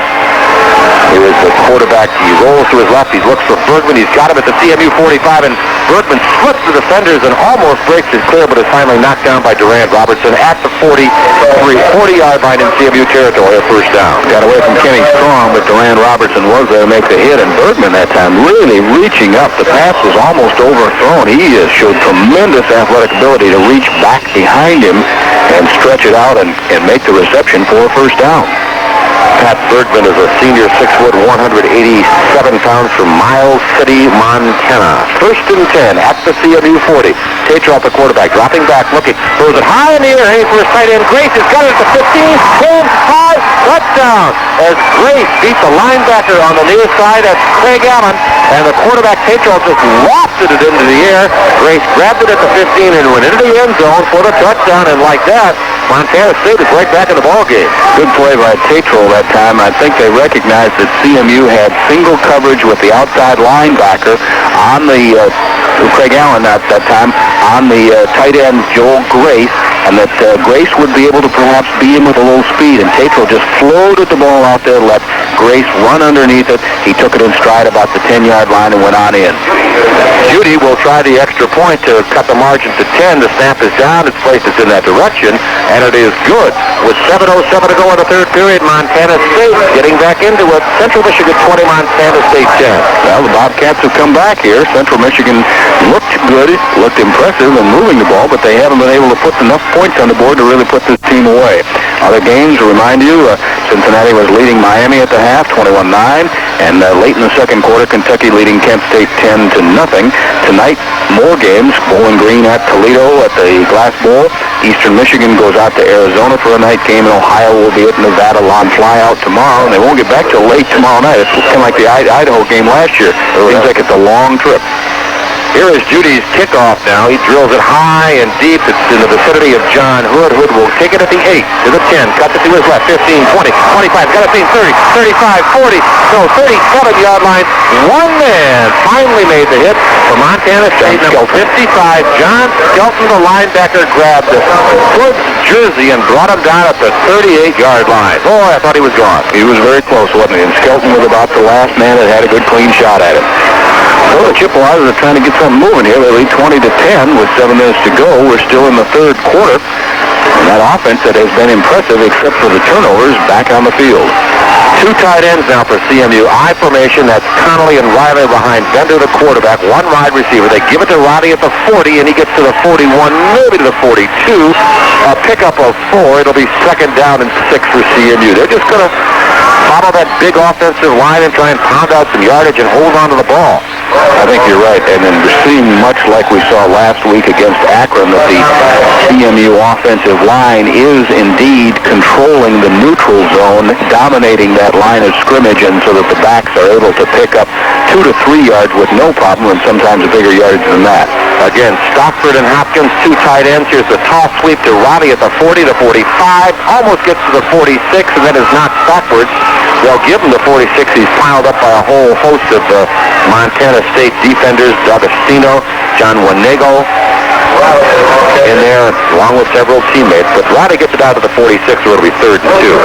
Here is the quarterback. He rolls to his left. He looks for Bergman. He's got him at the CMU 45, and Bergman slips the defenders and almost breaks his clear, but is finally knocked down by Durant Robertson at the 40-yard line in CMU territory, a first down. Got away from Kenny Strong, but Durant Robertson was there to make the hit, and Bergman that time really reaching up. The pass was almost overthrown. He showed tremendous athletic ability to reach back behind him and stretch it out and make the reception for a first down. Pat Bergman is a senior, 6 foot, 187 pounds from Miles City, Montana. First and 10 at the CMU 40. Tatro, the quarterback, dropping back, looking, throws it high in the air, heading for his tight end. Grace has got it at the 15, 10, 5, touchdown. As Grace beat the linebacker on the near side, that's Craig Allen, and the quarterback, Tatro, just wafted it into the air. Grace grabbed it at the 15 and went into the end zone for the touchdown, and like that, Montana State is right back in the ballgame. Good play by Tatro that time. I think they recognized that CMU had single coverage with the outside linebacker on the Craig Allen at that time on the tight end Joel Grace, and that Grace would be able to perhaps beat him with a little speed, and Tatro just floated the ball out there, let Grace run underneath it. He took it in stride about the 10-yard line and went on in. Judy will try the extra point to cut the margin to 10. The snap is down. It's placed in that direction, and it is good. With 7:07 to go in the third period, Montana State getting back into it. Central Michigan 20, Montana State 10. Well, the Bobcats have come back here. Central Michigan looked good, looked impressive in moving the ball, but they haven't been able to put enough points on the board to really put this team away. Other games, to remind you, Cincinnati was leading Miami at the half, 21-9, and late in the second quarter, Kentucky leading Kent State 10-0. Tonight, more games. Bowling Green at Toledo at the Glass Bowl. Eastern Michigan goes out to Arizona for a night game, and Ohio will be at Nevada on flyout tomorrow, and they won't get back till late tomorrow night. It's kind of like the Idaho game last year. It seems like it's a long trip. Here is Judy's kickoff now. He drills it high and deep. It's in the vicinity of John Hood. Hood will kick it at the 8, to the 10. Cuts it to his left. 15, 20, 25. Got it seen 30, 35, 40. No, 37-yard line. One man finally made the hit for Montana State. Number 55, John Skelton, the linebacker, grabbed the Hood's jersey and brought him down at the 38-yard line. Boy, I thought he was gone. He was very close, wasn't he? And Skelton was about the last man that had a good clean shot at him. So the Chippewas are trying to get something moving here. They lead 20-10 with 7 minutes to go. We're still in the third quarter. And that offense that has been impressive, except for the turnovers, back on the field. 2 tight ends now for CMU. I formation. That's Connolly and Riley behind Bender, the quarterback. 1 wide receiver. They give it to Riley at the 40, and he gets to the 41, maybe to the 42. A pickup of 4. It'll be second down and 6 for CMU. They're just going to follow that big offensive line and try and pound out some yardage and hold on to the ball. I think you're right, and then we're seeing much like we saw last week against Akron, that the CMU offensive line is indeed controlling the neutral zone, dominating that line of scrimmage, and so that the backs are able to pick up 2 to 3 yards with no problem, and sometimes a bigger yardage than that. Again, Stockford and Hopkins, 2 tight ends. Here's the toss sweep to Roddy at the 40, the 45, almost gets to the 46, and then is knocked backwards. They'll give him the 46. He's piled up by a whole host of Montana State defenders, D'Agostino, John Wanego in there, along with several teammates. But Roddy gets it out to the 46, so it'll be 3rd and 2.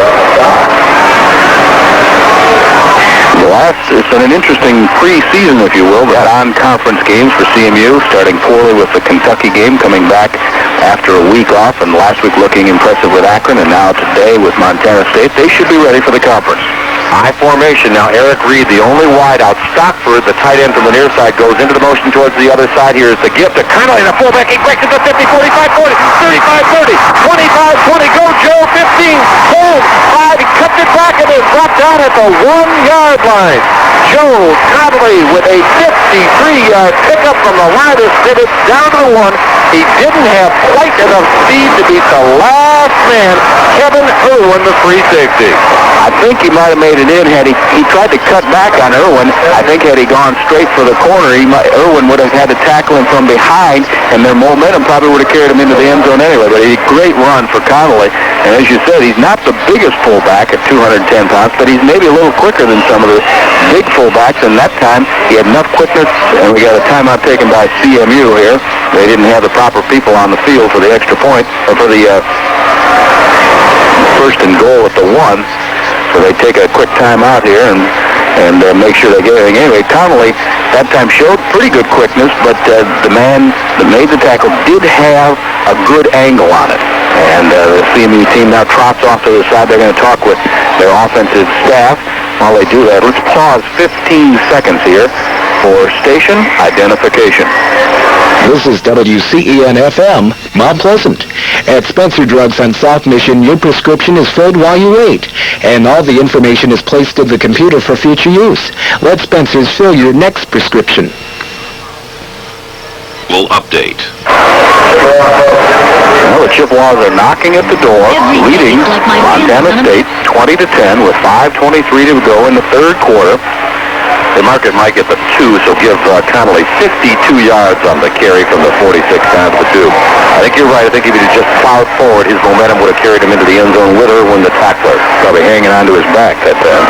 It's been an interesting preseason, if you will. Got on-conference games for CMU, starting poorly with the Kentucky game, coming back after a week off, and last week looking impressive with Akron, and now today with Montana State. They should be ready for the conference. I formation now. Eric Reed, the only wideout. Stockford, the tight end from the near side, goes into the motion towards the other side. Here's the gift to Connolly, the fullback. He breaks it to 50, 45, 40, 35, 30, 25, 20. Go, Joe, 15, 10, 5. He cuts it back and is dropped down at the 1-yard line. Joe Connolly with a 53-yard pickup from the line of scrimmage down to the 1. He didn't have quite enough speed to beat the last man, Kevin Irwin, the free safety. I think he might have made it in had he tried to cut back on Irwin. I think had he gone straight for the corner, Irwin would have had to tackle him from behind, and their momentum probably would have carried him into the end zone anyway. But a great run for Connolly. And as you said, he's not the biggest fullback at 210 pounds, but he's maybe a little quicker than some of the big fullbacks. And that time, he had enough quickness, and we got a timeout taken by CMU here. They didn't have the proper people on the field for the extra point, or for the first and goal at the 1. So they take a quick timeout here, and and make sure they get everything. Anyway, Connolly that time showed pretty good quickness, but the man that made the tackle did have a good angle on it. And the CMU team now trots off to the side. They're going to talk with their offensive staff while they do that. Let's pause 15 seconds here for station identification. This is WCEN-FM, Mount Pleasant. At Spencer Drugs on South Mission, your prescription is filled while you wait, and all the information is placed in the computer for future use. Let Spencer's fill your next prescription. Will update. Well, the Chippewas are knocking at the door, leading Montana State 20-10 with 5:23 to go in the third quarter. They mark it Mike at the 2, so give Connolly 52 yards on the carry from the 46 down to the 2. I think you're right. I think if he had just plowed forward, his momentum would have carried him into the end zone with her when the tackler probably hanging onto his back that time.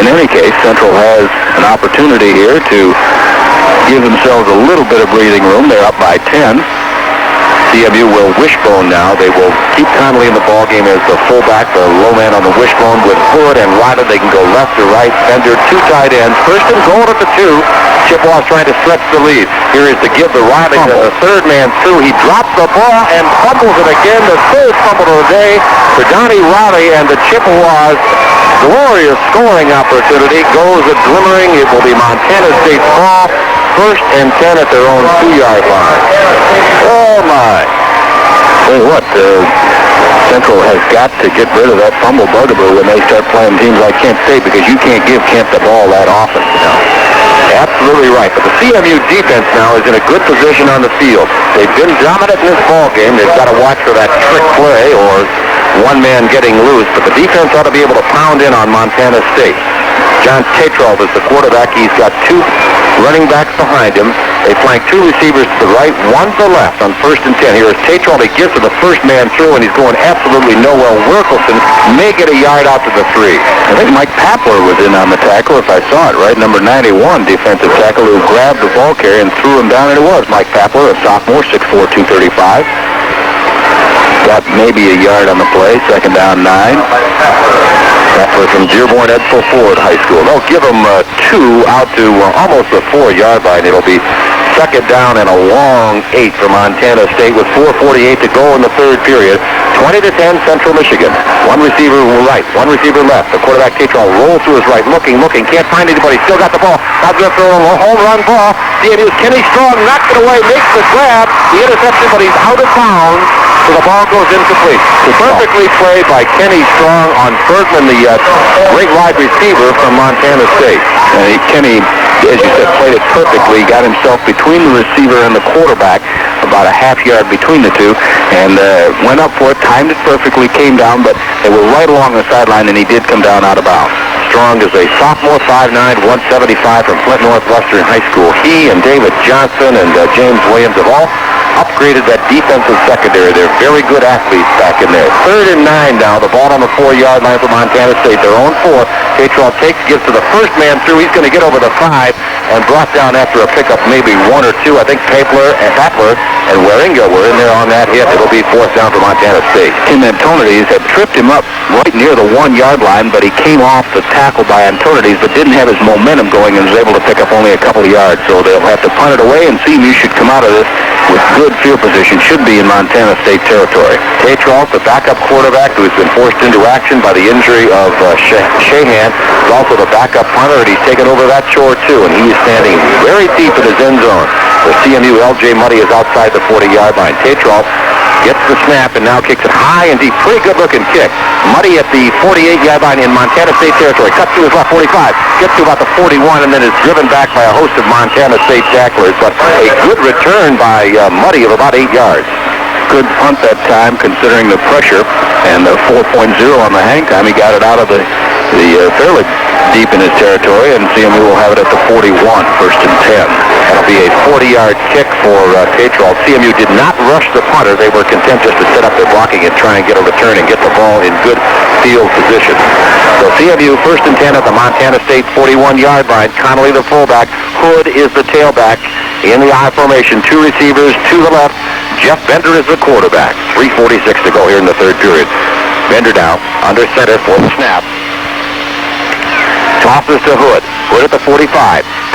In any case, Central has an opportunity here to give themselves a little bit of breathing room. They're up by 10. CMU will wishbone now. They will keep Connolly in the ballgame as the fullback, the low man on the wishbone with Hood and Ryder. They can go left to right. Bender, 2 tight ends. First and goal at the 2. Chippewas trying to stretch the lead. Here is the give to Riley, the third man through. He drops the ball and fumbles it again. The third fumble of the day for Donnie Riley, and the Chippewas' glorious scoring opportunity goes a glimmering. It will be Montana State's ball. First and 10 at their own 2-yard line. Oh, my. Tell you what, Central has got to get rid of that fumble bugaboo when they start playing teams like Kent State, because you can't give Kent the ball that often. Absolutely right. But the CMU defense now is in a good position on the field. They've been dominant in this ball game. They've got to watch for that trick play or one man getting loose, but the defense ought to be able to pound in on Montana State. John Tetrolf is the quarterback. He's got 2 running backs behind him. They flank 2 receivers to the right, 1 to the left on first and 10. Here is Tetrolf. He gives to the first man through, and he's going absolutely nowhere. Wilkerson may get a yard out to the 3. I think Mike Papler was in on the tackle, if I saw it right. Number 91, defensive tackle, who grabbed the ball carrier and threw him down, and it was Mike Papler, a sophomore, 6'4", 235. Got maybe a yard on the play. Second down, 9. Papler from Dearborn Edsel Ford High School. They'll give him 2 out to almost the 4-yard line. It'll be second down and a long 8 for Montana State with 4:48 to go in the third period. 20-10 Central Michigan. 1 receiver right, 1 receiver left. The quarterback Tetrolf rolls to his right, looking, can't find anybody. Still got the ball. Not going to throw a home run ball. See, it is Kenny Strong, knocks it away, makes the grab. The interception, but he's out of bounds. So the ball goes incomplete. Perfectly played by Kenny Strong on Bergman, the great wide receiver from Montana State. And Kenny, as you said, played it perfectly. Got himself between the receiver and the quarterback, about a half yard between the two, and went up for it, timed it perfectly, came down, but they were right along the sideline, and he did come down out of bounds. Strong is a sophomore, 5'9", 175 from Flint Northwestern High School. He and David Johnson and James Williams have all upgraded that defensive secondary. They're very good athletes back in there. Third and 9 now. The ball on the 4-yard line for Montana State. Their own 4. Tetrolf gives to the first man through. He's going to get over the 5 and brought down after a pickup, maybe 1 or 2. I think Papler and Waringa were in there on that hit. It'll be 4th down for Montana State. Tim Antonides had tripped him up right near the 1-yard line, but he came off the tackle by Antonides, but didn't have his momentum going and was able to pick up only a couple of yards. So they'll have to punt it away, and CMU should come out of this with good field position. Should be in Montana State territory. Tetrolf, the backup quarterback who's been forced into action by the injury of Shahan, is also the backup punter, and he's taken over that chore too, and he is standing very deep in his end zone. The CMU L.J. Muddy is outside the 40-yard line. Tetrolf gets the snap and now kicks it high and deep. Pretty good-looking kick. Muddy at the 48-yard line in Montana State territory. Cuts to his left, 45. Gets to about the 41 and then is driven back by a host of Montana State tacklers. But a good return by Muddy of about 8 yards. Good punt that time considering the pressure and the 4.0 on the hang time. He got it out of the fairly deep in his territory, and CMU will have it at the 41, first and 10. That'll be a 40-yard kick for Tetrolf. CMU did not rush the punter. They were content just to set up their blocking and try and get a return and get the ball in good field position. So CMU first and 10 at the Montana State 41-yard line. Connolly the fullback. Hood is the tailback. In the I formation, 2 receivers to the left. Jeff Bender is the quarterback. 3:46 to go here in the third period. Bender now under center for the snap. Tosses to Hood. Hood at the 45.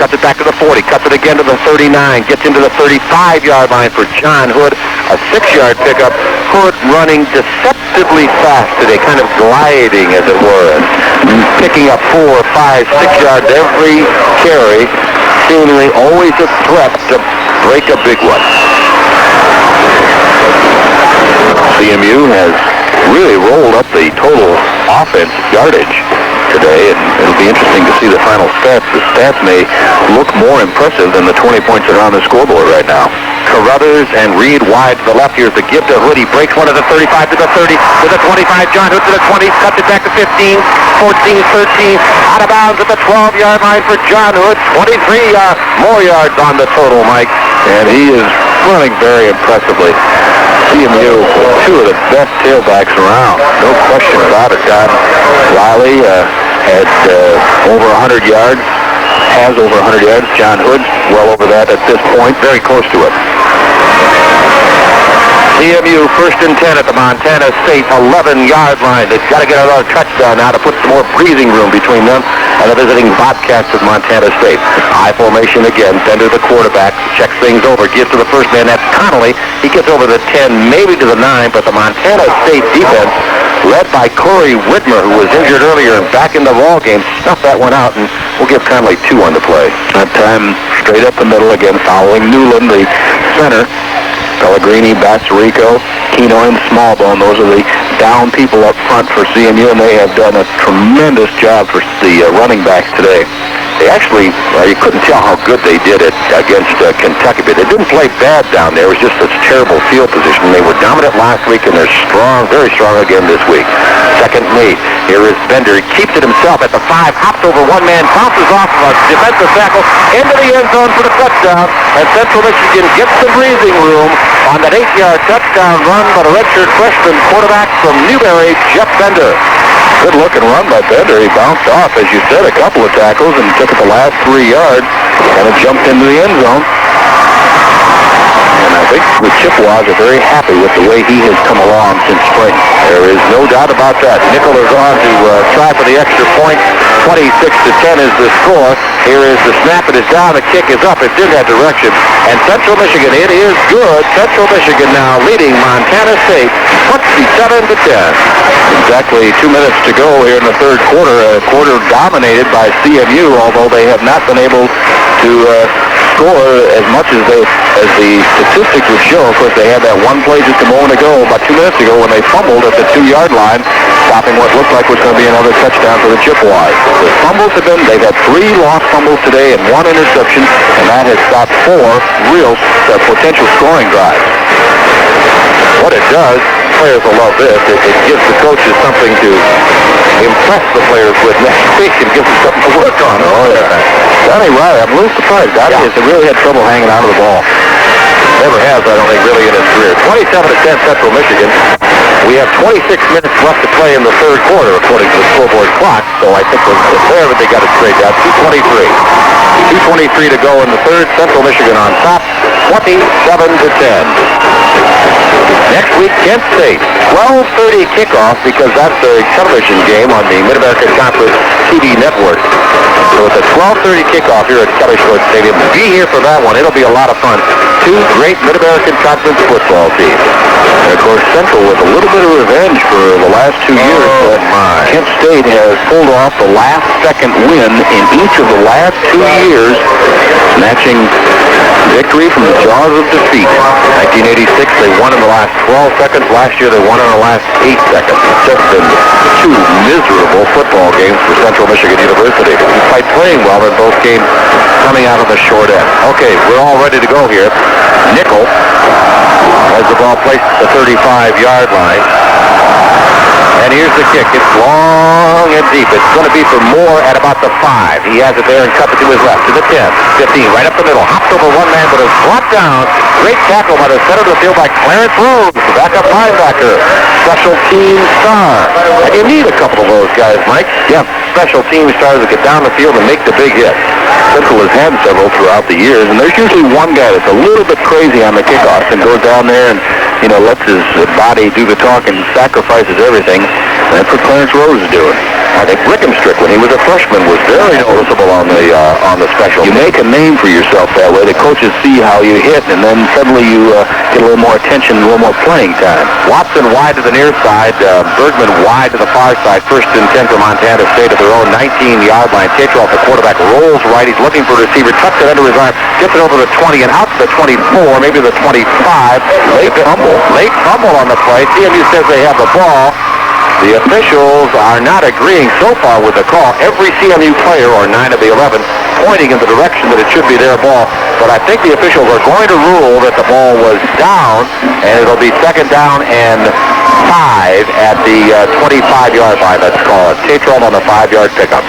Cuts it back to the 40. Cuts it again to the 39. Gets into the 35-yard line for John Hood. A 6-yard pickup. Hood running deceptively fast today, kind of gliding, as it were, and picking up 4, 5, 6 yards every carry. Seemingly always a threat to break a big one. CMU has really rolled up the total offense yardage today, and it'll be interesting to see the final stats. The stats may look more impressive than the 20 points that are on the scoreboard right now. Carruthers and Reed wide to the left. Here's the give to Hood. He breaks one at the 35 to the 30 to the 25. John Hood to the 20. Cuts it back to 15, 14, 13. Out of bounds at the 12-yard line for John Hood. 23 more yards on the total, Mike. And he is running very impressively. CMU, two of the best tailbacks around. No question about it. Don Riley had over 100 yards. Has over 100 yards. John Hood, well over that at this point. Very close to it. CMU first and 10 at the Montana State 11-yard line. They've got to get another touchdown now to put some more breathing room between them and the visiting Bobcats of Montana State. High formation again. Bender, the quarterback, checks things over. Gives to the first man. That's Connolly. He gets over the 10, maybe to the 9, but the Montana State defense, led by Corey Whitmer, who was injured earlier and back in the ball game, snuffed that one out, and we'll give Connolly 2 on the play. That time straight up the middle again, following Newland, the center. Pellegrini, Bassarico, Keno, and Smallbone. Those are the down people up front for CMU, and they have done a tremendous job for the running backs today. They actually, you couldn't tell how good they did it against Kentucky, but they didn't play bad down there. It was just such terrible field position. They were dominant last week, and they're strong, very strong again this week. Second and 8. Here is Bender. He keeps it himself at the 5, hops over one man, bounces off of a defensive tackle into the end zone for the touchdown, and Central Michigan gets the breathing room on that 8-yard touchdown run by the redshirt freshman quarterback from Newberry, Jeff Bender. Good looking run by Bender. He bounced off, as you said, a couple of tackles and took it the last 3 yards and it jumped into the end zone. And I think the Chippewas are very happy with the way he has come along since spring. There is no doubt about that. Nickel is on to try for the extra point. 26-10 is the score. Here is the snap. It is down. The kick is up. It's in that direction. And Central Michigan, it is good. Central Michigan now leading Montana State 27-10. Exactly 2 minutes to go here in the third quarter. A quarter dominated by CMU, although they have not been able to score as much as the statistics would show. Of course, they had that one play just a moment ago, about 2 minutes ago, when they fumbled at the 2-yard line, stopping what looked like was going to be another touchdown for the Chippewas. The fumbles have been, they've had 3 lost fumbles today and 1 interception, and that has stopped 4 real potential scoring drives. What it does, players will love this, it gives the coaches something to impress the players with next week and gives them something to work on. Oh, yeah. Donnie Riley, I'm a little surprised. Donnie has really had trouble hanging on to the ball. Never has, I don't think, really in his career. 27-10 Central Michigan. We have 26 minutes left to play in the third quarter, according to the scoreboard clock, so I think there they got it straight out. 2:23 to go in the third. Central Michigan on top, 27-10. Next week, Kent State. 12:30 kickoff, because that's a television game on the Mid-American Conference TV network. So it's a 12:30 kickoff here at Kelly Short Stadium. Be here for that one. It'll be a lot of fun. 2 great Mid-American Conference football teams. And of course, Central with a little bit of revenge for the last 2 years. Kent State has pulled off the last second win in each of the last 2 years, snatching victory from the jaws of defeat. 1986, they won in the last 12 seconds. Last year, they won in the last 8 seconds. It's just been 2 miserable football games for Central Michigan University. Despite playing well in both games, coming out of the short end. Okay, we're all ready to go here. Nickel has the ball placed at the 35-yard line. And here's the kick. It's long and deep. It's going to be for Moore at about the 5. He has it there and cuts it to his left, to the 10, 15, right up the middle. Hops over one man, but is brought down. Great tackle by the center of the field by Clarence Rose, the backup linebacker. Special team star. And you need a couple of those guys, Mike. Yeah, special team stars that get down the field and make the big hit. Central has had several throughout the years, and there's usually one guy that's a little bit crazy on the kickoff and goes down there and lets his body do the talking, sacrifices everything. That's what Clarence Rose is doing. I think Rickenstrick, when he was a freshman, was very noticeable on the special. You make a name for yourself that way. The coaches see how you hit, and then suddenly you get a little more attention, a little more playing time. Watson wide to the near side. Bergman wide to the far side. 1st and 10 for Montana State at their own 19-yard line. Tetroff, the quarterback, rolls right. He's looking for a receiver. Tucks it under his arm. Gets it over the 20 and out to the 24, maybe the 25. Late fumble on the play. CMU says they have the ball. The officials are not agreeing so far with the call. Every CMU player, or 9 of the 11, pointing in the direction that it should be their ball. But I think the officials are going to rule that the ball was down, and it'll be 2nd down and 5 at the 25-yard line, let's call it. Tatron on the 5-yard pickup.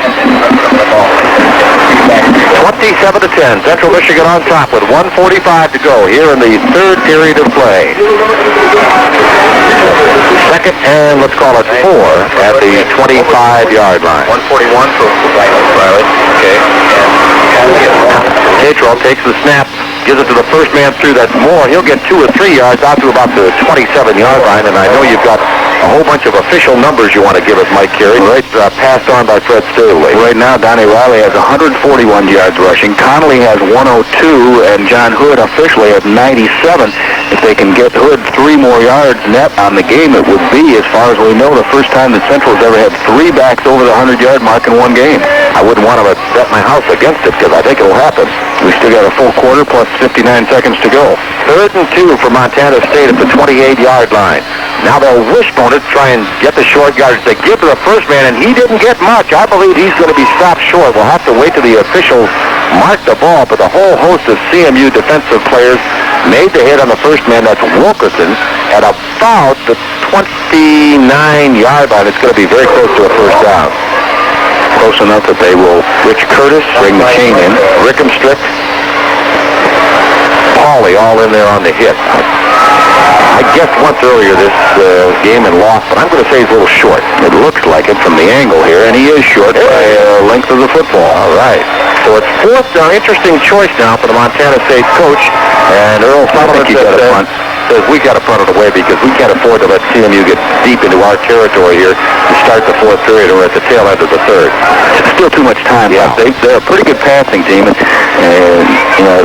27-10. Central Michigan on top with 1:45 to go here in the 3rd period of play. 2nd and, let's call it 4 at the 25-yard line. 1:41 for Riley. Okay. Tatron takes the snap, gives it to the first man through. That's Moore. He'll get 2 or 3 yards out to about the 27-yard line, and I know you've got a whole bunch of official numbers you want to give us, Mike Carey. Right, passed on by Fred Staley. Right now, Donnie Riley has 141 yards rushing. Connolly has 102, and John Hood officially has 97. If they can get Hood 3 more yards net on the game, it would be, as far as we know, the first time that Central's ever had 3 backs over the 100-yard mark in one game. I wouldn't want to bet my house against it, because I think it'll happen. We still got a full quarter plus 59 seconds to go. 3rd and 2 for Montana State at the 28-yard line. Now they'll wishbone it, try and get the short yardage. They give to the first man, and he didn't get much. I believe he's going to be stopped short. We'll have to wait till the officials mark the ball, but the whole host of CMU defensive players made the hit on the first man. That's Wilkerson at about the 29-yard line. It's going to be very close to a first down. Close enough that they will. Rich Curtis bring the chain in. Rickenstrick, Pauly all in there on the hit. I guessed once earlier this game and lost, but I'm going to say he's a little short. It looks like it from the angle here, and he is short by length of the football. All right. So it's 4th down. Interesting choice now for the Montana State coach. And Earl Solomon says we got to punt it away because we can't afford to let CMU get deep into our territory here to start the 4th period, or at the tail end of the 3rd. It's still too much time. Yeah, they're a pretty good passing team, and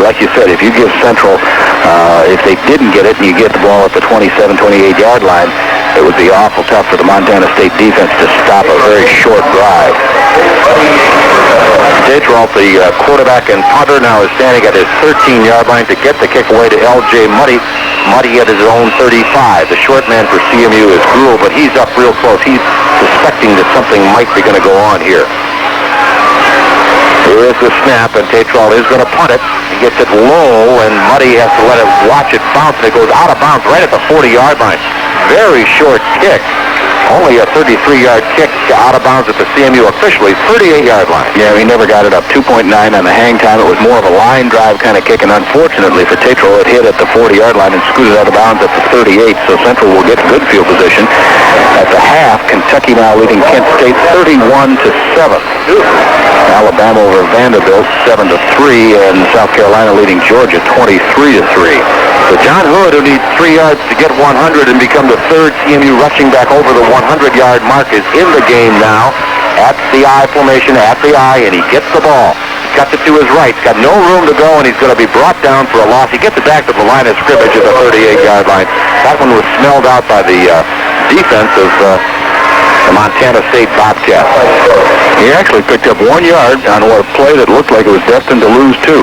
like you said, if you give Central, if they didn't get it and you get the ball at the 27, 28-yard line, it would be awful tough for the Montana State defense to stop a very short drive. Datroff, the quarterback and punter, now is standing at his 13-yard line to get the kick away to L.J. Muddy. Muddy at his own 35. The short man for CMU is Gruel, but he's up real close. He's suspecting that something might be going to go on here. Here is the snap, and Tatrall is going to punt it. He gets it low, and Muddy has to let him watch it bounce, and it goes out of bounds right at the 40-yard line. Very short kick. Only a 33-yard kick out of bounds at the CMU officially 38-yard line. Yeah, he never got it up. 2.9 on the hang time. It was more of a line drive kind of kick, and unfortunately for Tatrall, it hit at the 40-yard line and scooted out of bounds at the 38, so Central will get good field position. At the half, Kentucky now leading Kent State 31-7. Alabama over Vanderbilt 7-3, and South Carolina leading Georgia 23-3. So John Hood, who needs 3 yards to get 100 and become the 3rd CMU rushing back over the 100-yard mark, is in the game now at the I formation, at the I, and he gets the ball. He cuts it to his right. He's got no room to go, and he's going to be brought down for a loss. He gets it back to the line of scrimmage at the 38-yard line. That one was smelled out by the defense of the Montana State Bobcats. He actually picked up 1 yard on a play that looked like it was destined to lose 2.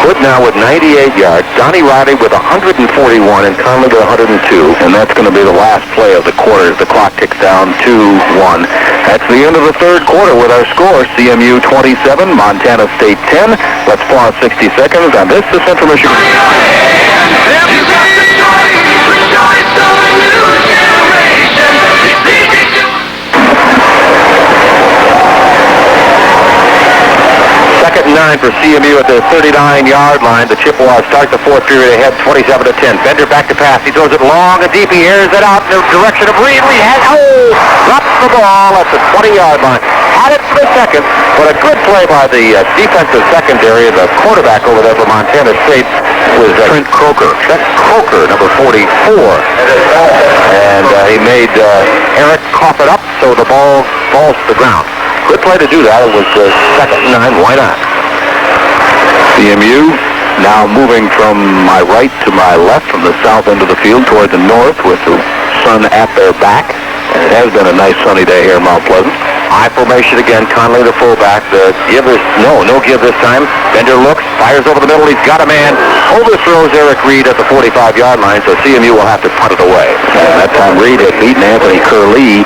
Hood now with 98 yards, Donnie Riley with 141, and Conley with 102, and that's going to be the last play of the quarter as the clock ticks down 2-1. That's the end of the 3rd quarter with our score, CMU 27, Montana State 10. Let's pause 60 seconds on this is Central Michigan. Second and 9 for CMU at the 39-yard line. The Chippewas start the 4th period ahead, 27-10. Bender back to pass. He throws it long and deep. He airs it out in the direction of Reed. Reed has drops the ball at the 20-yard line. got it for the second, but a good play by the defensive secondary. The quarterback over there for Montana State was Trent Croker. Trent Croker, number 44. And he made Eric cough it up, so the ball falls to the ground. Good play to do that. It was 2nd and 9. Why not? CMU now moving from my right to my left, from the south end of the field toward the north, with the sun at their back. And it has been a nice sunny day here in Mount Pleasant. I formation again. Conley, the fullback. The give is no give this time. Bender looks, fires over the middle. He's got a man. Overthrows Eric Reed at the 45-yard line, so CMU will have to punt it away. And that time Reed had beaten Anthony Curlee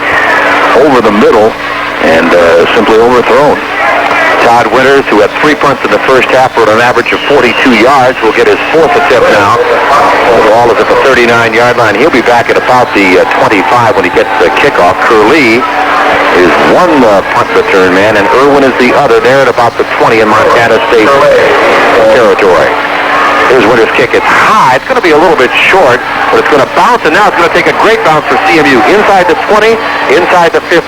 over the middle and simply overthrown. Todd Winters, who had 3 punts in the first half for an average of 42 yards, will get his 4th attempt now. The ball is at the 39-yard line. He'll be back at about the 25 when he gets the kickoff. Curlee is one punt return man, and Irwin is the other. They're at about the 20 in Montana State territory. Here's Winters' kick. It's high. It's going to be a little bit short, but it's going to bounce, and now it's going to take a great bounce for CMU. Inside the 20, inside the 15,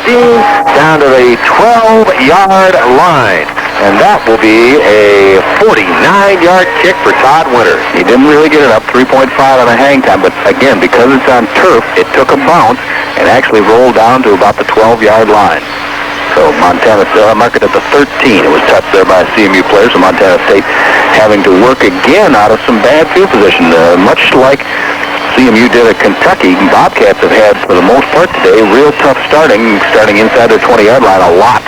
down to the 12-yard line. And that will be a 49-yard kick for Todd Winters. He didn't really get it up, 3.5 on a hang time, but again, because it's on turf, it took a bounce and actually rolled down to about the 12-yard line. So Montana marked it at the 13. It was touched there by a CMU player, so Montana State having to work again out of some bad field position, much like CMU did at Kentucky. Bobcats have had, for the most part today, real tough starting inside their 20-yard line a lot.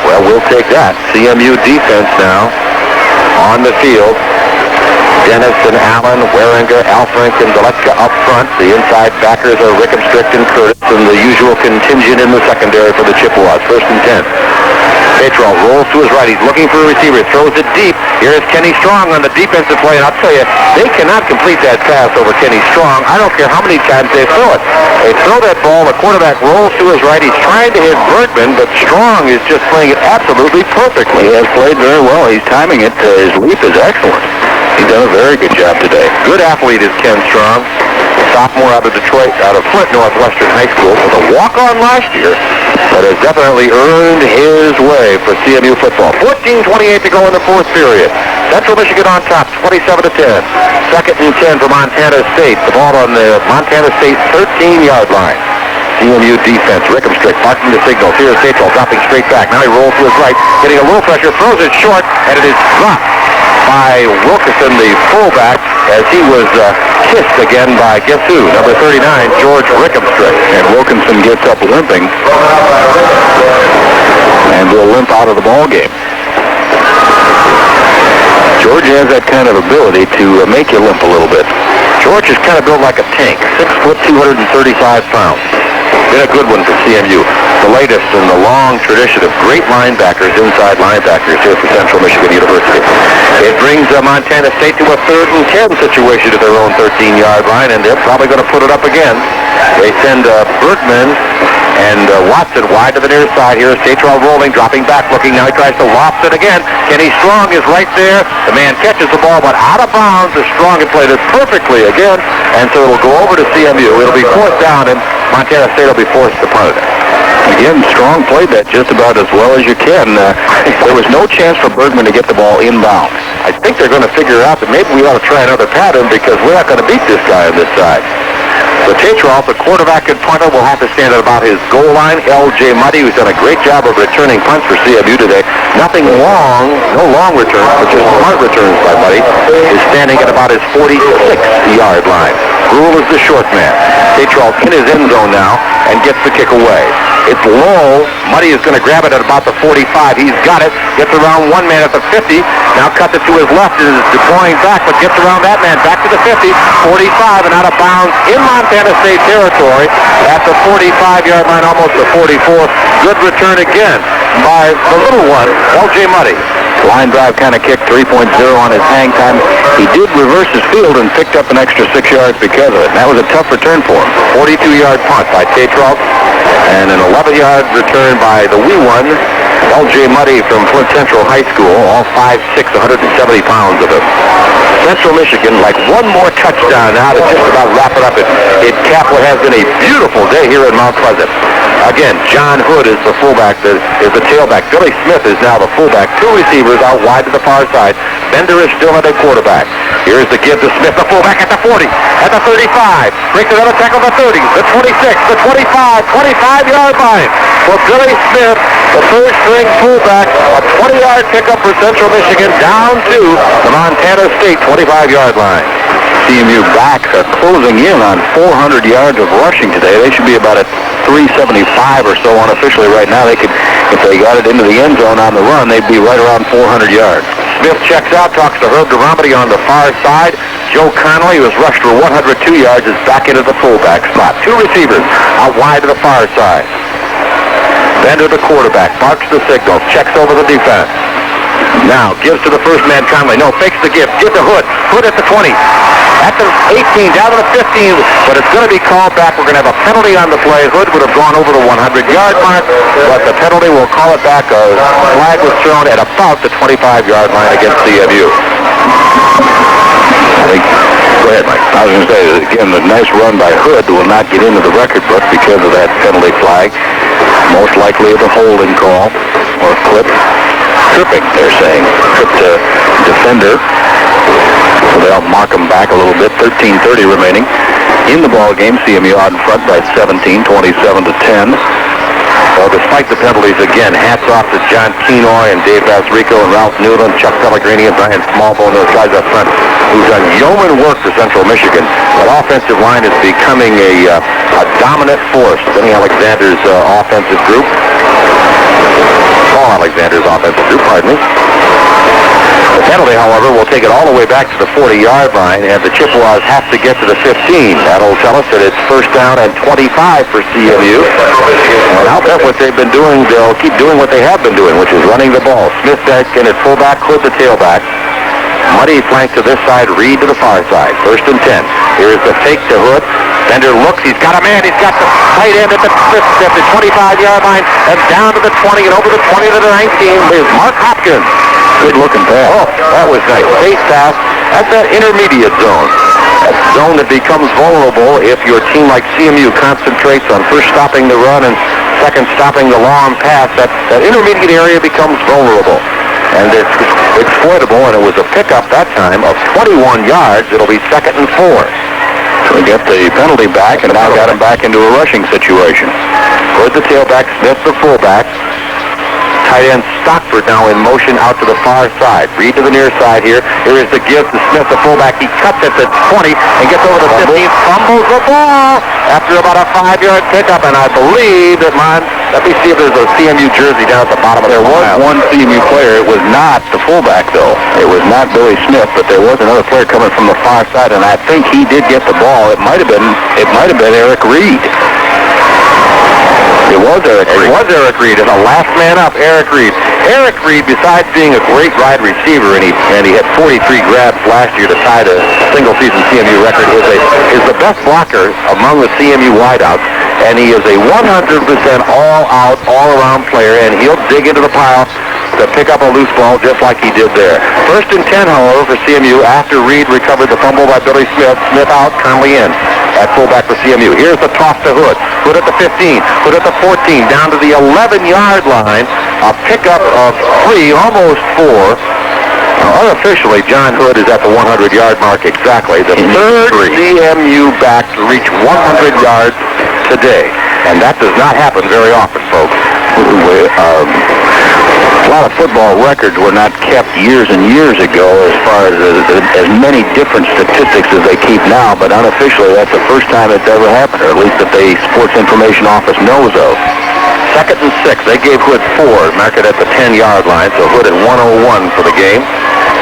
Well, we'll take that. CMU defense now on the field. Dennison, Allen, Weringer, Alfrink, and Deletka up front. The inside backers are Rickham, Strickton, Curtis, and the usual contingent in the secondary for the Chippewas. 1st and 10. Petral rolls to his right. He's looking for a receiver. Throws it deep. Here's Kenny Strong on the defensive play. And I'll tell you, they cannot complete that pass over Kenny Strong. I don't care how many times they throw it. They throw that ball. The quarterback rolls to his right. He's trying to hit Bergman, but Strong is just playing it absolutely perfectly. He has played very well. He's timing it. His leap is excellent. He's done a very good job today. Good athlete is Ken Strong. Sophomore out of Detroit, out of Flint Northwestern High School. Was a walk-on last year, but has definitely earned his way for CMU football. 14:28 to go in the 4th period. Central Michigan on top, 27-10. 2nd and 10 for Montana State. The ball on the Montana State 13-yard line. CMU defense. Rickham strict, marking the signals. Here's Satchel dropping straight back. Now he rolls to his right, getting a little pressure, throws it short, and it is dropped by Wilkinson, the fullback, as he was kissed again by, guess who? Number 39, George Rickhamstrick. And Wilkinson gets up limping and will limp out of the ball game. George has that kind of ability to make you limp a little bit. George is kind of built like a tank, 6 foot, 235 pounds. Been a good one for CMU. The latest in the long tradition of great linebackers, inside linebackers here for Central Michigan University. It brings Montana State to a 3rd and 10 situation at their own 13-yard line, and they're probably going to put it up again. They send Bergman and Watson wide to the near side here. Satchel rolling, dropping back, looking. Now he tries to loft it again. Kenny Strong is right there. The man catches the ball, but out of bounds. The Strong had played it perfectly again, and so it'll go over to CMU. It'll be 4th down, and Montana State will be forced to punt it. Again, Strong played that just about as well as you can. There was no chance for Bergman to get the ball inbound. I think they're going to figure out that maybe we ought to try another pattern because we're not going to beat this guy on this side. So Tatros, the quarterback and punter, will have to stand at about his goal line. L.J. Muddy, who's done a great job of returning punts for CMU today. Nothing long, no long returns, but just punt returns by Muddy, is standing at about his 46-yard line. Gruel is the short man. Tatros in his end zone now and gets the kick away. It's low. Muddy is going to grab it at about the 45. He's got it. Gets around one man at the 50. Now cuts it to his left and is deploying back, but gets around that man. Back to the 50. 45 and out of bounds in Montana State territory at the 45-yard line, almost the 44. Good return again by the little one, L.J. Muddy. Line drive kind of kicked 3.0 on his hang time. He did reverse his field and picked up an extra 6 yards because of it. And that was a tough return for him. 42-yard punt by Tatros and an 11-yard return by the wee one, L.J. Muddy from Flint Central High School, all 5'6", 170 pounds of him. Central Michigan, like one more touchdown now to just about wrap it up. It capped what has been a beautiful day here in Mount Pleasant. Again, John Hood is the fullback, is the tailback. Billy Smith is now the fullback. Two receivers out wide to the far side. Bender is still at a quarterback. Here's the give to Smith, the fullback at the 40, at the 35. Breaks another tackle at the 30, the 26, the 25, 25-yard line. For Billy Smith, the third-string fullback, a 20-yard pickup for Central Michigan down to the Montana State 25-yard line. CMU backs are closing in on 400 yards of rushing today. They should be about at 375 or so unofficially right now. They could, if they got it into the end zone on the run, they'd be right around 400 yards. Smith checks out, talks to Herb DeRomedy on the far side. Joe Connolly, who was rushed for 102 yards, is back into the fullback spot. Two receivers out wide to the far side. Bender, the quarterback, barks the signals, checks over the defense. Now, gives to the first man, Conley. No, fakes the give. Give to Hood. Hood at the 20. At the 18, down to the 15. But it's going to be called back. We're going to have a penalty on the play. Hood would have gone over the 100-yard mark, but the penalty will call it back. A flag was thrown at about the 25-yard line against CMU. Go ahead, Mike. I was going to say, again, the nice run by Hood will not get into the record book because of that penalty flag. Most likely the holding call or clip. Tripping, they're saying. Tripped a defender. So they'll mark them back a little bit. 13:30 remaining in the ball game. CMU out in front by 17, 27-10. Well, despite the penalties, again, hats off to John Kenoy and Dave Basrico and Ralph Newland, Chuck Pellegrini and Brian Smallbone, those guys up front who've done yeoman work for Central Michigan. That offensive line is becoming a dominant force. Benny Alexander's offensive group. Paul Alexander's offensive group, pardon me. The penalty, however, will take it all the way back to the 40-yard line, and the Chippewas have to get to the 15. That'll tell us that it's first down and 25 for CMU. And I'll bet what they've been doing, they'll keep doing what they have been doing, which is running the ball. Smith back in at fullback, Hood the tailback. Muddy flank to this side, Reed to the far side. First and 10. Here's the fake to Hood. Bender looks, he's got a man, he's got the tight end at the 25-yard line, and down to the 20, and over the 20 to the 19 is Mark Hopkins. Good looking pass. Oh, that was nice. Base pass at that intermediate zone. That zone that becomes vulnerable if your team like CMU concentrates on first stopping the run and second stopping the long pass. That intermediate area becomes vulnerable. And it's exploitable, and it was a pickup that time of 21 yards. It'll be 2nd and 4. So we get the penalty back, and now got him back into a rushing situation. Towards the tailback, Smith the fullback. Tight end Stockford now in motion out to the far side. Reed to the near side here. Here is the give to Smith, the fullback. He cuts at the 20 and gets over the 15. Fumbles the ball after about a 5-yard pickup, and I believe that let me see if there's a CMU jersey down at the bottom of the There was one CMU player. It was not the fullback, though. It was not Billy Smith, but there was another player coming from the far side, and I think he did get the ball. It might have been Eric Reed. It was Eric Reed, and the last man up, Eric Reed. Eric Reed, besides being a great wide receiver, and he had 43 grabs last year to tie the single-season CMU record, is the best blocker among the CMU wideouts, and he is a 100% all-out, all-around player, and he'll dig into the pile to pick up a loose ball just like he did there. First and 10, however, for CMU after Reed recovered the fumble by Billy Smith. Smith out, Conley in at fullback for CMU. Here's the toss to Hood. Hood at the 15, Hood at the 14, down to the 11-yard line. A pickup of 3, almost 4. Unofficially, John Hood is at the 100-yard mark exactly. The third CMU back to reach 100 yards today. And that does not happen very often, folks. A lot of football records were not kept years and years ago as far as many different statistics as they keep now, but unofficially that's the first time it's ever happened, or at least that the Sports Information Office knows of. 2nd and 6. They gave Hood 4, mark it at the 10-yard line, so Hood at 101 for the game.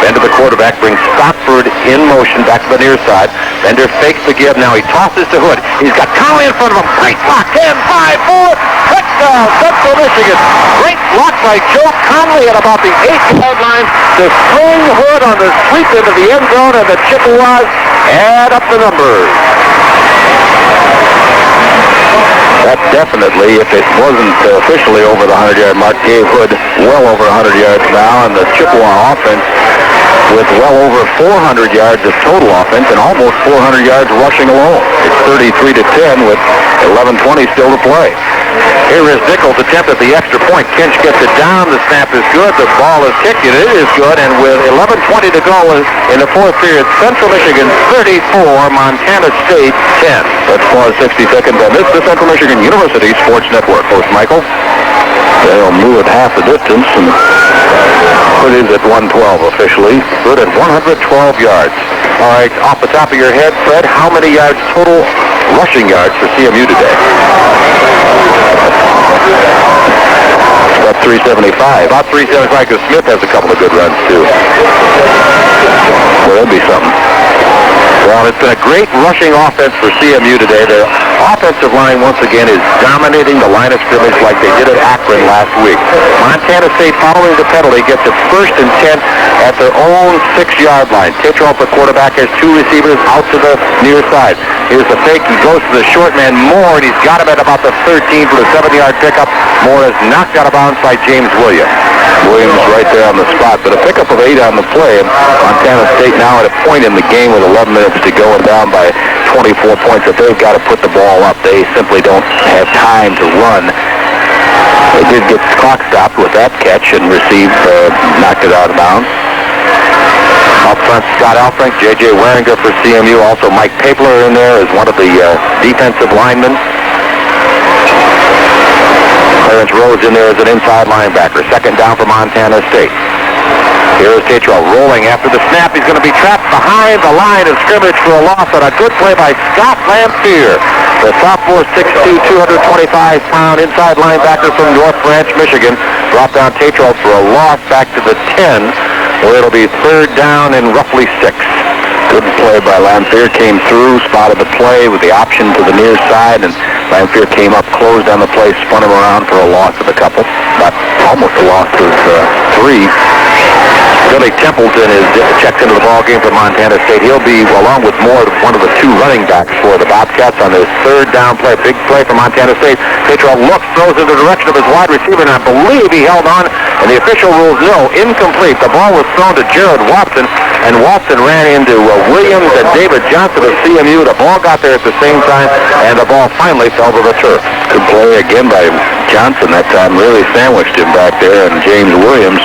Bender, the quarterback, brings Stockford in motion back to the near side. Bender fakes the give. Now he tosses to Hood. He's got Conley in front of him. Great block. 10, 5, 4. Touchdown, Central Michigan. Great block by Joe Conley at about the 8-yard line to swing Hood on the sweep into the end zone, and the Chippewas add up the numbers. That definitely, if it wasn't officially over the 100-yard mark, gave Hood well over 100 yards now, and the Chippewa offense with well over 400 yards of total offense and almost 400 yards rushing alone. It's 33-10 with 11:20 still to play. Here is Nichols' attempt at the extra point. Kinch gets it down. The snap is good. The ball is kicked. It is good. And with 11:20 to go in the fourth period, Central Michigan 34, Montana State 10. Let's pause 60 seconds on this. The Central Michigan University Sports Network. Host Michael. They'll move it half the distance, and Hood is at 112 officially. Hood at 112 yards. All right, off the top of your head, Fred, how many yards total rushing yards for CMU today? About 375. About 375 because Smith has a couple of good runs, too. Well, that'd be something. Well, it's been a great rushing offense for CMU today. The offensive line, once again, is dominating the line of scrimmage like they did at Akron last week. Montana State, following the penalty, gets it 1st and 10 at their own 6-yard line. Tetroff, the quarterback, has 2 receivers out to the near side. Here's the fake. He goes to the short man, Moore, and he's got him at about the 13 for the 7-yard pickup. Moore is knocked out of bounds by James Williams. Williams right there on the spot, but a pickup of 8 on the play, and Montana State now at a point in the game with 11 minutes to go and down by 24 points that they've got to put the ball up. They simply don't have time to run. They did get the clock stopped with that catch and received, knocked it out of bounds. Up front, Scott Alfrink, J.J. Waringer for CMU. Also, Mike Papler in there as one of the defensive linemen. Clarence Rose in there as an inside linebacker. 2nd down for Montana State. Here is Tetroff rolling after the snap. He's going to be trapped behind the line of scrimmage for a loss, and a good play by Scott Lamphere, the sophomore 6'2", 225-pound inside linebacker from North Branch, Michigan. Dropped down Tetroff for a loss back to the 10, where it'll be 3rd down and roughly 6. Good play by Lamphere. Came through, spotted the play with the option to the near side, and Lamphere came up, closed on the play, spun him around for a loss of a couple. But almost a loss of 3. Billy Templeton is checked into the ball game for Montana State. He'll be, along with Moore, one of the 2 running backs for the Bobcats on this 3rd down play. Big play for Montana State. Tetroff looks, throws in the direction of his wide receiver, and I believe he held on, and the official rules no, incomplete. The ball was thrown to Jared Watson, and Watson ran into Williams and David Johnson of CMU. The ball got there at the same time, and the ball finally fell to the turf. Good play again by Johnson that time. Really sandwiched him back there, and James Williams.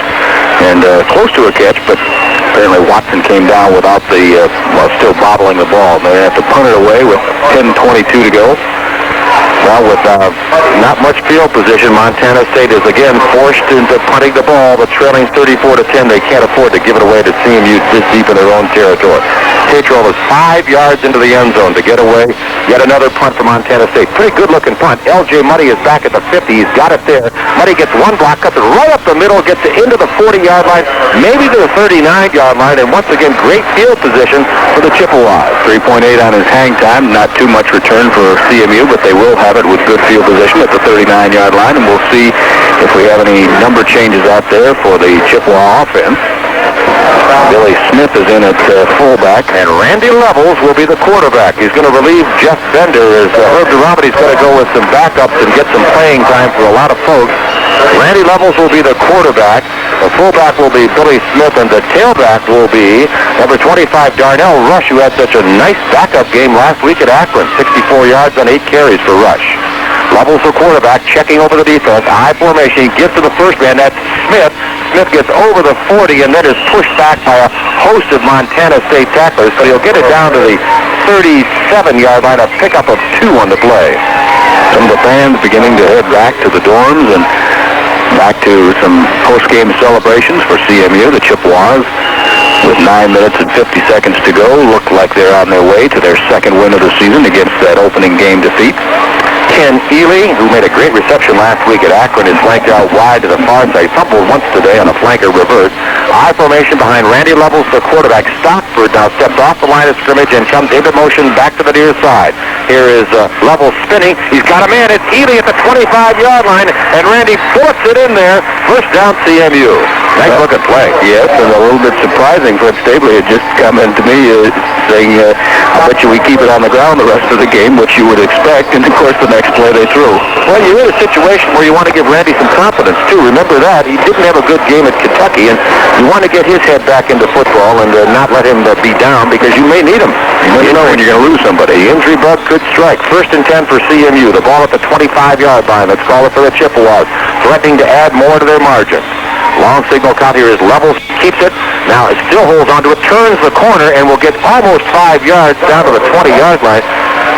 And close to a catch, but apparently Watson came down without the, still bobbling the ball. And they have to punt it away with 10:22 to go. Well, with not much field position, Montana State is again forced into punting the ball, but trailing 34-10. They can't afford to give it away to CMU this deep in their own territory. Tetroff is 5 yards into the end zone to get away. Yet another punt for Montana State. Pretty good-looking punt. L.J. Muddy is back at the 50. He's got it there. Muddy gets one block, cuts it right up the middle, gets it into the 40-yard line, maybe to the 39-yard line, and once again, great field position for the Chippewas. 3.8 on his hang time. Not too much return for CMU, but they will have it with good field position at the 39-yard line, and we'll see if we have any number changes out there for the Chippewa offense. Billy Smith is in at fullback, and Randy Levels will be the quarterback. He's going to relieve Jeff Bender as Herb Duramity's going to go with some backups and get some playing time for a lot of folks. Randy Levels will be the quarterback. The fullback will be Billy Smith, and the tailback will be number 25, Darnell Rush, who had such a nice backup game last week at Akron. 64 yards on 8 carries for Rush. Levels the quarterback, checking over the defense. High formation. He gets to the first man. That's Smith. Smith gets over the 40 and then is pushed back by a host of Montana State tacklers, but he'll get it down to the 37-yard line, a pickup of 2 on the play. Some of the fans beginning to head back to the dorms and back to some post-game celebrations for CMU. The Chippewas, with 9 minutes and 50 seconds to go, look like they're on their way to their 2nd win of the season against that opening game defeat. Ken Ely, who made a great reception last week at Akron, is flanked out wide to the far side. Fumbled once today on a flanker reverse. High formation behind Randy Levels, the quarterback. Stockford now steps off the line of scrimmage and comes into motion back to the near side. Here is Levels spinning. He's got a man. It's Ely at the 25-yard line, and Randy puts it in there. First down, CMU. Nice looking play. Yes, and a little bit surprising. Fred Stabley had just come in to me saying I bet you we keep it on the ground the rest of the game, which you would expect, and of course the next play they threw. Well, you're in a situation where you want to give Randy some confidence, too. Remember that. He didn't have a good game at Kentucky, and you want to get his head back into football and not let him be down because you may need him. You know when you're going to lose somebody. The injury bug could strike. 1st and 10 for CMU. The ball at the 25-yard line. Let's call it for the Chippewas, threatening to add more to their margin. Long signal count here is Levels, keeps it. Now it still holds onto it, turns the corner, and will get almost 5 yards down to the 20-yard line.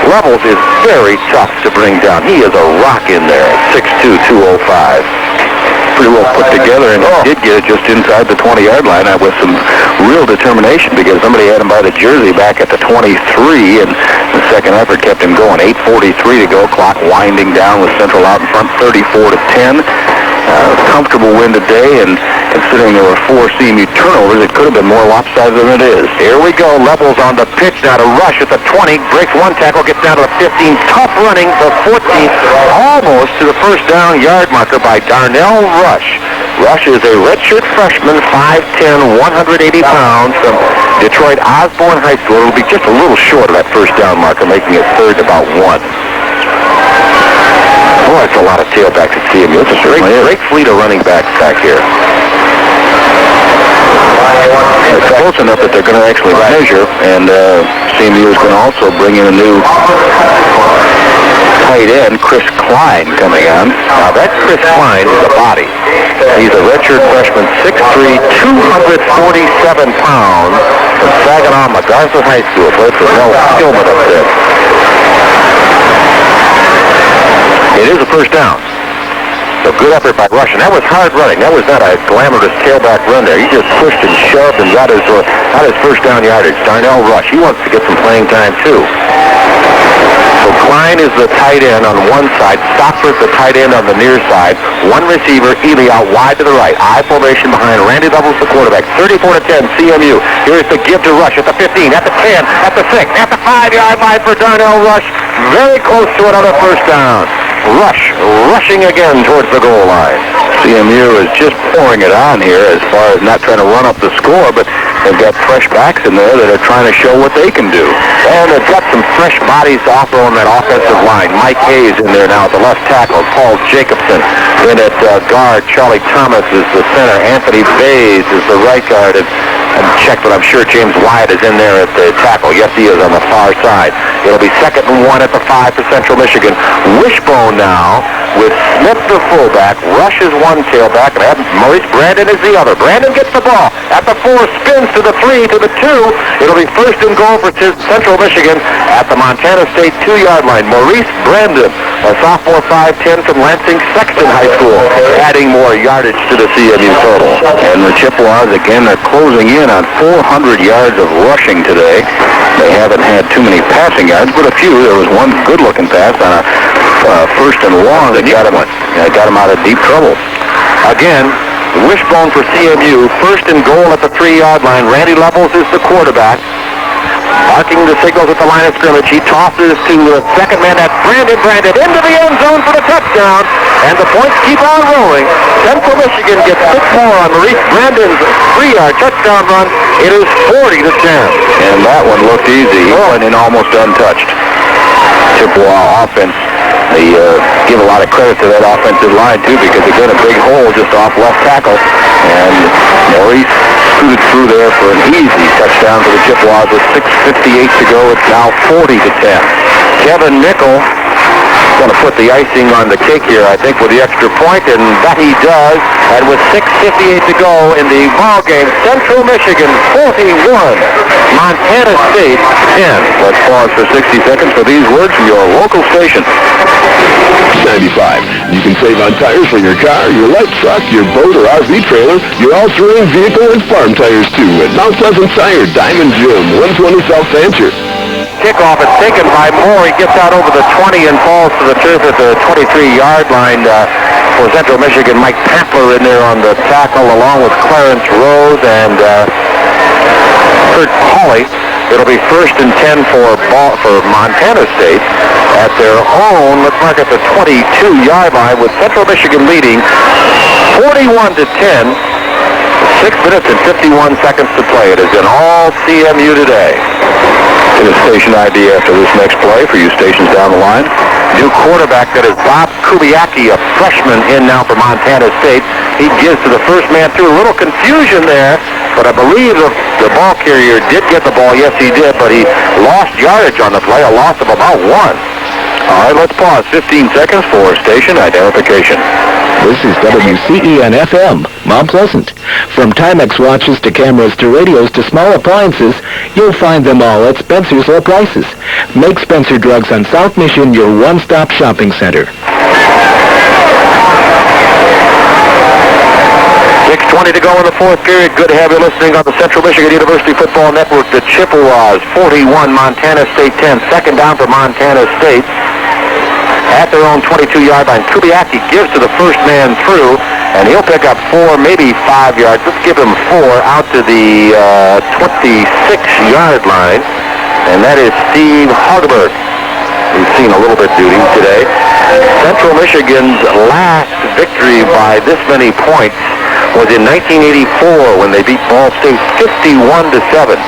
Levels is very tough to bring down. He is a rock in there at 6'2", 205. Pretty well put together, and he did get it just inside the 20-yard line with some real determination because somebody had him by the jersey back at the 23, and the second effort kept him going. 8:43 to go, clock winding down with Central out in front, 34-10. Comfortable win today, and considering there were 4 CMU turnovers, it could have been more lopsided than it is. Here we go. Levels on the pitch now to rush at the 20. Breaks one tackle, gets down to the 15. Tough running, the 14. Almost to the first down yard marker by Darnell Rush. Rush is a redshirt freshman, 5'10", 180 pounds from Detroit Osborne High School. It'll be just a little short of that first down marker, making it third about 1. Boy, it's a lot of tailbacks at CMU. It's a great fleet of running backs back here. It's close enough that they're going to actually measure, and CMU is going to also bring in a new tight end, Chris Klein, coming on. Now, that Chris Klein is a body. He's a redshirt freshman, 6'3", 247 pounds, from Saginaw MacArthur High School. Played for Mel Stillman up there. It is a first down. So good effort by Rush, and that was hard running. That was not a glamorous tailback run there. He just pushed and shoved and got his first down yardage. Darnell Rush, he wants to get some playing time too. So Klein is the tight end on one side. Stockford the tight end on the near side. One receiver, Ely out wide to the right. I formation behind Randy Levels, the quarterback. 34-10, CMU. Here's the give to Rush at the 15, at the 10, at the 6, at the 5-yard line for Darnell Rush. Very close to another first down. Rush rushing again towards the goal line. CMU is just pouring it on here as far as not trying to run up the score, but they've got fresh backs in there that are trying to show what they can do. And they've got some fresh bodies also on that offensive line. Mike Hayes in there now at the left tackle. Paul Jacobson in at guard. Charlie Thomas is the center. Anthony Bays is the right guard. And check, but I'm sure James Wyatt is in there at the tackle. Yes, he is on the far side. It'll be 2nd and 1 at the 5 for Central Michigan. Wishbone now with Smith the fullback. Rush is one tailback, and Maurice Brandon is the other. Brandon gets the ball at the 4, spins to the 3, to the 2. It'll be 1st and goal for Central Michigan at the Montana State 2-yard line. Maurice Brandon, a sophomore, 5'10", from Lansing Sexton High School, adding more yardage to the CMU total. And the Chippewas, again, are closing in on 400 yards of rushing today. They haven't had too many passing yards, but a few. There was one good-looking pass on a 1st and long that got him out of deep trouble. Again, wishbone for CMU. 1st and goal at the 3-yard line. Randy Levels is the quarterback. Marking the signals at the line of scrimmage. He tosses to the second man. That's Brandon. Brandon into the end zone for the touchdown. And the points keep on rolling. Central Michigan gets 6 more on Maurice Brandon's 3-yard touchdown run. It is 40-10. And that one looked easy. He went in almost untouched. Chippewa offense. They give a lot of credit to that offensive line, too, because they got a big hole just off left tackle. And Maurice scooted through there for an easy touchdown for the Chippewas with 6:58 to go. It's now 40-10. Kevin Nickel going to put the icing on the cake here, I think, with the extra point, and that he does. And with 6:58 to go in the ball game, Central Michigan 41, Montana State 10. Let's pause for 60 seconds for these words from your local station. 95. You can save on tires for your car, your light truck, your boat or RV trailer, your all-terrain vehicle, and farm tires, too, at Mount Pleasant Tire, Diamond Gym, 120 South Fancher. Kickoff is taken by Moore. He gets out over the 20 and falls to the turf at the 23-yard line for Central Michigan. Mike Papler in there on the tackle along with Clarence Rose and Kurt Hawley. It'll be 1st and 10 for Montana State at their own, let's mark at the 22-yard line with Central Michigan leading 41-10. 6 minutes and 51 seconds to play. It has been all CMU today. In a station ID after this next play for you stations down the line. New quarterback, that is Bob Kubiaki, a freshman in now for Montana State. He gives to the first man through. A little confusion there, but I believe the ball carrier did get the ball. Yes, he did, but he lost yardage on the play, a loss of about 1. All right, let's pause 15 seconds for station identification. This is WCEN-FM, Mount Pleasant. From Timex watches to cameras to radios to small appliances, you'll find them all at Spencer's low prices. Make Spencer Drugs on South Mission your one-stop shopping center. 6:20 to go in the fourth period. Good to have you listening on the Central Michigan University Football Network. The Chippewas 41, Montana State 10. Second down for Montana State. At their own 22-yard line, Kubiaki gives to the first man through, and he'll pick up 4, maybe 5 yards. Let's give him 4 out to the 26-yard line, and that is Steve Hogberg, who's seen a little bit duty today. Central Michigan's last victory by this many points was in 1984 when they beat Ball State 51-7.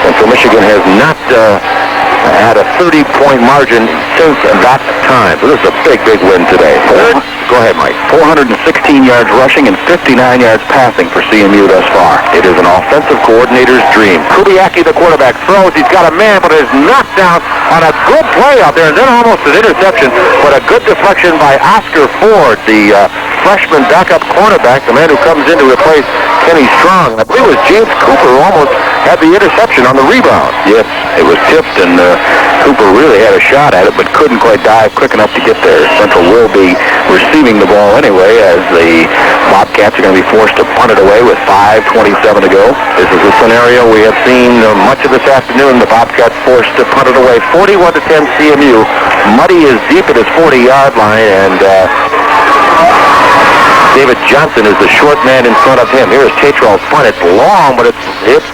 Central Michigan has not had a 30-point margin since that time. So this is a big, big win today. Go ahead, Mike. 416 yards rushing and 59 yards passing for CMU thus far. It is an offensive coordinator's dream. Kubiaki, the quarterback, throws. He's got a man, but is knocked down on a good play out there, and then almost an interception, but a good deflection by Oscar Ford, the freshman backup cornerback, the man who comes in to replace Kenny Strong. I believe it was James Cooper who almost had the interception on the rebound. Yes, it was tipped, and Cooper really had a shot at it, but couldn't quite dive quick enough to get there. Central will be receiving the ball anyway, as the Bobcats are going to be forced to punt it away with 5:27 to go. This is a scenario we have seen much of this afternoon. The Bobcats forced to punt it away. 41-10 CMU. Muddy is deep at his 40-yard line, and David Johnson is the short man in front of him. Here's Tatrell's punt. It's long, but it's